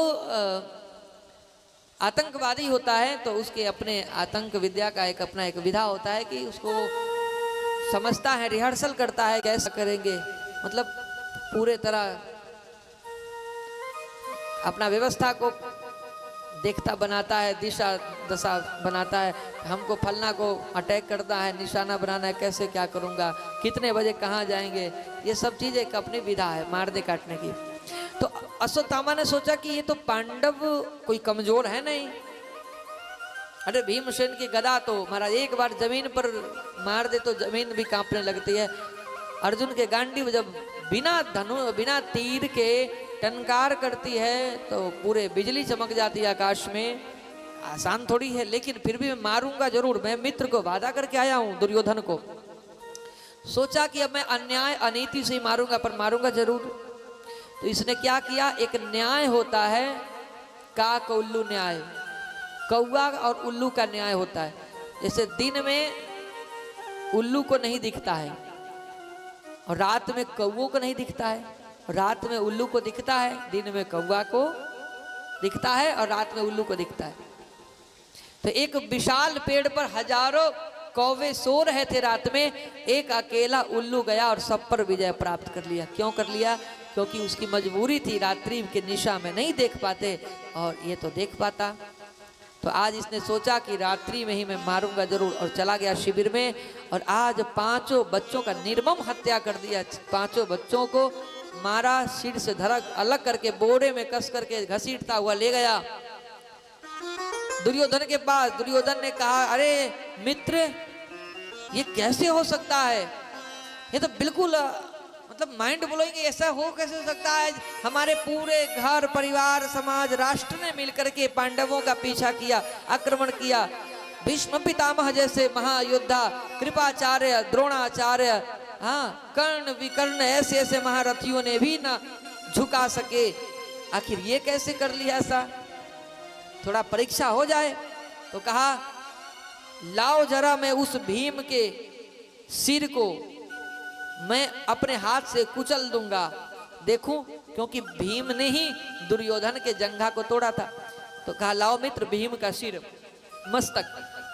आतंकवादी होता है तो उसके अपने आतंक विद्या का एक अपना एक विधा होता है कि उसको समझता है, रिहर्सल करता है कैसे करेंगे, मतलब पूरे तरह अपना व्यवस्था को देखता बनाता है, दिशा दशा बनाता है। हमको फलना को अटैक करना है, निशाना बनाना है, कैसे क्या करूंगा, कितने बजे कहाँ जाएंगे, ये सब चीज एक अपनी विधा है मारने काटने की। तो अश्वत्थामा ने सोचा कि ये तो पांडव कोई कमजोर है नहीं। अरे भीमसेन की गदा तो महाराज एक बार जमीन पर मार दे तो जमीन भी कांपने लगती है। अर्जुन के गांडीव जब बिना तीर के टंकार करती है तो पूरे बिजली चमक जाती है आकाश में। आसान थोड़ी है, लेकिन फिर भी मैं मारूंगा जरूर। मैं मित्र को वादा करके आया हूं, दुर्योधन को। सोचा कि अब मैं अन्याय अनीति से ही मारूंगा, पर मारूंगा जरूर। तो इसने क्या किया, एक न्याय होता है काक उल्लू न्याय, कौवा और उल्लू का न्याय होता है। जैसे दिन में उल्लू को नहीं दिखता है और रात में कौवों को नहीं दिखता है, रात में उल्लू को दिखता है, दिन में कौवा को दिखता है और रात में उल्लू को दिखता है। तो एक विशाल पेड़ पर हजारों कौवे सो रहे थे रात में, एक अकेला उल्लू गया और सब पर विजय प्राप्त कर लिया। क्यों कर लिया? क्योंकि उसकी मजबूरी थी, रात्रि के निशा में नहीं देख पाते और ये तो देख पाता। तो आज इसने सोचा कि रात्रि में ही मैं मारूंगा जरूर, और चला गया शिविर में। और आज 5 बच्चों का निर्मम हत्या कर दिया। 5 बच्चों को मारा, सिर से धड़क अलग करके बोरे में कस करके घसीटता हुआ ले गया दुर्योधन के पास। दुर्योधन ने कहा, अरे मित्र ये कैसे हो सकता है, ये तो बिल्कुल मतलब माइंड ब्लोइंग, ऐसा हो कैसे हो सकता है। हमारे पूरे घर परिवार समाज राष्ट्र ने मिलकर के पांडवों का पीछा किया, आक्रमण किया। भीष्म पितामह जैसे महायोद्धा, कृपाचार्य, द्रोणाचार्य, हाँ कर्ण विकर्ण, ऐसे ऐसे महारथियों ने भी ना झुका सके। आखिर ये कैसे कर लिया ऐसा, थोड़ा परीक्षा हो जाए। तो कहा लाओ जरा मैं उस भीम के सिर को मैं अपने हाथ से कुचल दूंगा, देखूं, क्योंकि भीम ने ही दुर्योधन के जंघा को तोड़ा था। तो कहा लाओ मित्र भीम का सिर, मस्तक।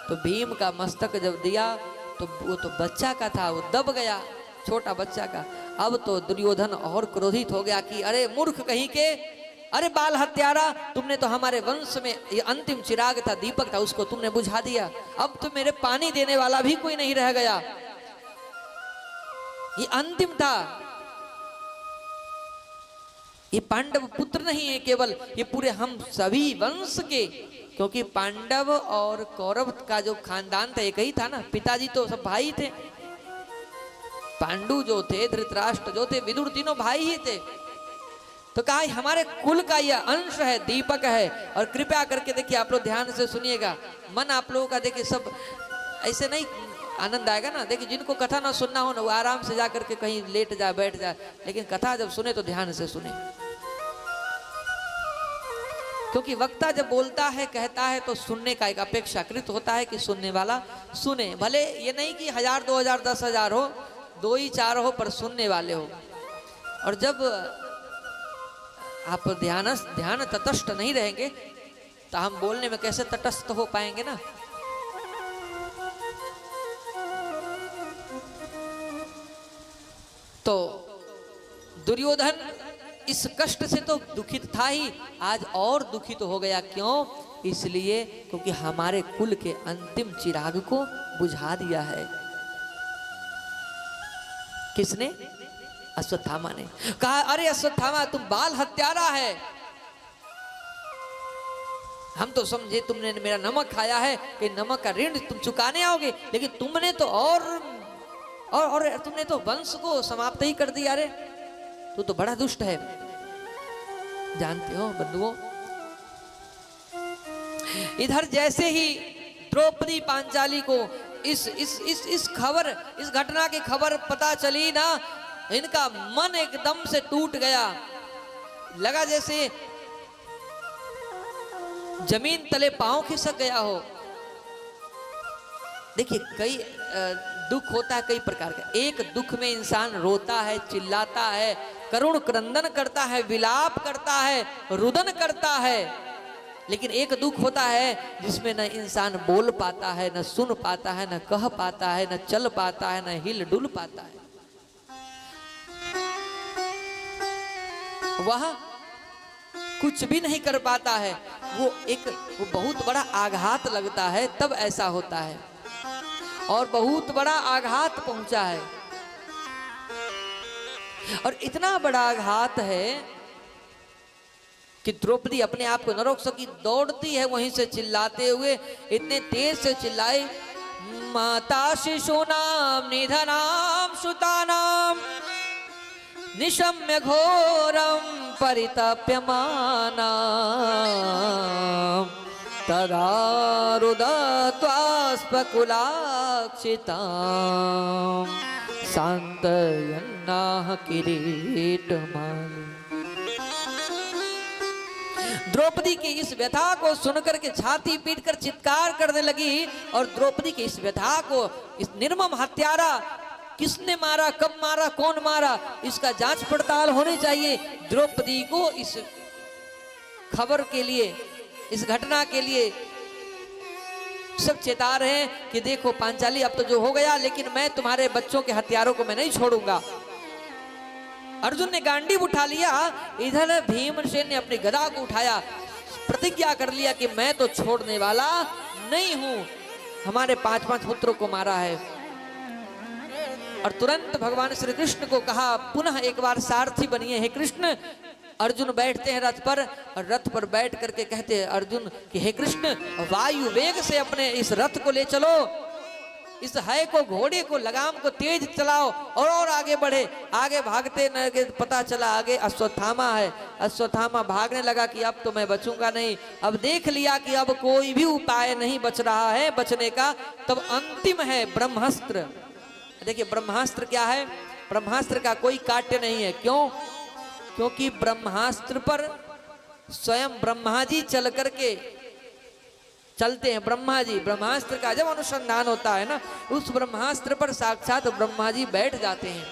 तो भीम का मस्तक जब दिया तो वो तो बच्चा का था, वो दब गया, छोटा बच्चा का। अब तो दुर्योधन और क्रोधित हो गया कि अरे मूर्ख कहीं के, अरे बाल हत्यारा, तुमने तो हमारे वंश में ये अंतिम चिराग था, दीपक था, उसको तुमने बुझा दिया। अब तो मेरे पानी देने वाला भी कोई नहीं रह गया, ये अंतिम था। ये पांडव पुत्र नहीं है केवल, ये पूरे हम सभी वंश के, क्योंकि पांडव और कौरव का जो खानदान था एक ही था ना, पिताजी तो सब भाई थे। पांडु जो थे, धृतराष्ट्र जो थे, विदुर, तीनों भाई ही थे। तो कहा हमारे कुल का यह अंश है, दीपक है। और कृपया करके देखिए, आप लोग ध्यान से सुनिएगा, मन आप लोगों का देखिए सब ऐसे नहीं आनंद आएगा ना। देखिए जिनको कथा ना सुनना हो ना, वो आराम से जा करके कहीं लेट जाए, बैठ जाए, लेकिन कथा जब सुने तो ध्यान से सुने। क्योंकि वक्ता जब बोलता है, कहता है, तो सुनने का एक अपेक्षाकृत होता है कि सुनने वाला सुने। भले ये नहीं कि 1000, 2000, 10,000 हो, 2 ही 4 हो, पर सुनने वाले हो। और जब आप ध्यान तटस्थ नहीं रहेंगे तो हम बोलने में कैसे तटस्थ हो पाएंगे ना। तो दुर्योधन इस कष्ट से तो दुखित था ही, आज और दुखित हो गया। क्यों? इसलिए क्योंकि हमारे कुल के अंतिम चिराग को बुझा दिया है। किसने? अश्वत्थामा ने। कहा अरे अश्वत्थामा तुम बाल हत्यारा है, हम तो समझे तुमने मेरा नमक खाया है कि नमक का ऋण तुम चुकाने आओगे, लेकिन तुमने तो और तुमने तो वंश को समाप्त ही कर दिया। अरे तू तो बड़ा दुष्ट है। जानते हो बंधुओं, इधर जैसे ही द्रौपदी पांचाली को इस खबर, इस घटना की खबर पता चली ना, इनका मन एकदम से टूट गया। लगा जैसे जमीन तले पांव खिसक गया हो। देखिए कई दुख होता है कई प्रकार का। एक दुख में इंसान रोता है, चिल्लाता है, करुण क्रंदन करता है, विलाप करता है, रुदन करता है। लेकिन एक दुख होता है जिसमें न इंसान बोल पाता है, न सुन पाता है, न कह पाता है, न चल पाता है, न हिल डुल पाता है। वह कुछ भी नहीं कर पाता है। वो बहुत बड़ा आघात लगता है, तब ऐसा होता है। और बहुत बड़ा आघात पहुंचा है, और इतना बड़ा आघात है कि द्रौपदी अपने आप को न रोक सकी, दौड़ती है वहीं से चिल्लाते हुए। इतने तेज से चिल्लाई, माता शिशूनाम निधनाम सुतानाम निशम्य घोरम परितप्यमाना तदा रुदत्वास्पकुलाक्षितां शान्तयन्नाह किरीटमाली। द्रौपदी की इस व्यथा को सुनकर के छाती पीटकर चित्कार करने लगी। और द्रौपदी की इस व्यथा को, इस निर्मम हत्यारा, किसने मारा, कब मारा, कौन मारा, इसका जांच पड़ताल होनी चाहिए। द्रौपदी को इस खबर के लिए, इस घटना के लिए सब चेता रहे हैं कि देखो पांचाली अब तो जो हो गया, लेकिन मैं तुम्हारे बच्चों के हथियारों को मैं नहीं छोड़ूंगा। अर्जुन ने गांडीव उठा लिया, इधर भीमसेन ने अपनी गदा को उठाया, प्रतिज्ञा कर लिया कि मैं तो छोड़ने वाला नहीं हूं। हमारे 5 पुत्रों को मारा है। और तुरंत भगवान श्री कृष्ण को कहा, पुनः एक बार सारथी बनिए हे कृष्ण। अर्जुन बैठते हैं रथ पर, और रथ पर बैठ करके कहते हैं अर्जुन कि हे कृष्ण, वायु वेग से अपने इस रथ को ले चलो, इस है को, घोड़े को, लगाम को तेज चलाओ और आगे बढ़े। आगे भागते न पता चला आगे अश्वत्थामा है। अश्वत्थामा भागने लगा कि अब तो मैं बचूंगा नहीं। अब देख लिया कि अब कोई भी उपाय नहीं बच रहा है बचने का। तब अंतिम है ब्रह्मास्त्र। देखिए ब्रह्मास्त्र क्या है? ब्रह्मास्त्र का कोई काट्य नहीं है। क्यों? क्योंकि ब्रह्मास्त्र पर स्वयं ब्रह्मा जी चल करके चलते हैं। ब्रह्मा जी, ब्रह्मास्त्र का जब अनुसंधान होता है ना, उस ब्रह्मास्त्र पर साक्षात ब्रह्मा जी बैठ जाते हैं।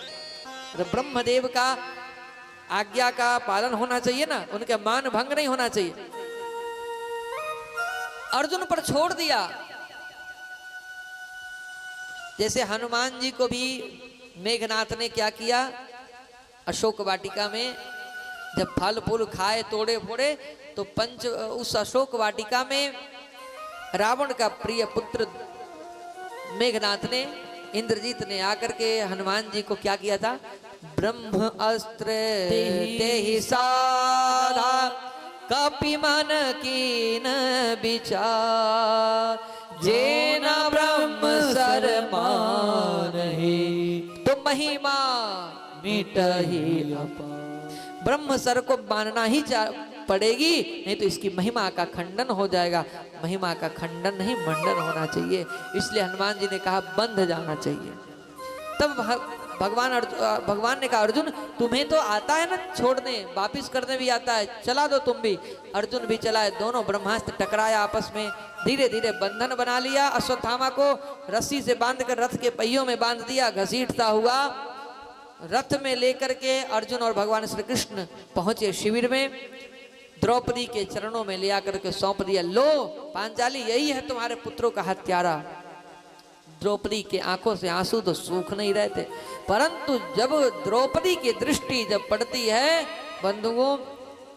तो ब्रह्मदेव का आज्ञा का पालन होना चाहिए ना, उनके मान भंग नहीं होना चाहिए। अर्जुन पर छोड़ दिया। जैसे हनुमान जी को भी मेघनाथ ने क्या किया, अशोक वाटिका में जब फल फूल खाए, तोड़े फोड़े, तो उस अशोक वाटिका में रावण का प्रिय पुत्र मेघनाथ ने, इंद्रजीत ने आकर के हनुमान जी को क्या किया था? ब्रह्म अस्त्र देहि साधा कपि मन कीन विचार जेन ब्रह्म सर मानहि तो महिमा मिटहि अपार। ब्रह्म सर को मानना ही पड़ेगी, नहीं तो इसकी महिमा का खंडन हो जाएगा। महिमा का खंडन नहीं, मंडन होना चाहिए। इसलिए हनुमान जी ने कहा बंध जाना चाहिए। तब भगवान ने कहा अर्जुन तुम्हें तो आता है ना छोड़ने, वापिस करने भी आता है, चला दो तुम भी। अर्जुन भी चलाए, दोनों ब्रह्मास्त्र टकराया आपस में। धीरे धीरे बंधन बना लिया। अश्वत्थामा को रस्सी से बांधकर रथ के पहियों में बांध दिया। घसीटता हुआ रथ में लेकर के अर्जुन और भगवान श्री कृष्ण पहुंचे शिविर में। द्रौपदी के चरणों में ले आकर के सौंप दिया, लो पांचाली यही है तुम्हारे पुत्रों का हत्यारा। द्रौपदी के आंखों से आंसू तो सूख नहीं रहे थे, परंतु जब द्रौपदी की दृष्टि जब पड़ती है बंधुओं,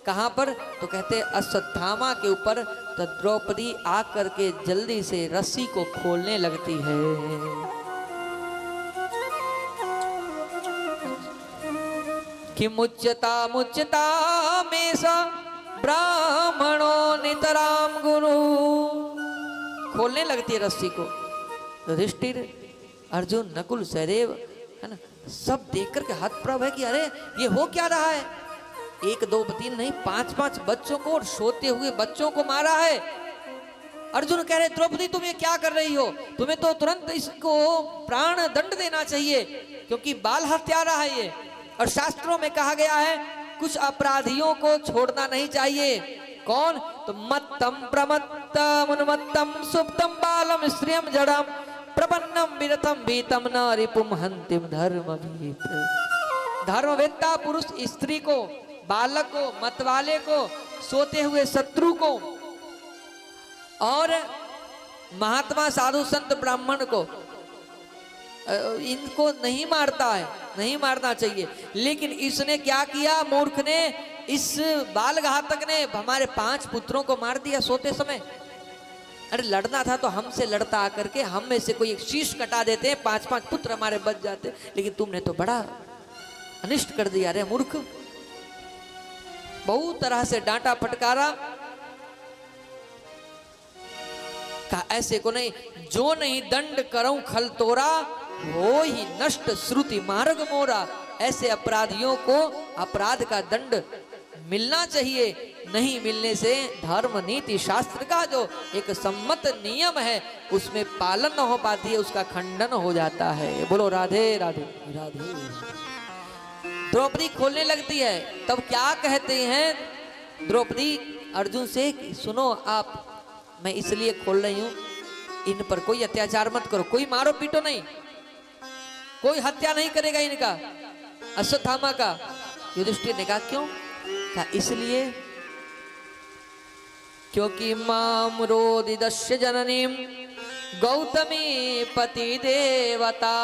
कहाँ पर? तो कहते अश्वत्थामा के ऊपर। तो द्रौपदी आकर के जल्दी से रस्सी को खोलने लगती है। कि मुच्यता मुच्यता में सा ब्राह्मणो नितराम गुरु। खोलने लगती है रस्सी को। युधिष्ठिर, अर्जुन, नकुल, सहदेव, है ना, सब देख करके हतप्रभ है कि अरे ये हो क्या रहा है। 1 2 3 नहीं, 5 बच्चों को और सोते हुए बच्चों को मारा है। अर्जुन कह रहे द्रौपदी तुम ये क्या कर रही हो? तुम्हें तो तुरंत इसको प्राण दंड देना चाहिए, क्योंकि बाल हत्यारा है ये। और शास्त्रों में कहा गया है कुछ अपराधियों को छोड़ना नहीं चाहिए। कौन? तो मत्तम प्रमत्तम उन्मत्तम सुप्तम बालम स्त्रियम जड़म प्रपन्नम विरतम भीतम न रिपुम हंतिम धर्म भीत। धर्मवेत्ता पुरुष स्त्री को, बालक को, मतवाले को, सोते हुए शत्रु को और महात्मा साधु संत ब्राह्मण को, इनको नहीं मारता है, नहीं मारना चाहिए। लेकिन इसने क्या किया? मूर्ख ने, इस बाल घातक ने हमारे 5 पुत्रों को मार दिया सोते समय। अरे लड़ना था तो हमसे लड़ता आकर के, हम में से कोई एक शीश कटा देते हैं, 5 पुत्र हमारे बच जाते। लेकिन तुमने तो बड़ा अनिष्ट कर दिया रे मूर्ख। बहुत तरह से डांटा फटकारा। कहा ऐसे को नहीं, जो नहीं दंड करऊं खल तोरा, हो ही नष्ट श्रुति मार्ग मोरा। ऐसे अपराधियों को अपराध का दंड मिलना चाहिए। नहीं मिलने से धर्म नीति शास्त्र का जो एक सम्मत नियम है उसमें पालन न हो पाती है, उसका खंडन हो जाता है। बोलो राधे राधे राधे। द्रौपदी खोलने लगती है। तब क्या कहते हैं द्रौपदी अर्जुन से? सुनो आप, मैं इसलिए खोल रही हूं, इन पर कोई अत्याचार मत करो, कोई मारो पीटो नहीं, कोई हत्या नहीं करेगा इनका, अश्वत्थामा का। युधिष्ठिर ने कहा क्यों? कहा इसलिए क्योंकि माम रोदिदस्य जननीम गौतमी पति देवता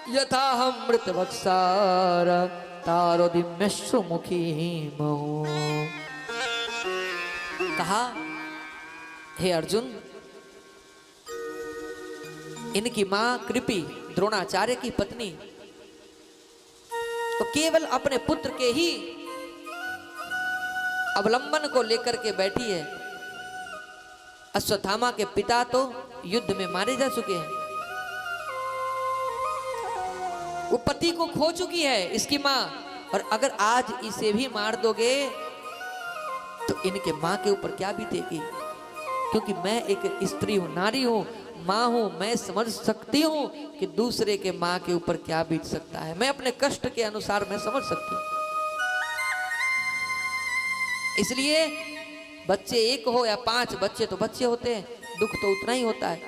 यथा हम मृत भक्षार तारोदिम्यश्रु मुखी महू। कहा हे अर्जुन, इनकी मां कृपि द्रोणाचार्य की पत्नी तो केवल अपने पुत्र के ही अवलंबन को लेकर के बैठी है। अश्वत्थामा के पिता तो युद्ध में मारे जा चुके हैं, वो पति को खो चुकी है इसकी मां। और अगर आज इसे भी मार दोगे तो इनके मां के ऊपर क्या बीतेगी? क्योंकि मैं एक स्त्री हूं, नारी हूं, मां हूं, मैं समझ सकती हूं कि दूसरे के मां के ऊपर क्या बीत सकता है। मैं अपने कष्ट के अनुसार मैं समझ सकती हूं। इसलिए बच्चे 1 हो या 5 बच्चे तो बच्चे होते हैं, दुख तो उतना ही होता है।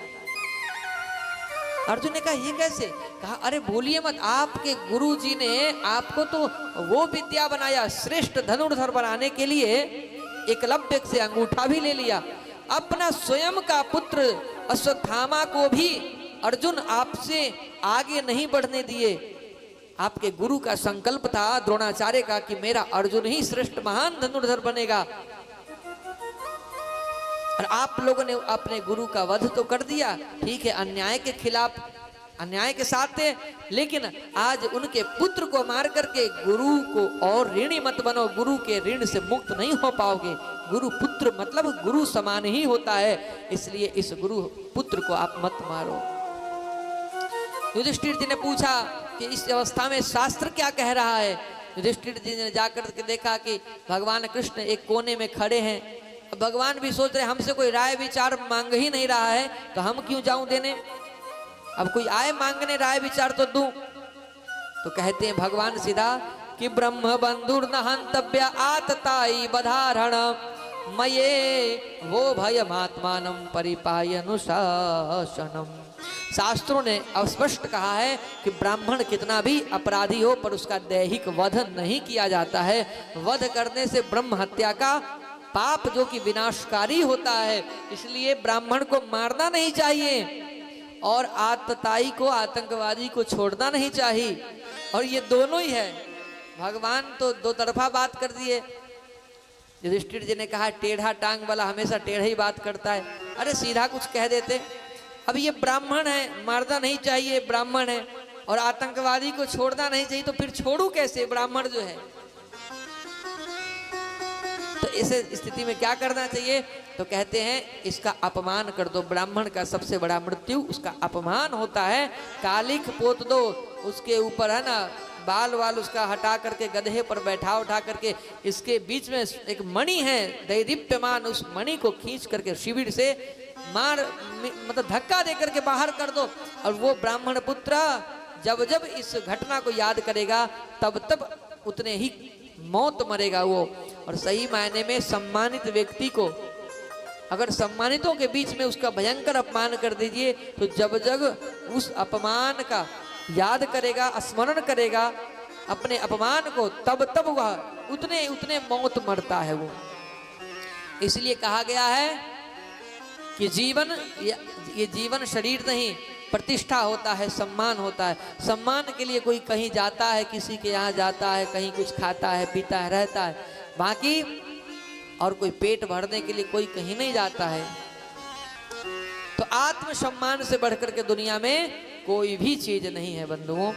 अर्जुन ने कहा ये कैसे? कहा अरे भूलिए मत, आपके गुरुजी ने आपको तो वो विद्या बनाया, श्रेष्ठ धनुर्धर बनाने के लिए एकलव्य से अंगूठा भी ले लिया। अपना स्वयं का पुत्र अश्वत्थामा को भी अर्जुन आपसे आगे नहीं बढ़ने दिए। आपके गुरु का संकल्प था द्रोणाचार्य का कि मेरा अर्जुन ही श्रेष्ठ महान धनुर्धर बनेगा, और आप लोगों ने अपने गुरु का वध तो कर दिया। ठीक है, अन्याय के खिलाफ, अन्याय के साथ थे, लेकिन आज उनके पुत्र को मार करके गुरु को और ऋणी मत बनो, गुरु के ऋण से मुक्त नहीं हो पाओगे। गुरु पुत्र मतलब गुरु समान ही होता है, इसलिए इस गुरु पुत्र को आप मत मारो। युधिष्ठिर जी ने पूछा कि इस अवस्था में शास्त्र क्या कह रहा है। युधिष्ठिर जी ने जाकर के देखा कि भगवान कृष्ण एक कोने में खड़े हैं। अब भगवान भी सोच रहे हमसे कोई राय विचार मांग ही नहीं रहा है, तो हम क्यों जाऊं देने। अब कोई आए मांगने राय विचार तो दूं। तो कहते हैं भगवान सीधा कि ब्रह्म बंधुर न हंतव्य आतताई बधारण मये वो भयमात्मानं परिपायनुशासनम। शास्त्रों ने अस्पष्ट कहा है कि ब्राह्मण कितना भी अपराधी हो पर उसका दैहिक वध नहीं किया जाता है। वध करने से ब्रह्म हत्या का पाप जो कि विनाशकारी होता है, इसलिए ब्राह्मण को मारना नहीं चाहिए और आतताई को, आतंकवादी को छोड़ना नहीं चाहिए। और ये दोनों ही है, भगवान तो दो तरफा बात कर दिए। युधिष्ठिर जी ने कहा टेढ़ा टांग वाला हमेशा टेढ़ा ही बात करता है, अरे सीधा कुछ कह देते। अब ये ब्राह्मण है, मारना नहीं चाहिए, ब्राह्मण है, और आतंकवादी को छोड़ना नहीं चाहिए, तो फिर छोड़ू कैसे ब्राह्मण जो है। तो इस स्थिति में क्या करना चाहिए? तो कहते हैं इसका अपमान कर दो। ब्राह्मण का सबसे बड़ा मृत्यु उसका अपमान होता है। कालिख पोत दो उसके ऊपर, है ना, बाल वाल उसका हटा करके गधे पर बैठा उठा करके, इसके बीच में एक मणि है दैदीप्यमान, उस मणि को खींच करके शिविर से मार, मतलब धक्का दे करके बाहर कर दो। और वो ब्राह्मण पुत्र जब जब इस घटना को याद करेगा तब तब उतने ही मौत मरेगा वो। और सही मायने में सम्मानित व्यक्ति को अगर सम्मानितों के बीच में उसका भयंकर अपमान कर दीजिए, तो जब जब उस अपमान का याद करेगा, स्मरण करेगा अपने अपमान को, तब तब वह उतने उतने मौत मरता है वो। इसलिए कहा गया है कि जीवन, ये जीवन शरीर नहीं, प्रतिष्ठा होता है, सम्मान होता है। सम्मान के लिए कोई कहीं जाता है, किसी के यहाँ जाता है, कहीं कुछ खाता है, पीता है, रहता है, बाकी और कोई पेट भरने के लिए कोई कहीं नहीं जाता है। तो आत्मसम्मान से बढ़कर के दुनिया में कोई भी चीज नहीं है बंधुओं।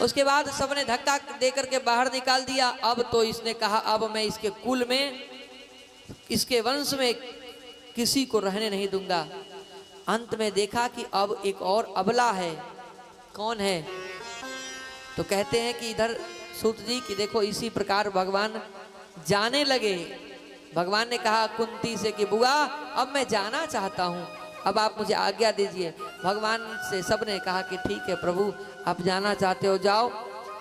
उसके बाद सबने धक्का दे करके बाहर निकाल दिया। अब तो इसने कहा अब मैं इसके कुल में, इसके वंश में किसी को रहने नहीं दूंगा। अंत में देखा कि अब एक और अबला है। कौन है? तो कहते हैं कि इधर सूत जी की देखो, इसी प्रकार भगवान जाने लगे। भगवान ने कहा कुंती से कि बुआ अब मैं जाना चाहता हूँ, अब आप मुझे आज्ञा दीजिए। भगवान से सबने कहा कि ठीक है प्रभु, आप जाना चाहते हो जाओ।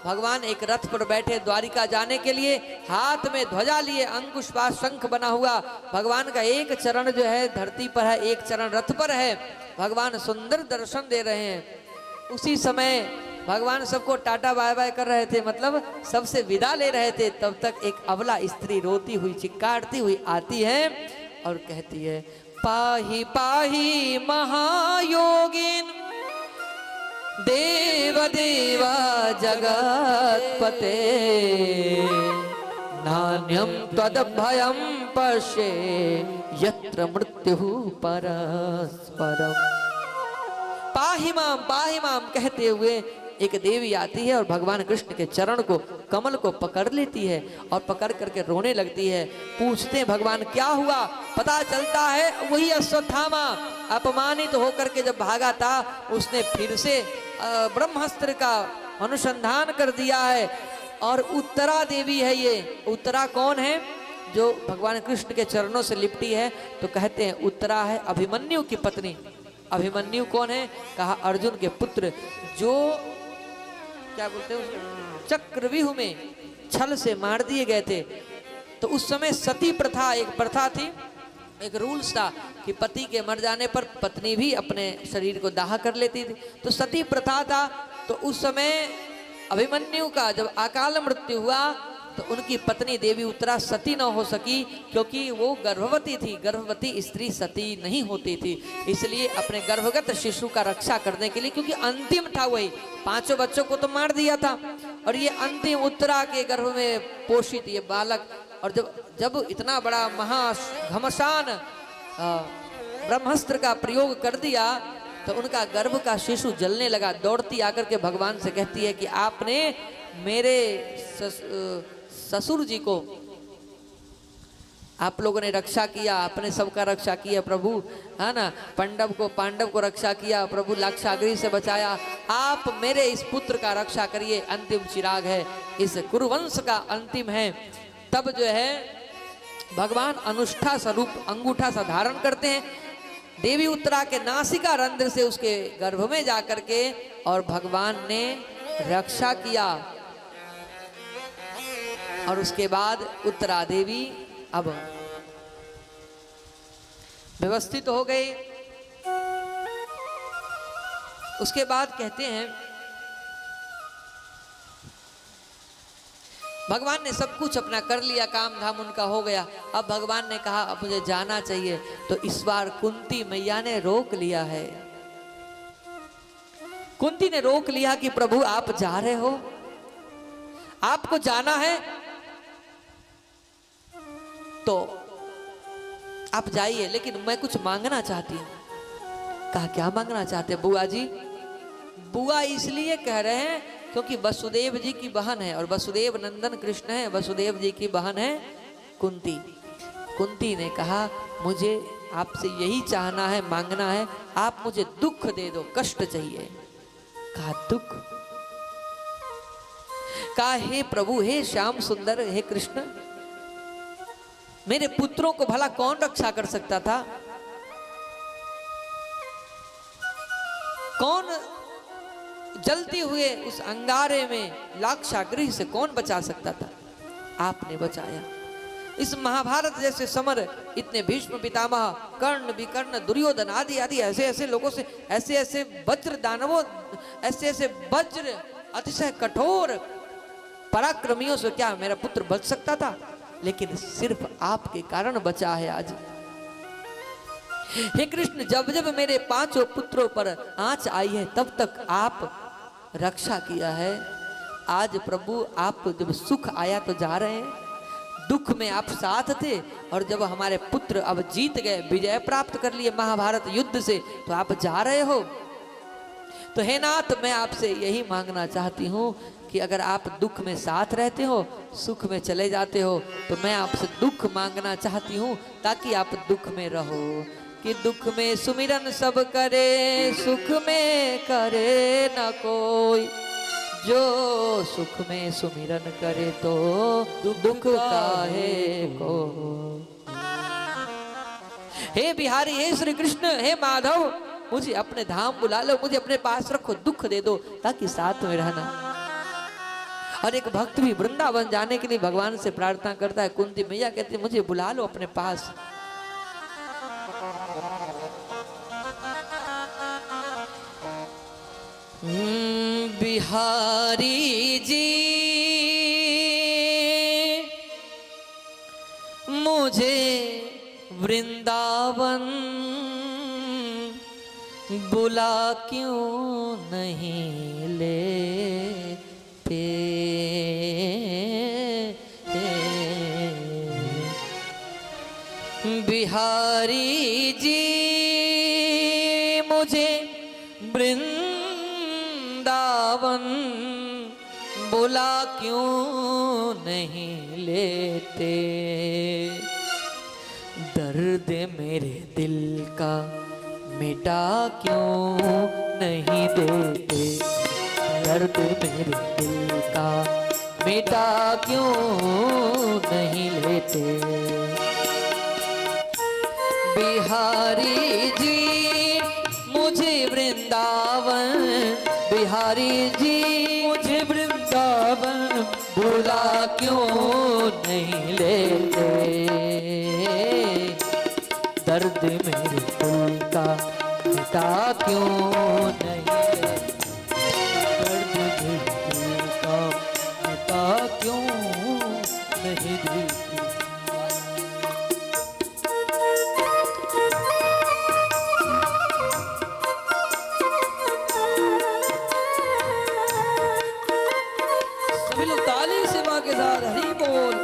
भगवान एक रथ पर बैठे द्वारिका जाने के लिए, हाथ में ध्वजा लिए, अंकुश पास शंख बना हुआ। भगवान का एक चरण जो है धरती पर है, एक चरण रथ पर है। भगवान सुंदर दर्शन दे रहे हैं। उसी समय भगवान सबको टाटा बाय बाय कर रहे थे, मतलब सबसे विदा ले रहे थे। तब तक एक अबला स्त्री रोती हुई, चिक्कारती हुई आती है और कहती है पाही पाही महायोगिन देव देवा जगत्पते नान्यम तदभयम पश्ये यत्र मृत्यु परस्परम। पाहि माम कहते हुए एक देवी आती है और भगवान कृष्ण के चरण को, कमल को पकड़ लेती है और पकड़ करके रोने लगती है। पूछते हैं भगवान क्या हुआ? पता चलता है वही अश्वत्थामा अपमानित होकर के जब भागा था, उसने फिर से ब्रह्मास्त्र का अनुसंधान कर दिया है। और उत्तरा देवी है ये। उत्तरा कौन है? जो भगवान कृष्ण के चरणों से लिपटी है। तो कहते हैं उत्तरा है अभिमन्यु की पत्नी। अभिमन्यु कौन है? कहा अर्जुन के पुत्र, जो क्या बोलते हैं चक्रव्यूह में छल से मार दिए गए थे। तो उस समय सती प्रथा एक प्रथा थी, एक रूल्स था कि पति के मर जाने पर पत्नी भी अपने शरीर को दाह कर लेती थी। तो सती प्रथा था। तो उस समय अभिमन्यु का जब अकाल मृत्यु हुआ तो उनकी पत्नी देवी उत्तरा सती न हो सकी, क्योंकि वो गर्भवती थी। गर्भवती स्त्री सती नहीं होती थी। इसलिए अपने गर्भगत शिशु का रक्षा करने के लिए, क्योंकि अंतिम था वही, 5 बच्चों को तो मार दिया था और ये अंतिम उत्तरा के गर्भ में पोषित ये बालक। और जब इतना बड़ा महाघमसान ब्रह्मास्त्र का प्रयोग कर दिया तो उनका गर्भ का शिशु जलने लगा। दौड़ती आकर के भगवान से कहती है कि आपने मेरे ससुर जी को, आप लोगों ने रक्षा किया, आपने सबका रक्षा किया प्रभु, है ना। पांडव को रक्षा किया प्रभु, लाक्षागृह से बचाया। आप मेरे इस पुत्र का रक्षा करिए, अंतिम चिराग है, इस कुरुवंश का अंतिम है। तब जो है भगवान अनुष्ठा स्वरूप अंगूठा सा धारण करते हैं, देवी उत्तरा के नासिका रंध्र से उसके गर्भ में जाकर के, और भगवान ने रक्षा किया। और उसके बाद उत्तरा देवी अब व्यवस्थित हो गई। उसके बाद कहते हैं भगवान ने सब कुछ अपना कर लिया, काम धाम उनका हो गया। अब भगवान ने कहा अब मुझे जाना चाहिए। तो इस बार कुंती मैया ने रोक लिया है। कुंती ने रोक लिया कि प्रभु आप जा रहे हो, आपको जाना है तो आप जाइए, लेकिन मैं कुछ मांगना चाहती हूँ। कहा क्या मांगना चाहते हैं बुआ जी? बुआ इसलिए कह रहे हैं क्योंकि वसुदेव जी की बहन है और वसुदेव नंदन कृष्ण है, वसुदेव जी की बहन है कुंती। कुंती ने कहा मुझे आपसे यही चाहना है, मांगना है, आप मुझे दुख दे दो, कष्ट चाहिए। कहा दुख? कहा हे प्रभु, हे श्याम सुंदर, हे कृष्ण, मेरे पुत्रों को भला कौन रक्षा कर सकता था? कौन जलते हुए उस अंगारे में लाक्षागृह से कौन बचा सकता था? आपने बचाया। इस महाभारत जैसे समर, इतने भीष्म पितामह, कर्ण, विकर्ण, दुर्योधन आदि आदि ऐसे ऐसे लोगों से, ऐसे ऐसे वज्र दानवों, ऐसे ऐसे वज्र अतिशय कठोर पराक्रमियों से क्या मेरा पुत्र बच सकता था? लेकिन सिर्फ आपके कारण बचा है आज। हे कृष्ण, जब जब मेरे पांचों पुत्रों पर आंच आई है तब तक आप रक्षा किया है। आज प्रभु आप जब सुख आया तो जा रहे हैं, दुख में आप साथ थे, और जब हमारे पुत्र अब जीत गए, विजय प्राप्त कर लिए महाभारत युद्ध से, तो आप जा रहे हो। तो हे नाथ, मैं आपसे यही मांगना चाहती हूँ कि अगर आप दुख में साथ रहते हो, सुख में चले जाते हो, तो मैं आपसे दुख मांगना चाहती हूँ ताकि आप दुख में रहो। कि दुख में सुमिरन सब करे, सुख में करे न कोई, जो सुख में सुमिरन करे तो दुख काहे को। हे बिहारी, हे श्री कृष्ण, हे माधव, मुझे अपने धाम बुला लो, मुझे अपने पास रखो, दुख दे दो ताकि साथ में रहना। और एक भक्त भी वृंदावन जाने के लिए भगवान से प्रार्थना करता है। कुंती मैया कहती है मुझे बुला लो अपने पास। बिहारी जी मुझे वृंदावन बुला क्यों नहीं लेते? बिहारी जी मुझे वृंदावन बुला क्यों नहीं लेते? दर्द मेरे दिल का मिटा क्यों नहीं देते? दर्द मेरे दिल का मिटा क्यों नहीं लेते? बिहारी जी मुझे वृंदावन, बिहारी जी मुझे वृंदावन बुला क्यों नहीं लेते? दर्द मेरे दिल का मिटा क्यों नहीं लेते? दर्द मेरे दिल का मिटा क्यों नहीं देते? सभी लोग ताली से मां के साथ हरि बोल।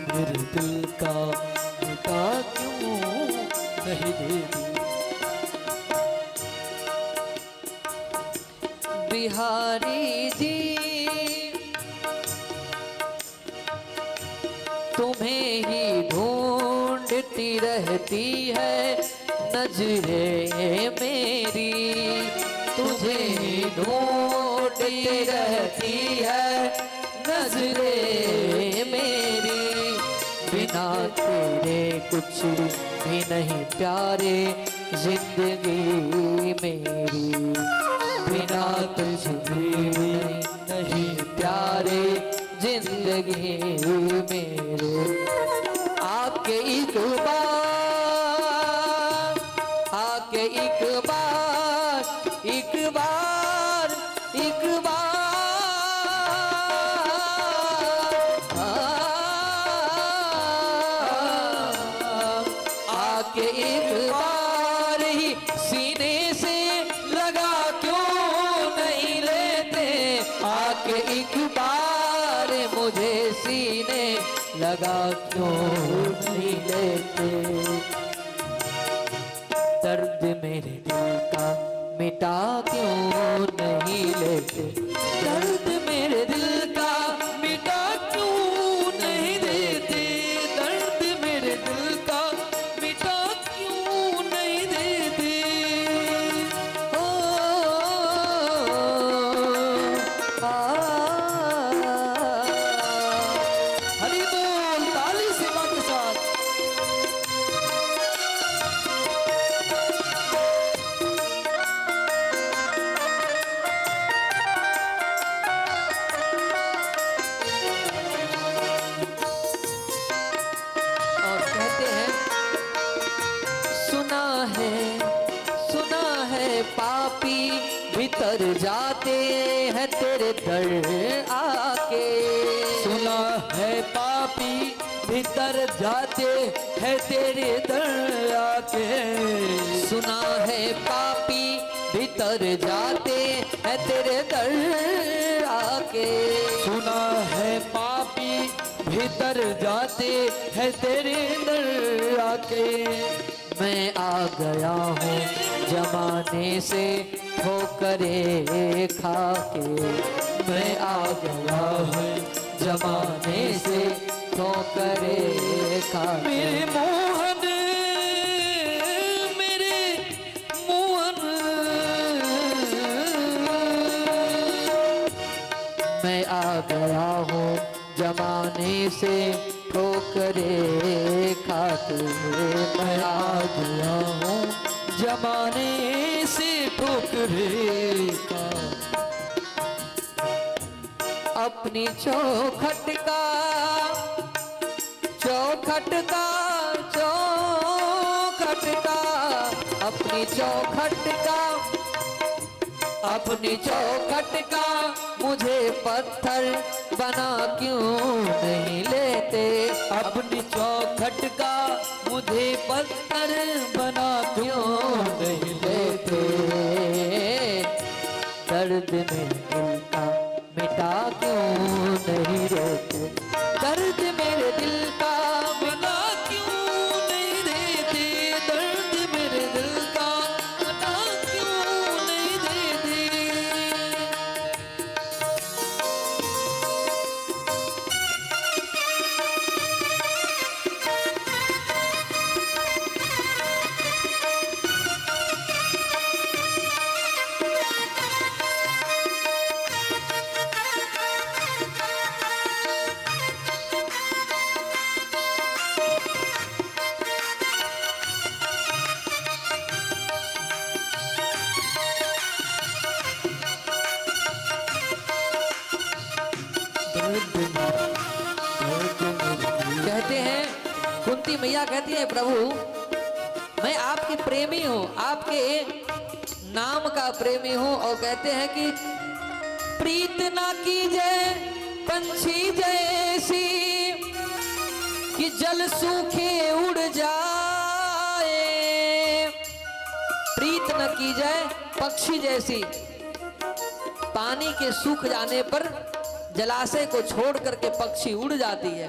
मेरे दिल का मिटा क्यों नहीं देती? बिहारी जी तुम्हें ही ढूंढती रहती है नजरें मेरी, तुझे ही ढूंढती रहती है नजरें मेरी। बिना तेरे कुछ भी नहीं प्यारे जिंदगी मेरी, बिना तुझ भी नहीं प्यारे जिंदगी मेरे आके एक बार, आके एक बार, एक बार, एक बार आके एक बार ही सीने से लगा क्यों नहीं लेते, आके एक बार मुझे सीने लगा क्यों नहीं लेते। दर्द मेरे दिल का मिटा क्यों नहीं लेते, दर्द मेरे दिल का मिटा क्यों नहीं देते, दर्द मेरे दिल का मिटा क्यों नहीं देते। ओ, हरि बोल ताली सेवा के साथ। और कहते हैं सुना है पापी भीतर जाते हैं तेरे दर आके, सुना है पापी भीतर जाते हैं तेरे दर आके, सुना है पापी भीतर जाते हैं तेरे दर आके, सुना है पापी भीतर जाते हैं तेरे दर आके। मैं आ गया हूँ जमाने से ठोकरे खा के, मैं आ गया हूँ जमाने से ठोकरे खा के। मेरे मोहन, मेरे मोहन, मैं आ गया हूँ जमाने से ठोकरे खाते, मैं आ गया हूँ जमाने से ठोकरे का। अपनी चौखट का, चौखट का, चौखट का, अपनी चौखट का, अपनी चौखट का मुझे पत्थर बना क्यों नहीं लेते, अपनी चौखट का मुझे पत्थर बना क्यों नहीं लेते। दर्द मेरे दिल का मिटा क्यों नहीं देते, दर्द मेरे दिल का मिटा क्यों नहीं देते, दर्द मेरे दिल का मिटा क्यों नहीं देते। कहते हैं, कुंती मैया कहती है प्रभु मैं आपके प्रेमी हूँ, आपके नाम का प्रेमी हूँ। और कहते हैं कि प्रीत ना कीजिए पंछी जैसी कि जल सूखे उड़ जाए, प्रीत न की जाए पक्षी जैसी, पानी के सूख जाने पर जलाशय को छोड़ करके पक्षी उड़ जाती है।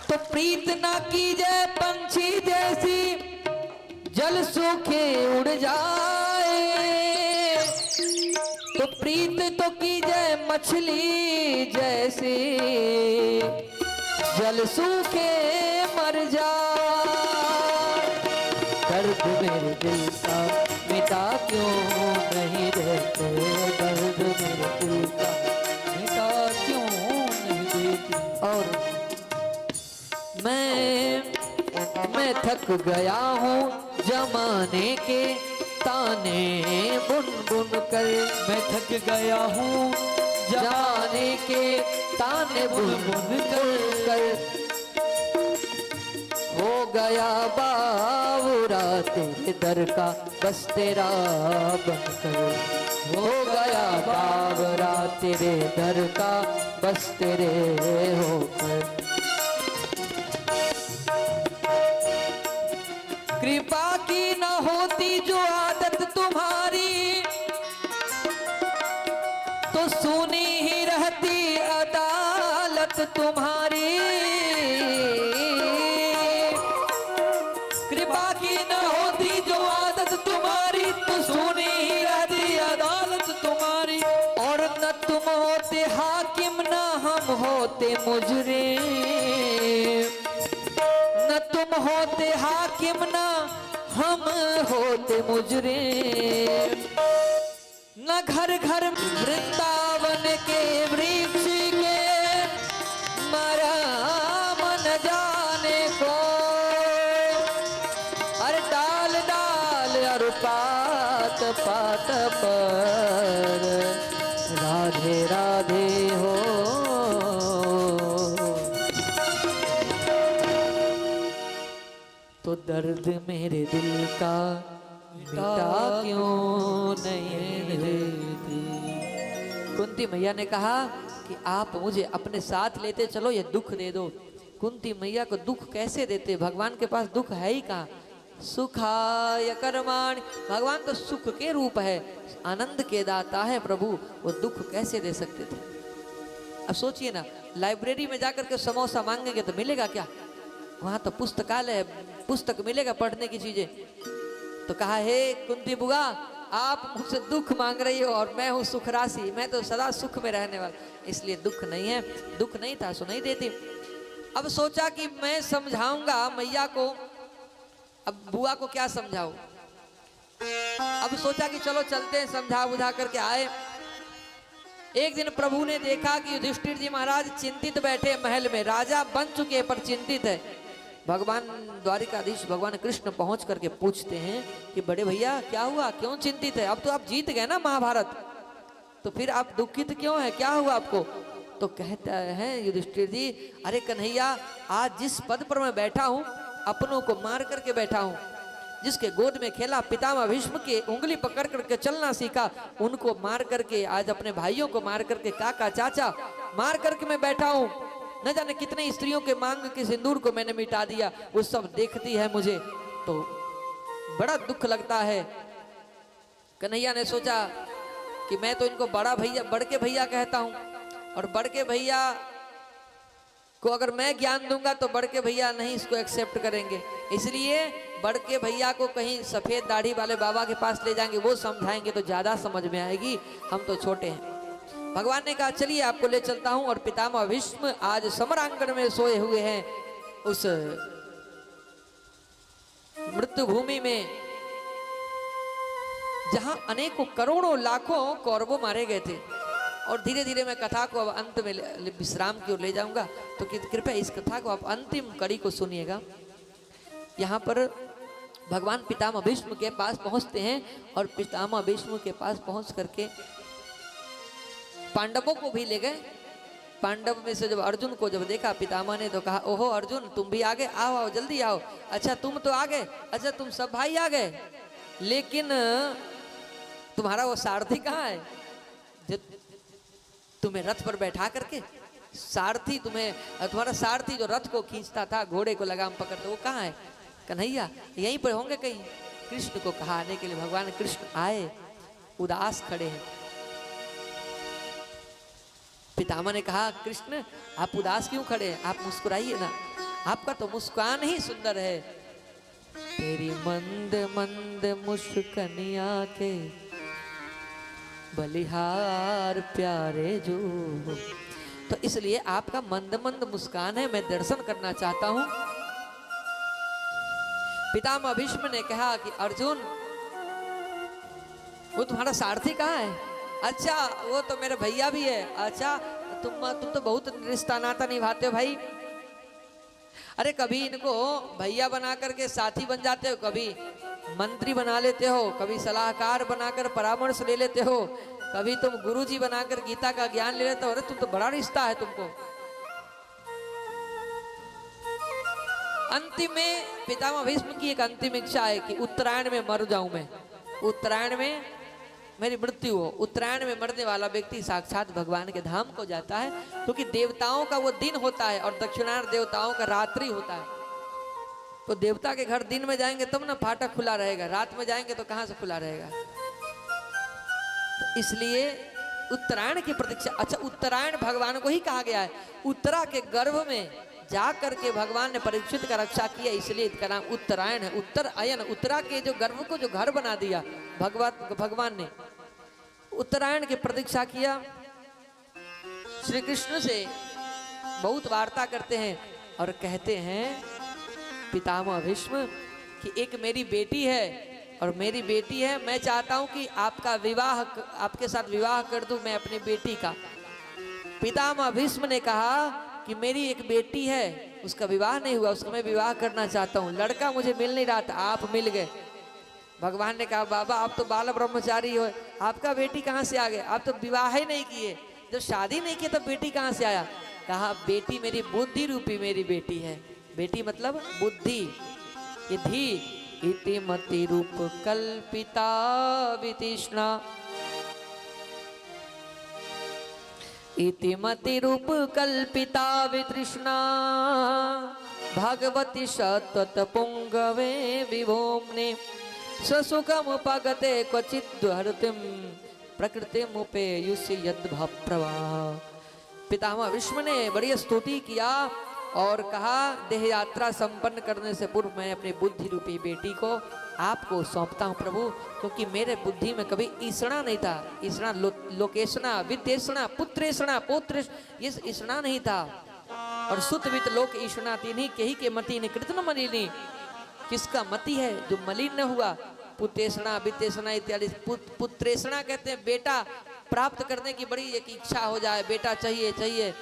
तो प्रीत ना की जाए पंछी जैसी जल सूखे उड़ जाए, तो प्रीत तो की जाए मछली जैसी जल सूखे मर जाए। दर्द मेरे दिल का मिटा क्यों नहीं देते, दर्द मेरे दिल का मिटा क्यों नहीं देते। और मैं थक गया हूँ जमाने के ताने बुन बुन कर, मैं थक गया हूँ जमाने के ताने बुन बुन कर हो गया बावरा तेरे दर का बस तेरा बनकर, हो गया बावरा तेरे दर का बस तेरे होकर। कृपा की न होती जो आदत तुम्हारी, तो सुनी ही रहती अदालत तुम्हारी। कृपा की न होती जो आदत तुम्हारी, तो सुनी ही रहती अदालत तुम्हारी। और न तुम होते हाकिम न हम होते मुजरिम, न तुम होते हाकिम न हम होते मुजरिम। न घर घर वृंदावन के वृक्ष के मरा मन जाने को, अरे डाल डाल और पात पात पर राधे राधे हो। तो दर्द मेरे दिल का मिटा क्यों नहीं देती। कुंती मैया ने कहा कि आप मुझे अपने साथ लेते चलो, ये दुख दे दो। कुंती मैया को दुख कैसे देते, भगवान के पास दुख है ही कहाँ। सुखाय कर्माणि, भगवान तो सुख के रूप है, आनंद के दाता है प्रभु, वो दुख कैसे दे सकते थे। अब सोचिए ना, लाइब्रेरी में जाकर के समोसा मांगेंगे तो मिलेगा क्या? वहां तो पुस्तकालय है, पुस्तक मिलेगा पढ़ने की चीजें। तो कहा, हे कुंती बुआ, आप मुझसे दुख मांग रही हो और मैं हूँ सुख राशि, मैं तो सदा सुख में रहने वाला, इसलिए दुख नहीं है। दुख नहीं था सो नहीं देती। अब सोचा कि मैं समझाऊंगा मैया को, अब बुआ को क्या समझाऊं। अब सोचा कि चलो चलते हैं, समझा बुझा करके आए। एक दिन प्रभु ने देखा कि युधिष्ठिर जी महाराज चिंतित बैठे महल में, राजा बन चुके पर चिंतित है। भगवान द्वारिकाधीश भगवान कृष्ण पहुंच करके पूछते हैं कि बड़े भैया क्या हुआ, क्यों चिंतित है? अब तो आप जीत गए ना महाभारत, तो फिर आप दुखित क्यों है, क्या हुआ आपको? तो कहता है युधिष्ठिर जी, अरे कन्हैया, आज जिस पद पर मैं बैठा हूं, अपनों को मार करके बैठा हूं। जिसके गोद में खेला, पितामह भीष्म के उंगली पकड़ करके चलना सीखा, उनको मार करके, आज अपने भाइयों को मार करके, काका चाचा मार करके मैं बैठा हूं। न जाने कितने स्त्रियों के मांग के सिंदूर को मैंने मिटा दिया, वो सब देखती है मुझे, तो बड़ा दुख लगता है। कन्हैया ने सोचा कि मैं तो इनको बड़ा भैया, बड़के भैया कहता हूं, और बड़के भैया को अगर मैं ज्ञान दूंगा तो बड़के भैया नहीं इसको एक्सेप्ट करेंगे, इसलिए बड़के भैया को कहीं सफेद दाढ़ी वाले बाबा के पास ले जाएंगे, वो समझाएंगे तो ज्यादा समझ में आएगी, हम तो छोटे हैं। भगवान ने कहा चलिए आपको ले चलता हूं। और पितामह भीष्म आज समरांगण में सोए हुए हैं, उस मृत्यु भूमि में जहां अनेकों करोड़ों लाखों कौरवों मारे गए थे। और धीरे धीरे मैं कथा को अब अंत में विश्राम की ओर ले जाऊंगा, तो कृपया इस कथा को आप अंतिम कड़ी को सुनिएगा। यहाँ पर भगवान पितामह भीष्म के पास पहुंचते हैं, और पितामह भीष्म के पास पहुंच करके पांडवों को भी ले गए। पांडव में से जब अर्जुन को जब देखा पितामह ने, तो कहा, ओहो अर्जुन, तुम भी आ गए, आओ आओ जल्दी आओ। अच्छा तुम तो आ गए, अच्छा तुम सब भाई आ गए, लेकिन तुम्हारा वो सारथी कहाँ है जो तुम्हें रथ पर बैठा करके, सारथी तुम्हारा सारथी जो रथ को खींचता था, घोड़े को लगाम पकड़ते, वो कहाँ है? कन्हैया यहीं पर होंगे कहीं। कृष्ण को कहा आने के लिए, भगवान कृष्ण आए, उदास खड़े हैं। पितामह ने कहा, कृष्ण आप उदास क्यों खड़े हैं, आप मुस्कुराइए ना, आपका तो मुस्कान ही सुंदर है। तेरी मंद मंद मुस्कनिया के बलिहार प्यारे जो, तो इसलिए आपका मंद मंद मुस्कान है, मैं दर्शन करना चाहता हूं। पितामह भीष्म ने कहा कि अर्जुन, वो तुम्हारा सारथी कहाँ है? अच्छा वो तो मेरे भैया भी है। अच्छा तुम तो बहुत रिश्ता नाता निभाते हो भाई। अरे कभी इनको भैया बना करके साथी बन जाते हो, कभी मंत्री बना लेते हो, कभी सलाहकार बनाकर परामर्श ले लेते हो, कभी तुम गुरुजी बनाकर गीता का ज्ञान ले लेते हो, अरे तुम तो बड़ा रिश्ता है तुमको। अंतिम में पितामह भीष्म की एक अंतिम इच्छा है कि उत्तरायण में मर जाऊं मैं, उत्तरायण में मेरी मृत्यु हो। उत्तरायण में मरने वाला व्यक्ति साक्षात भगवान के धाम को जाता है, क्योंकि देवताओं का वो दिन होता है और दक्षिणायन देवताओं का रात्रि होता है। तो देवता के घर दिन में जाएंगे तब ना फाटक खुला रहेगा, रात में जाएंगे तो कहां से खुला रहेगा। तो इसलिए उत्तरायण की प्रतीक्षा। अच्छा, उत्तरायण भगवान को ही कहा गया है। उत्तरा के गर्भ में जा करके भगवान ने परीक्षित का रक्षा किया, इसलिए इसका नाम उत्तरायण है। उत्तर अयन, उत्तरा के जो गर्भ को जो घर बना दिया भगवान ने, उत्तरायण की प्रतीक्षा किया। श्री कृष्ण से बहुत वार्ता करते हैं और कहते हैं पितामह भीष्म कि एक मेरी बेटी है और मेरी बेटी है, मैं चाहता हूं कि आपका विवाह, आपके साथ विवाह कर दूं मैं अपनी बेटी का। पितामह भीष्म ने कहा कि मेरी एक बेटी है, उसका विवाह नहीं हुआ, उसका मैं विवाह करना चाहता हूँ। लड़का मुझे मिल नहीं रहा था, आप मिल गए। भगवान ने कहा बाबा आप तो बाल ब्रह्मचारी हो, आपका बेटी कहाँ से आ गए, आप तो विवाह ही नहीं किए, जब शादी नहीं की तो बेटी कहाँ से आया। कहा बेटी मेरी बुद्धि रूपी मेरी बेटी है। बेटी मतलब बुद्धि, ये धी इति मति रूप कल्पिता वितृष्णा, इति मति रूप कल्पिता वितृष्णा, भगवती सतत पुंगवे विभोम्ने, ससुखम पगते क्वचित् हरतिम प्रकृतिमुपेयुषि यद्भप्रवाह। पितामह भीष्म ने बड़ी स्तुति किया और कहा देह यात्रा संपन्न करने से पूर्व मैं अपनी बुद्धि रूपी बेटी को आपको सौंपता हूँ प्रभु, क्योंकि मेरे बुद्धि में कभी ईषणा नहीं था। ईषणा लोकेशना, वित्तेषणा, पुत्रेषणा, पौत्र, ये ईषणा नहीं था। और सुत वित्त लोक ईषणा तीन्ही के ही के मति ने कृतन मलिनी, किसका मति है जो मलिन न हुआ। पुत्रेषणा, वित्तेषणा इत्यादि। पुत्रेषणा कहते हैं बेटा प्राप्त करने की बड़ी एक इच्छा हो जाए, बेटा चाहिए चाहिए,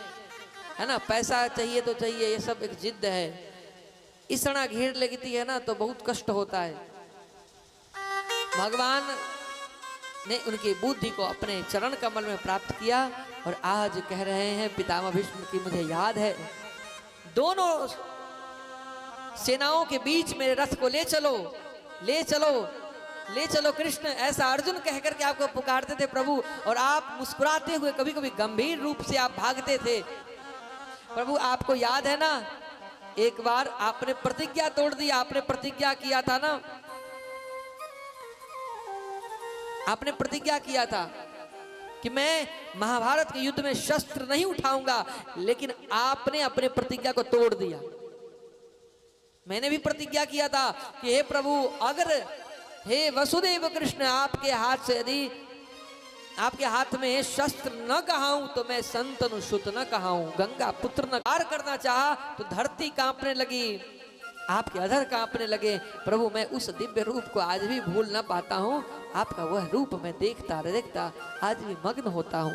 है ना, पैसा चाहिए तो चाहिए, ये सब एक जिद्द है। ईषणा घेर लगती है ना तो बहुत कष्ट होता है। भगवान ने उनकी बुद्धि को अपने चरण कमल में प्राप्त किया और आज कह रहे हैं पितामह भीष्म की मुझे याद है, दोनों सेनाओं के बीच मेरे रथ को ले चलो, ले चलो, ले चलो कृष्ण, ऐसा अर्जुन कह करके आपको पुकारते थे प्रभु, और आप मुस्कुराते हुए कभी कभी गंभीर रूप से आप भागते थे। प्रभु आपको याद है ना, एक बार आपने प्रतिज्ञा तोड़ दी, आपने प्रतिज्ञा किया था ना, आपने प्रतिज्ञा किया था कि मैं महाभारत के युद्ध में शस्त्र नहीं उठाऊंगा, लेकिन आपने अपने प्रतिज्ञा को तोड़ दिया। मैंने भी प्रतिज्ञा किया था कि हे प्रभु, अगर हे वसुदेव कृष्ण आपके हाथ से यदि आपके हाथ में शस्त्र न कहाऊं तो मैं संतनु सुत न कहाऊं, गंगा पुत्र न कार्य करना चाहा तो धरती कांपने लगी, आपके अधर कांपने लगे। प्रभु मैं उस दिव्य रूप को आज भी भूल न पाता हूं, आपका वह रूप मैं देखता देखता आज भी मग्न होता हूं।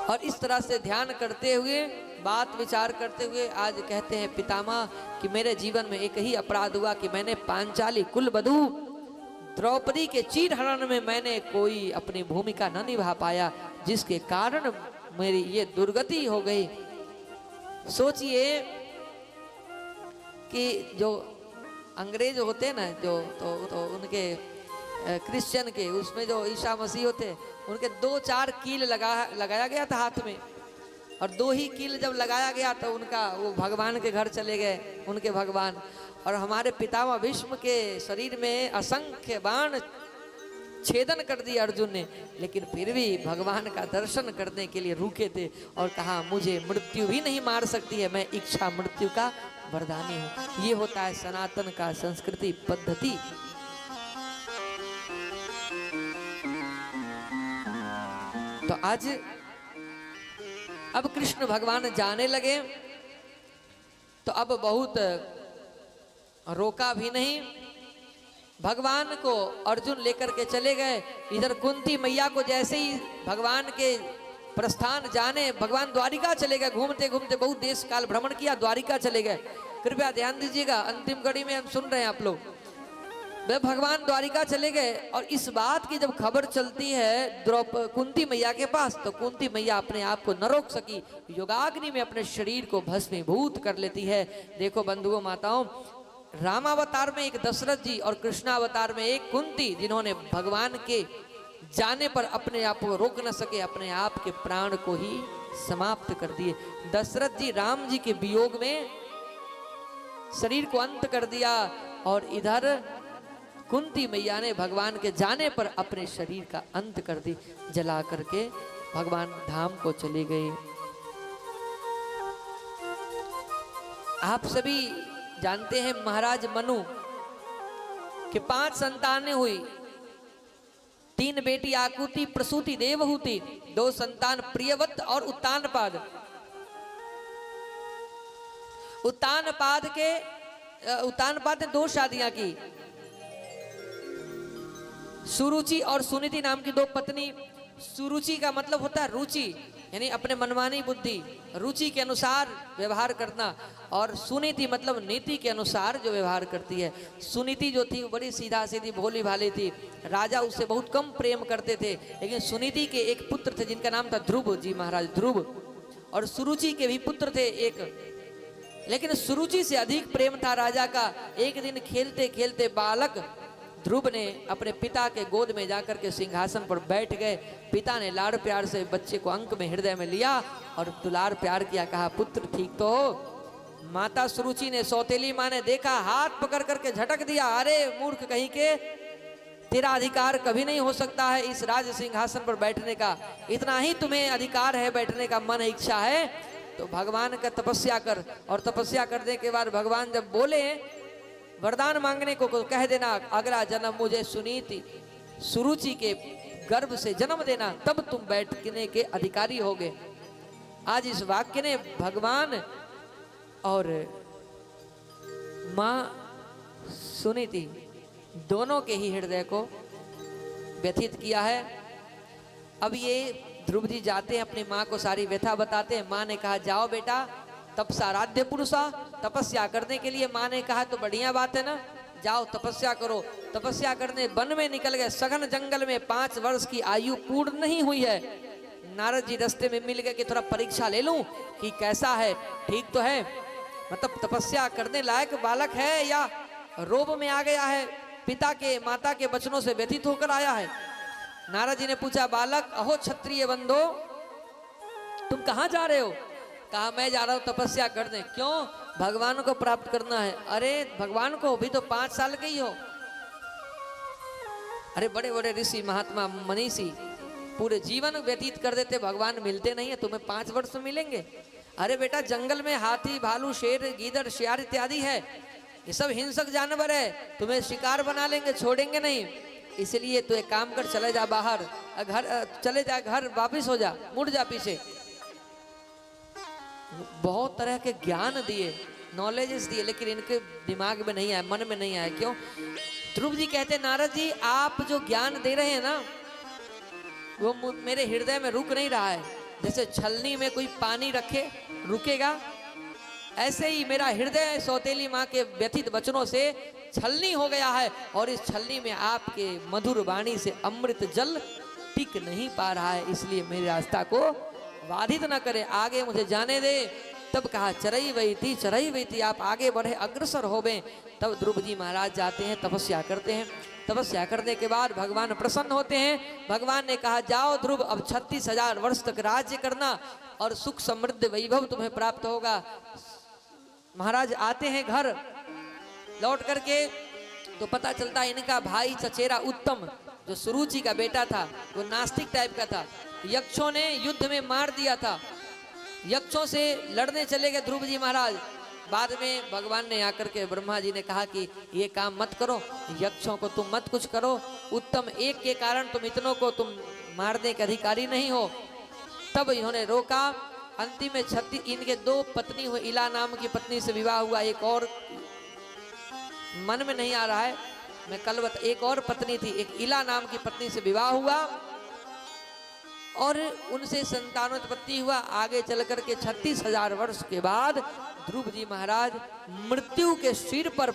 और इस तरह से ध्यान करते हुए, बात विचार करते हुए आज कहते हैं पितामह कि मेरे जीवन में एक ही अपराध हुआ कि मैंने पांचाली कुलवधू द्रौपदी के चीर हरण में मैंने कोई अपनी भूमिका न निभा पाया, जिसके कारण मेरी ये दुर्गति हो गई। सोचिए कि जो अंग्रेज होते हैं ना, जो तो उनके क्रिश्चियन के उसमें जो ईसा मसीह होते, उनके 2-4 कील लगाया गया था हाथ में, और 2 ही कील जब लगाया गया तो उनका वो भगवान के घर चले गए, उनके भगवान। और हमारे पितामह भीष्म के शरीर में असंख्य बाण छेदन कर दिया अर्जुन ने, लेकिन फिर भी भगवान का दर्शन करने के लिए रुके थे और कहा मुझे मृत्यु भी नहीं मार सकती है, मैं इच्छा मृत्यु का वरदानी हूं। ये होता है सनातन का संस्कृति पद्धति। तो आज अब कृष्ण भगवान जाने लगे तो अब बहुत रोका भी नहीं, भगवान को अर्जुन लेकर के चले गए। इधर कुंती मैया को जैसे ही भगवान के प्रस्थान जाने, भगवान द्वारिका चले गए, घूमते घूमते बहुत देश काल भ्रमण किया, द्वारिका चले गए। कृपया ध्यान दीजिएगा, अंतिम घड़ी में हम सुन रहे हैं आप लोग। वे भगवान द्वारिका चले गए और इस बात की जब खबर चलती है कुंती मैया के पास, तो कुंती मैया अपने आप को न रोक सकी, योगाग्नि में अपने शरीर को भस्मीभूत कर लेती है। देखो बंधुओं माताओं, रामावतार में एक दशरथ जी और कृष्णावतार में एक कुंती, जिन्होंने भगवान के जाने पर अपने आप को रोक न सके, अपने आप के प्राण को ही समाप्त कर दिए। दशरथ जी राम जी के वियोग में शरीर को अंत कर दिया और इधर कुंती मैया ने भगवान के जाने पर अपने शरीर का अंत कर दी, जला करके भगवान धाम को चले गए। आप सभी जानते हैं महाराज मनु के 5 संतानें हुई, 3 बेटी आकुति, प्रसूति, देवहूति, 2 संतान प्रियवत और उत्तानपाद। उत्तानपाद ने 2 शादियां की, सुरुचि और सुनीति नाम की 2 पत्नी। सुरुचि का मतलब होता है रुचि, यानी अपने मनमानी बुद्धि, रुचि के अनुसार व्यवहार करना, और सुनीति मतलब नीति के अनुसार जो व्यवहार करती है। सुनीति जो थी वो बड़ी सीधा सीधी भोली भाली थी, राजा उससे बहुत कम प्रेम करते थे। लेकिन सुनीति के एक पुत्र थे जिनका नाम था ध्रुव जी महाराज, ध्रुव, और सुरुचि के भी पुत्र थे एक, लेकिन सुरुचि से अधिक प्रेम था राजा का। एक दिन खेलते खेलते बालक ध्रुव ने अपने पिता के गोद में जाकर के सिंहासन पर बैठ गए। पिता ने लाड़ प्यार से बच्चे को अंक में हृदय में लिया और दुलार प्यार किया, कहा पुत्र ठीक तो हो। माता सुरुचि ने, सौतेली माँ ने देखा, हाथ पकड़ करके झटक दिया, अरे मूर्ख कहीं के, तेरा अधिकार कभी नहीं हो सकता है इस राज सिंहासन पर बैठने का, इतना ही तुम्हें अधिकार है बैठने का, मन इच्छा है तो भगवान का तपस्या कर। और तपस्या करने के बाद भगवान जब बोले वरदान मांगने को कह देना, अगला जन्म मुझे सुनीति सुरुचि के गर्भ से जन्म देना, तब तुम बैठने के अधिकारी होगे। आज इस वाक्य ने भगवान और मां सुनीति दोनों के ही हृदय को व्यथित किया है। अब ये ध्रुव जी जाते हैं, अपनी माँ को सारी व्यथा बताते हैं। माँ ने कहा जाओ बेटा, तपसाराध्य पुरुषा, तपस्या करने के लिए माँ ने कहा तो बढ़िया बात है ना, जाओ तपस्या करो। तपस्या करने वन में निकल गए, सघन जंगल में। 5 वर्ष की आयु पूर्ण नहीं हुई है। नारद जी रास्ते में मिल गए कि थोड़ा परीक्षा ले लूं कि कैसा है, ठीक तो है, मतलब तपस्या करने लायक बालक है या रोब में आ गया है, पिता के माता के वचनों से व्यथित होकर आया है। नारद जी ने पूछा, बालक अहो क्षत्रिय बंधो, तुम कहाँ जा रहे हो? कहा मैं जा रहा हूँ तपस्या करने। क्यों? भगवान को प्राप्त करना है। अरे भगवान को भी तो 5 साल के ही हो। अरे बड़े बड़े ऋषि महात्मा मनीषी पूरे जीवन व्यतीत कर देते, भगवान मिलते नहीं है, तुम्हें 5 वर्ष में मिलेंगे। अरे बेटा जंगल में हाथी, भालू, शेर, गीदड़, शियार इत्यादि है, ये सब हिंसक जानवर है, तुम्हें शिकार बना लेंगे, छोड़ेंगे नहीं। इसलिए तू एक काम कर, चले जा बाहर, घर चले जा, घर वापिस हो जा, मुड़ जा पीछे। बहुत तरह के ज्ञान दिए, नॉलेजेस दिए, लेकिन इनके दिमाग में नहीं आया, मन में नहीं आया। क्यों? ध्रुव जी कहते, नारद जी आप जो ज्ञान दे रहे हैं ना, वो मेरे हृदय में रुक नहीं रहा है। जैसे छलनी में कोई पानी रखे रुकेगा, ऐसे ही मेरा हृदय सौतेली माँ के व्यथित वचनों से छलनी हो गया है, और इस छलनी में आपके मधुर वाणी से अमृत जल टिक नहीं पा रहा है। इसलिए मेरे रास्ता को बाधित न करे, आगे मुझे जाने दे। तब कहा चरई वही थी, आप आगे बढ़े, अग्रसर हो गए। तब ध्रुव जी महाराज जाते हैं, तपस्या करते हैं। तपस्या करने के बाद भगवान प्रसन्न होते हैं। भगवान ने कहा जाओ ध्रुव, अब 36,000 वर्ष तक राज्य करना और सुख समृद्ध वैभव तुम्हें प्राप्त होगा। महाराज आते हैं घर, लौट करके तो पता चलता है इनका भाई चचेरा उत्तम, जो सुरुचि का बेटा था, वो नास्तिक टाइप का था, यक्षों ने युद्ध में मार दिया था। यक्षों से लड़ने चले गए ध्रुव जी महाराज। बाद में भगवान ने आकर के ब्रह्मा जी ने कहा कि ये काम मत करो, यक्षों को तुम मत कुछ करो, उत्तम एक के कारण तुम इतनों को तुम मारने के अधिकारी नहीं हो। तब इन्होंने रोका। अंतिम में इनके 2 पत्नी हुई, इला नाम की पत्नी से विवाह हुआ, एक और मन में नहीं आ रहा है, मैं कल एक और पत्नी थी, एक इला नाम की पत्नी से विवाह हुआ। और उनसे संतानोत्पत्ति हुआ। आगे चल करके 36,000 वर्ष के बाद ध्रुव जी महाराज मृत्यु के सिर पर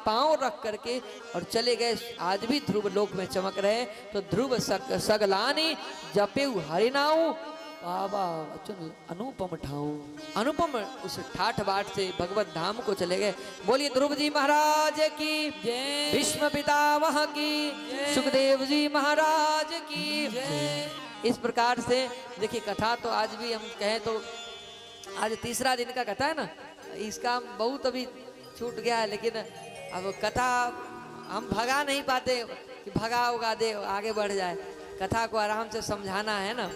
पांव रख करके और चले गए। आज भी ध्रुव लोक में चमक रहे। तो ध्रुव सगलानी जपेउ हरिनाऊ बाबा अनुपम ठाऊ, अनुपम उस ठाठ बाट से भगवत धाम को चले गए। बोलिए ध्रुव जी महाराज की जय, भीष्म पितामह की, सुखदेव जी महाराज की जय। इस प्रकार से देखिए कथा तो आज भी हम कहें तो आज तीसरा दिन का कथा है ना, इसका बहुत अभी छूट गया है, लेकिन अब कथा हम भगा नहीं पाते कि भगा उगा दे आगे बढ़ जाए। कथा को आराम से समझाना है ना,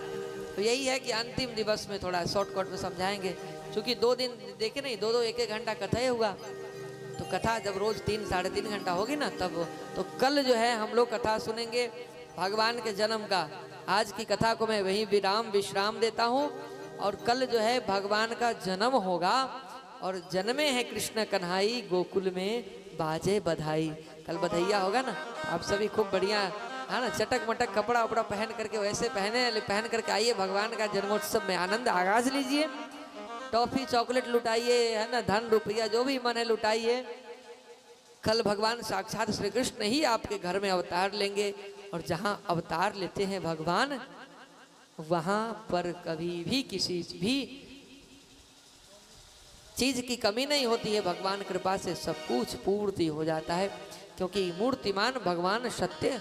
तो यही है कि अंतिम दिवस में थोड़ा शॉर्टकट में समझाएंगे। क्योंकि 2 दिन देखे नहीं, 2-2 1-1 घंटा कथा ही हुआ। तो कथा जब रोज 3-3.5 घंटा होगी ना तब, तो कल जो है हम लोग कथा सुनेंगे भगवान के जन्म का। आज की कथा को मैं वही विश्राम देता हूँ। और कल जो है भगवान का जन्म होगा और जन्मे हैं कृष्ण कन्हाई गोकुल में बाजे बधाई। कल बधैया होगा ना, आप सभी खूब बढ़िया है ना चटक मटक कपड़ा उपड़ा पहन करके वैसे पहन करके आइए भगवान का जन्मोत्सव में आनंद आगाज लीजिए। टॉफी चॉकलेट लुटाइए, है ना, धन रुपया जो भी मन है लुटाइए। कल भगवान साक्षात श्री कृष्ण ही आपके घर में अवतार लेंगे। और जहाँ अवतार लेते हैं भगवान, वहां पर कभी भी किसी भी चीज की कमी नहीं होती है। भगवान कृपा से सब कुछ पूर्ति हो जाता है। क्योंकि मूर्तिमान भगवान सत्य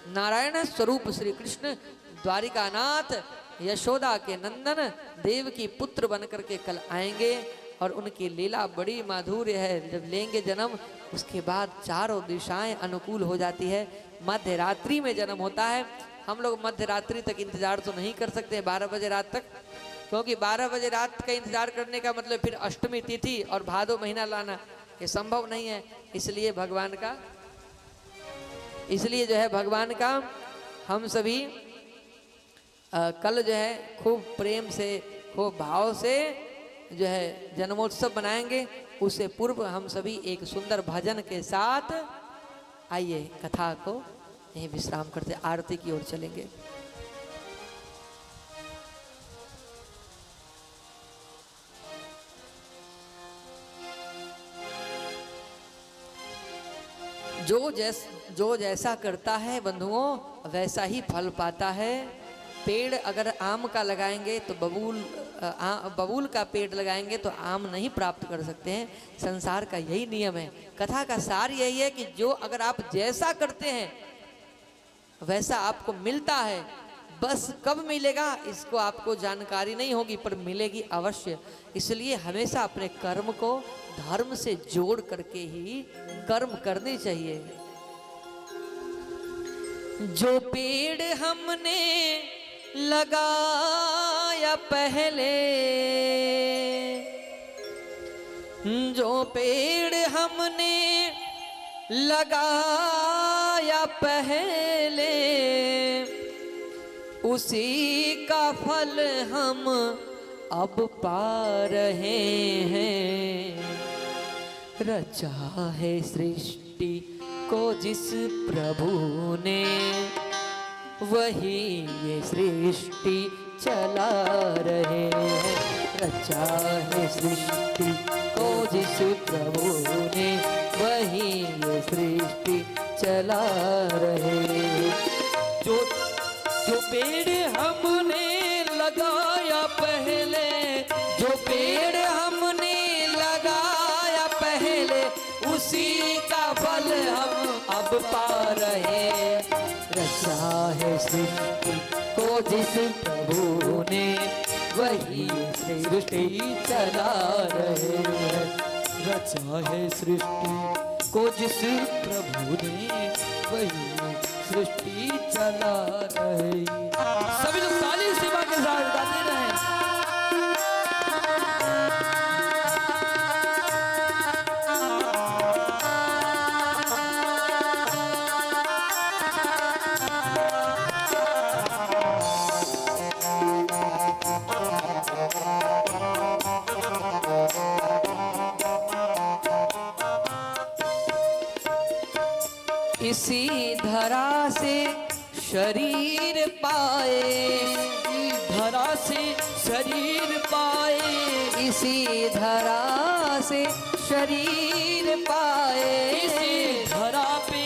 नारायण स्वरूप श्री कृष्ण द्वारिकानाथ यशोदा के नंदन देव की पुत्र बनकर के कल आएंगे। और उनकी लीला बड़ी माधुर्य है। जब लेंगे जन्म उसके बाद चारों दिशाएं अनुकूल हो जाती है। मध्य रात्रि में जन्म होता है। हम लोग मध्य रात्रि तक इंतजार तो नहीं कर सकते 12 बजे रात तक, क्योंकि 12 बजे रात का इंतजार करने का मतलब फिर अष्टमी तिथि और भादो महीना लाना ये संभव नहीं है। इसलिए जो है भगवान का हम सभी कल जो है खूब प्रेम से खूब भाव से जो है जन्मोत्सव मनाएंगे। उससे पूर्व हम सभी एक सुंदर भजन के साथ आइए कथा को यहीं विश्राम करते आरती की ओर चलेंगे। जो जैसा करता है बंधुओं वैसा ही फल पाता है। पेड़ अगर आम का लगाएंगे तो बबूल का पेड़ लगाएंगे तो आम नहीं प्राप्त कर सकते हैं। संसार का यही नियम है। कथा का सार यही है कि जो अगर आप जैसा करते हैं वैसा आपको मिलता है। बस कब मिलेगा इसको आपको जानकारी नहीं होगी, पर मिलेगी अवश्य। इसलिए हमेशा अपने कर्म को धर्म से जोड़ करके ही कर्म करने चाहिए। जो पेड़ हमने लगाया पहले, जो पेड़ हमने लगाया पहले, उसी का फल हम अब पा रहे हैं। रचा है सृष्टि को जिस प्रभु ने, वही ये सृष्टि चला रहे हैं। रचा है सृष्टि को जिस प्रभु ने, वही ये सृष्टि चला रहे हैं। जो पेड़ हमने लगाया पहले, जो पेड़ हमने लगाया पहले, उसी का फल हम अब पा रहे हैं। रचा है सृष्टि को जिस प्रभु ने, वही सृष्टि चला रहे हैं। रचा है सृष्टि को जिस प्रभु ने, वही सृष्टि चला रहे। सभी लोग ताली सेवा के साथ गाते रहे। इसी धरा से शरीर पाए, धरा से शरीर पाए, इसी धरा से शरीर पाए, इसी धरा पे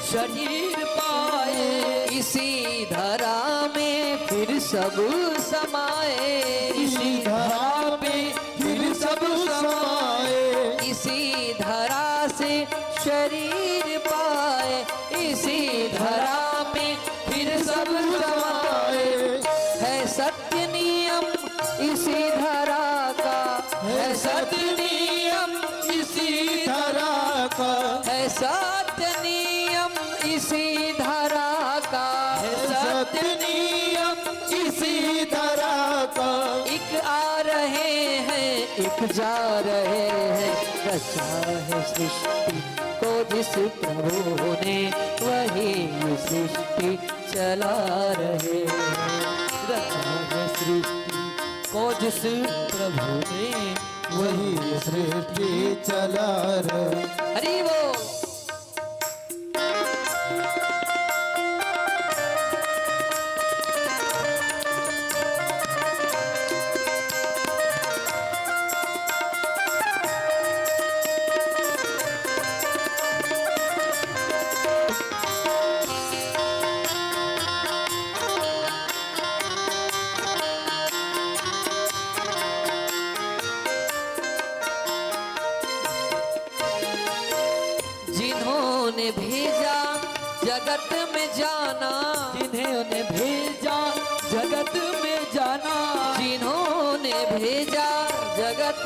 शरीर पाए, इसी धरा में फिर सब समाए, इसी धरा पे फिर सब समाए, इसी धरा से शरीर पाए, इसी धरा में फिर सब समाए। है सत्य नियम इसी धरा का, है सत्य नियम इसी धरा का, है सत्य नियम इसी धरा का, है सत्य नियम इसी धरा का। एक आ रहे हैं एक जा रहे हैं, रचा है सृष्टि को जिस प्रभु ने वही ये सृष्टि चला रहे हैं। रचा है सृष्टि को जिस प्रभु ने, वही सृष्टि चला रहे। हरि बोल। जिन्होंने भेजा जगत में जाना, जिन्हें उन्हें भेजा जगत में जाना, जिन्होंने भेजा जगत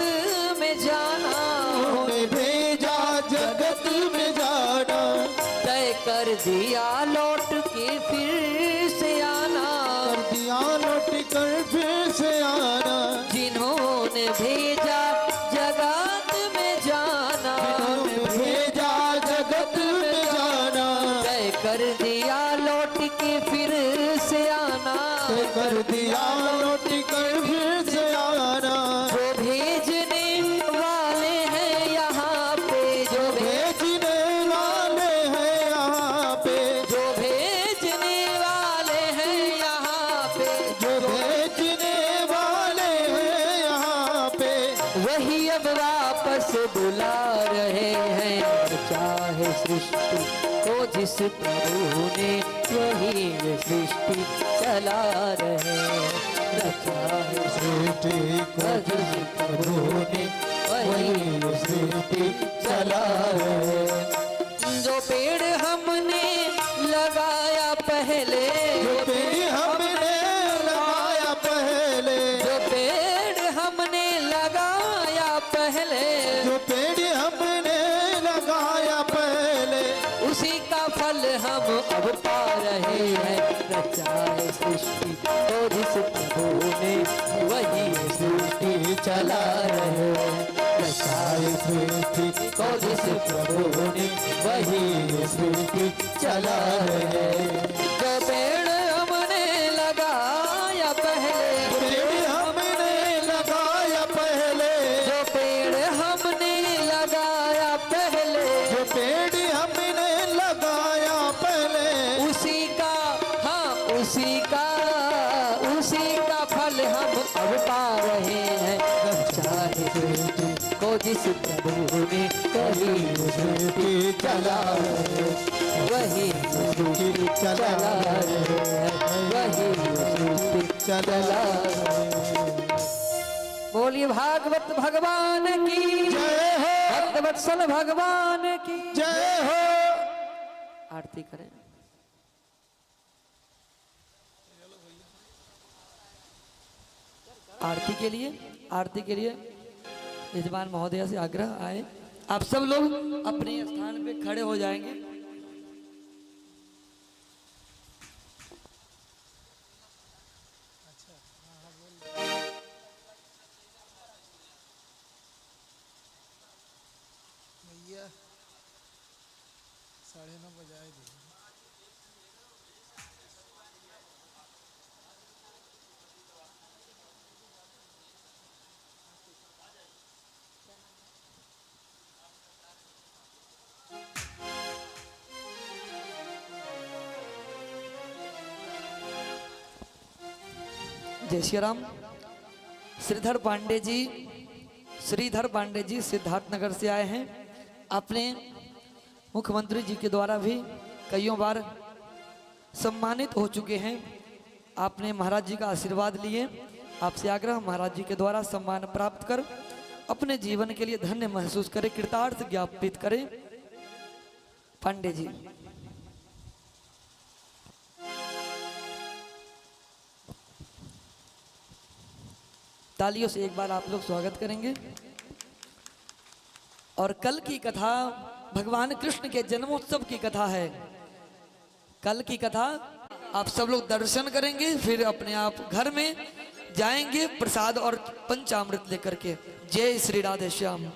में जाना, उन्होंने भेजा जगत में जाना, तय कर दिया लौट के फिर से आना, कर दिया लौट कर फिर से आना। जिन्होंने भेजा जगत में जाना, उन्होंने भेजा जगत में जाना, तय कर दिया लौट के फिर से आना, तय कर दिया लौट कर फिर से आना। जो भेजने वाले हैं यहाँ पे, जो भेजने वाले हैं यहाँ पे, जो भेजने वाले हैं यहाँ पे, जो भेजने वाले हैं यहाँ पे, वही अब वापस बुला रहे हैं। चाहे सृष्टि को जिस प्रभु ने वही ये सृष्टि चला रहे हैं। रचा है सृष्टि को जिस प्रभु ने वही सृष्टि चला रहे। जो पेड़ हमने लगाया पहले, जो पेड़ हमने लगाया पहले, जो पेड़ हमने लगाया पहले, जो पेड़ हमने लगाया पहले, उसी का फल हम अब पा रहे हैं। रचा है सृष्टि को जिस प्रभु ने वही ये सृष्टि चला रहे हैं। रचा है सृष्टि को जिस प्रभु ने वही ये सृष्टि चला रहे हैं। जो पेड़ हमने लगाया पहले, पेड़ हमने लगाया पहले, जो पेड़ हमने लगाया पहले, जो पेड़ हमने लगाया पहले, उसी का, हाँ उसी का फल हम अब पा रहे हैं। चाहे सृष्टि को जिस प्रभु ने वही सृष्टि चला रहे, वही सृष्टि चला रहे हैं, वही सृष्टि चला रहे। बोलिए भागवत भगवान की जय हो, भक्त वत्सल भगवान की जय हो। आरती करें। आरती के लिए यजमान महोदय से आग्रह आए, आप सब लोग अपने स्थान पे खड़े हो जाएंगे। भैया 9:30 बजाए थे। जय श्री राम। श्रीधर पांडे जी सिद्धार्थनगर से आए हैं। अपने मुख्यमंत्री जी के द्वारा भी कईयों बार सम्मानित हो चुके हैं। आपने महाराज जी का आशीर्वाद लिए। आपसे आग्रह, महाराज जी के द्वारा सम्मान प्राप्त कर अपने जीवन के लिए धन्य महसूस करें, कृतार्थ ज्ञापित करें। पांडे जी। तालियों से एक बार आप लोग स्वागत करेंगे। और कल की कथा भगवान कृष्ण के जन्मोत्सव की कथा है। कल की कथा आप सब लोग दर्शन करेंगे, फिर अपने आप घर में जाएंगे प्रसाद और पंचामृत लेकर के। जय श्री राधे श्याम।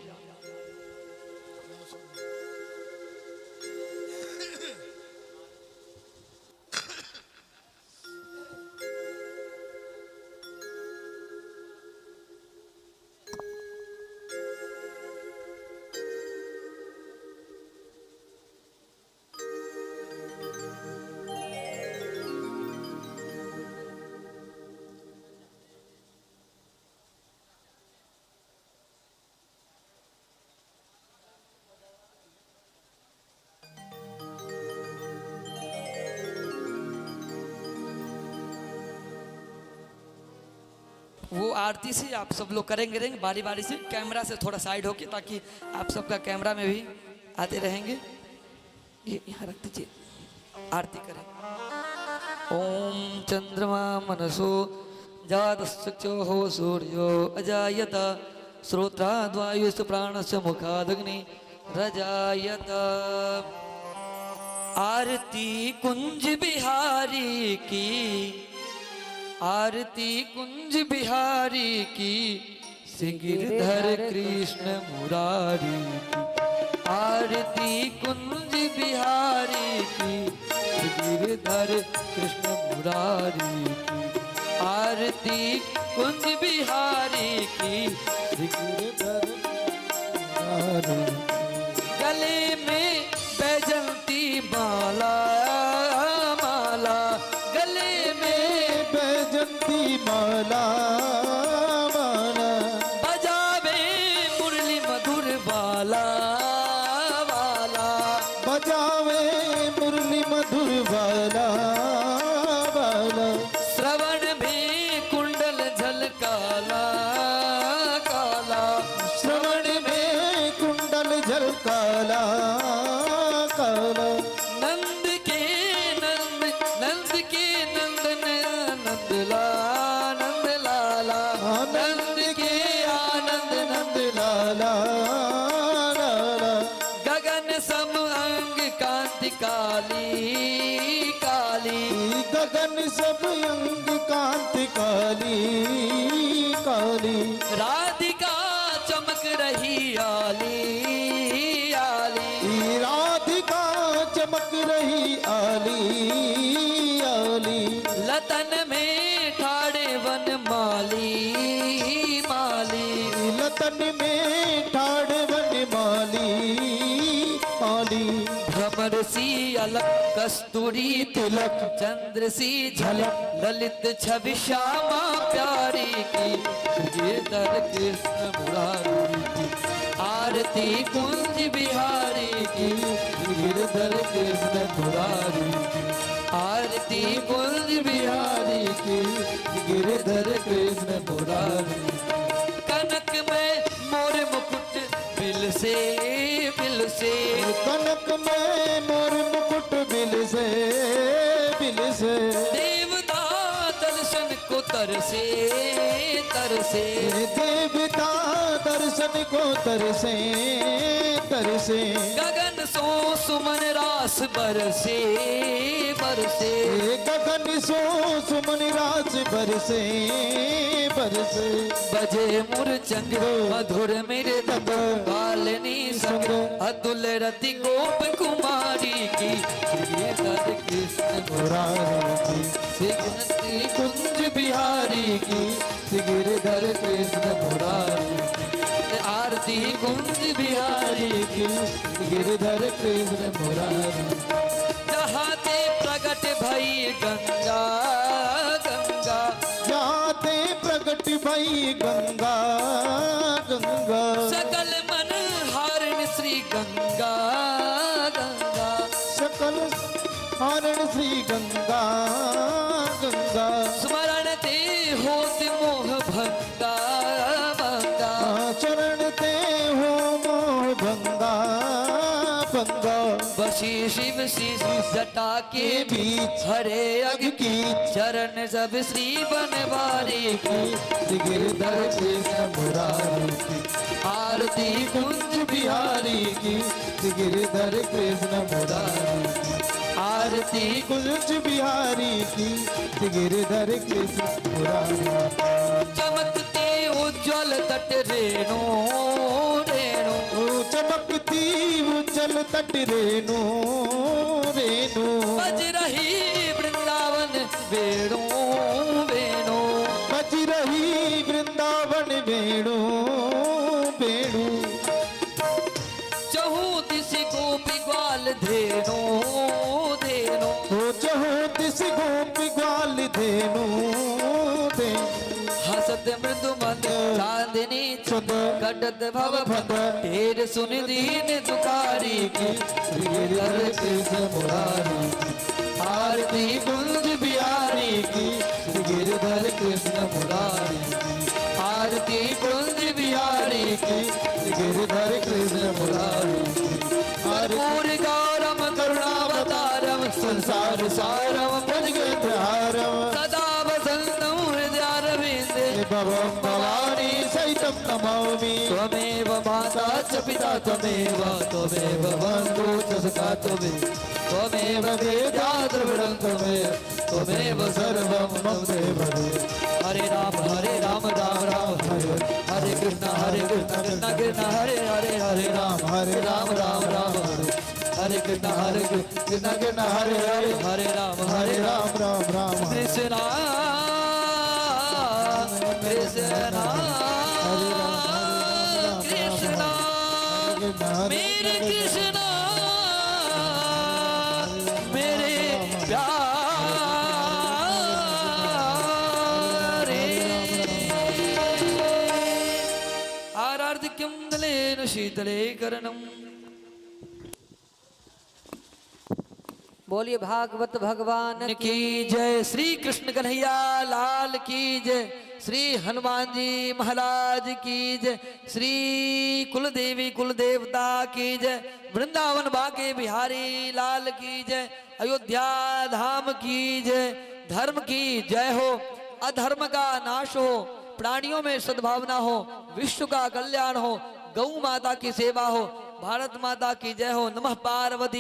वो आरती से आप सब लोग करेंगे बारी बारी से, कैमरा से थोड़ा साइड होके, ताकि आप सबका कैमरा में भी आते रहेंगे। ये यहाँ रख दीजिए, आरती करें। ओम चंद्रमा मनसो जातश्चक्षुः सूर्यो अजायत श्रोत्राद्वायुश्च प्राणस्य मुखादग्नि रजायत। आरती कुंज बिहारी की, आरती कुंज बिहारी की, श्री गिरधर कृष्ण मुरारी की। आरती कुंज बिहारी की, श्री गिरधर कृष्ण मुरारी की। आरती कुंज बिहारी की, श्री गिरधर मुरारी की। गले में बैजंती माला, माला गले में बैजंती माला, माला बजावे मुरली मधुर बाला, बाला बजावे मुरली मधुर बाला, बाला श्रवण में कुंडल झलकाला, काला श्रवण में कुंडल झलकाला, काला नंद के नंद, नंद के नंदन नंदला, नंद लाला नंद के आनंद नंद लाला, लाला गगन सम अंग कांति काली, काली गगन सब अंग कांति काली, काली राधिका चमक रही आली, आली राधिका चमक रही आली, आली लतन में ठाड़े वन माली, माली लतन में ठाड़ वन माली, माली भ्रमर सी अलग कस्तूरी तिलक, चंद्र सी झलक ललित छवि श्यामा प्यारी की, गिरधर कृष्ण मुरारी की। आरती कुंज बिहारी की, गिरधर कृष्ण मुरारी की। आरती कुंज बिहारी की, गिरधर कृष्ण मुरारी की। कनक में मोर मुकुट बिल से, बिल से कनक में मोर मुकुट बिल से, बिल से देवता दर्शन को तरसे, तरसे देवता दर्शन को तरसे, तरसे गगन सो सुमन रास बरसे, बरसे गगन सो सुमन राज बरसे, बरसे बजे मुरचंग मधुर मेरे दंग, कालनी संग अतुल रति गोप कुमारी की, गिरधर कृष्ण मुरारी की। श्री कुंज बिहारी की, श्री गिरधर कृष्ण मुरारी की। आरती कुंज बिहारी की, गिरधर कृष्ण मुरारी। जहाँ ते प्रगट भई गंगा, गंगा जाते प्रगट भई गंगा गंगा सकल मन हारिण श्री गंगा गंगा सकल हारण श्री गंगा गंगा स्मरण ते होत मोह भंगा भंगा चरण ते हो मोह भंगा भंगा बसी शिव शीश जटा के बीच हरे अग की चरण सब श्री बनवारी की गिरधर कृष्ण मुरारी की आरती कुंज बिहारी की गिरधर कृष्ण मुरारी की आरती कुंज बिहारी की गिरधर कृष्ण मुरारी चमकते उज्जवल तट रेणु रेणु ओ चमकती उज्जल तट रेणु रेणु बज रही वृंदावन वेणु वेणु बज रही वृंदावन वेणु वेणु चहु दिश गोपी ग्वाल धेनु धेनु हो चहो तिस गोपी ग्वाल धेनु धेनु हसत मृदु मंद चांदनी सुध कटत भव भद ढेर सुन दीन दुखारी की गिरधर कृष्ण मुरारी आरती कुंज बिहारी की गिरधर कृष्ण मुरारी आरती कुंज बिहारी की गिरधर कृष्ण मुरारी कर्पूर गौरम करुणावतारम संसार सारम भजगंधहारम सदा वसंतम हृदयारविंदे भवं भवानी सहितं नमामि त्वमेव माता च पिता त्वमेव त्वमेव बन्धु च सखा त्वमेव वेदा द्रविडं त्वमेव सर्वं मम देव हरे राम राम राम हरे हरे कृष्ण कृष्ण कृष्ण हरे हरे हरे राम राम राम हरे कृष्ण कृष्ण हरे हरे हरे राम राम राम राम कृष्ण कृष्ण कृष्ण मेरे कृष्ण मेरे प्यारे आरार्धिक्यं दलेन शीतले करणम्। बोलिए भागवत भगवान की जय। श्री कृष्ण कन्हैया लाल की जय। श्री हनुमान जी महाराज की जय। श्री कुलदेवी कुलदेवता की जय। वृंदावन बाके बिहारी लाल की जय। अयोध्या धाम की जय। धर्म की जय हो, अधर्म का नाश हो, प्राणियों में सद्भावना हो, विश्व का कल्याण हो, गौ माता की सेवा हो, भारत माता की जय हो। नमः पार्वती।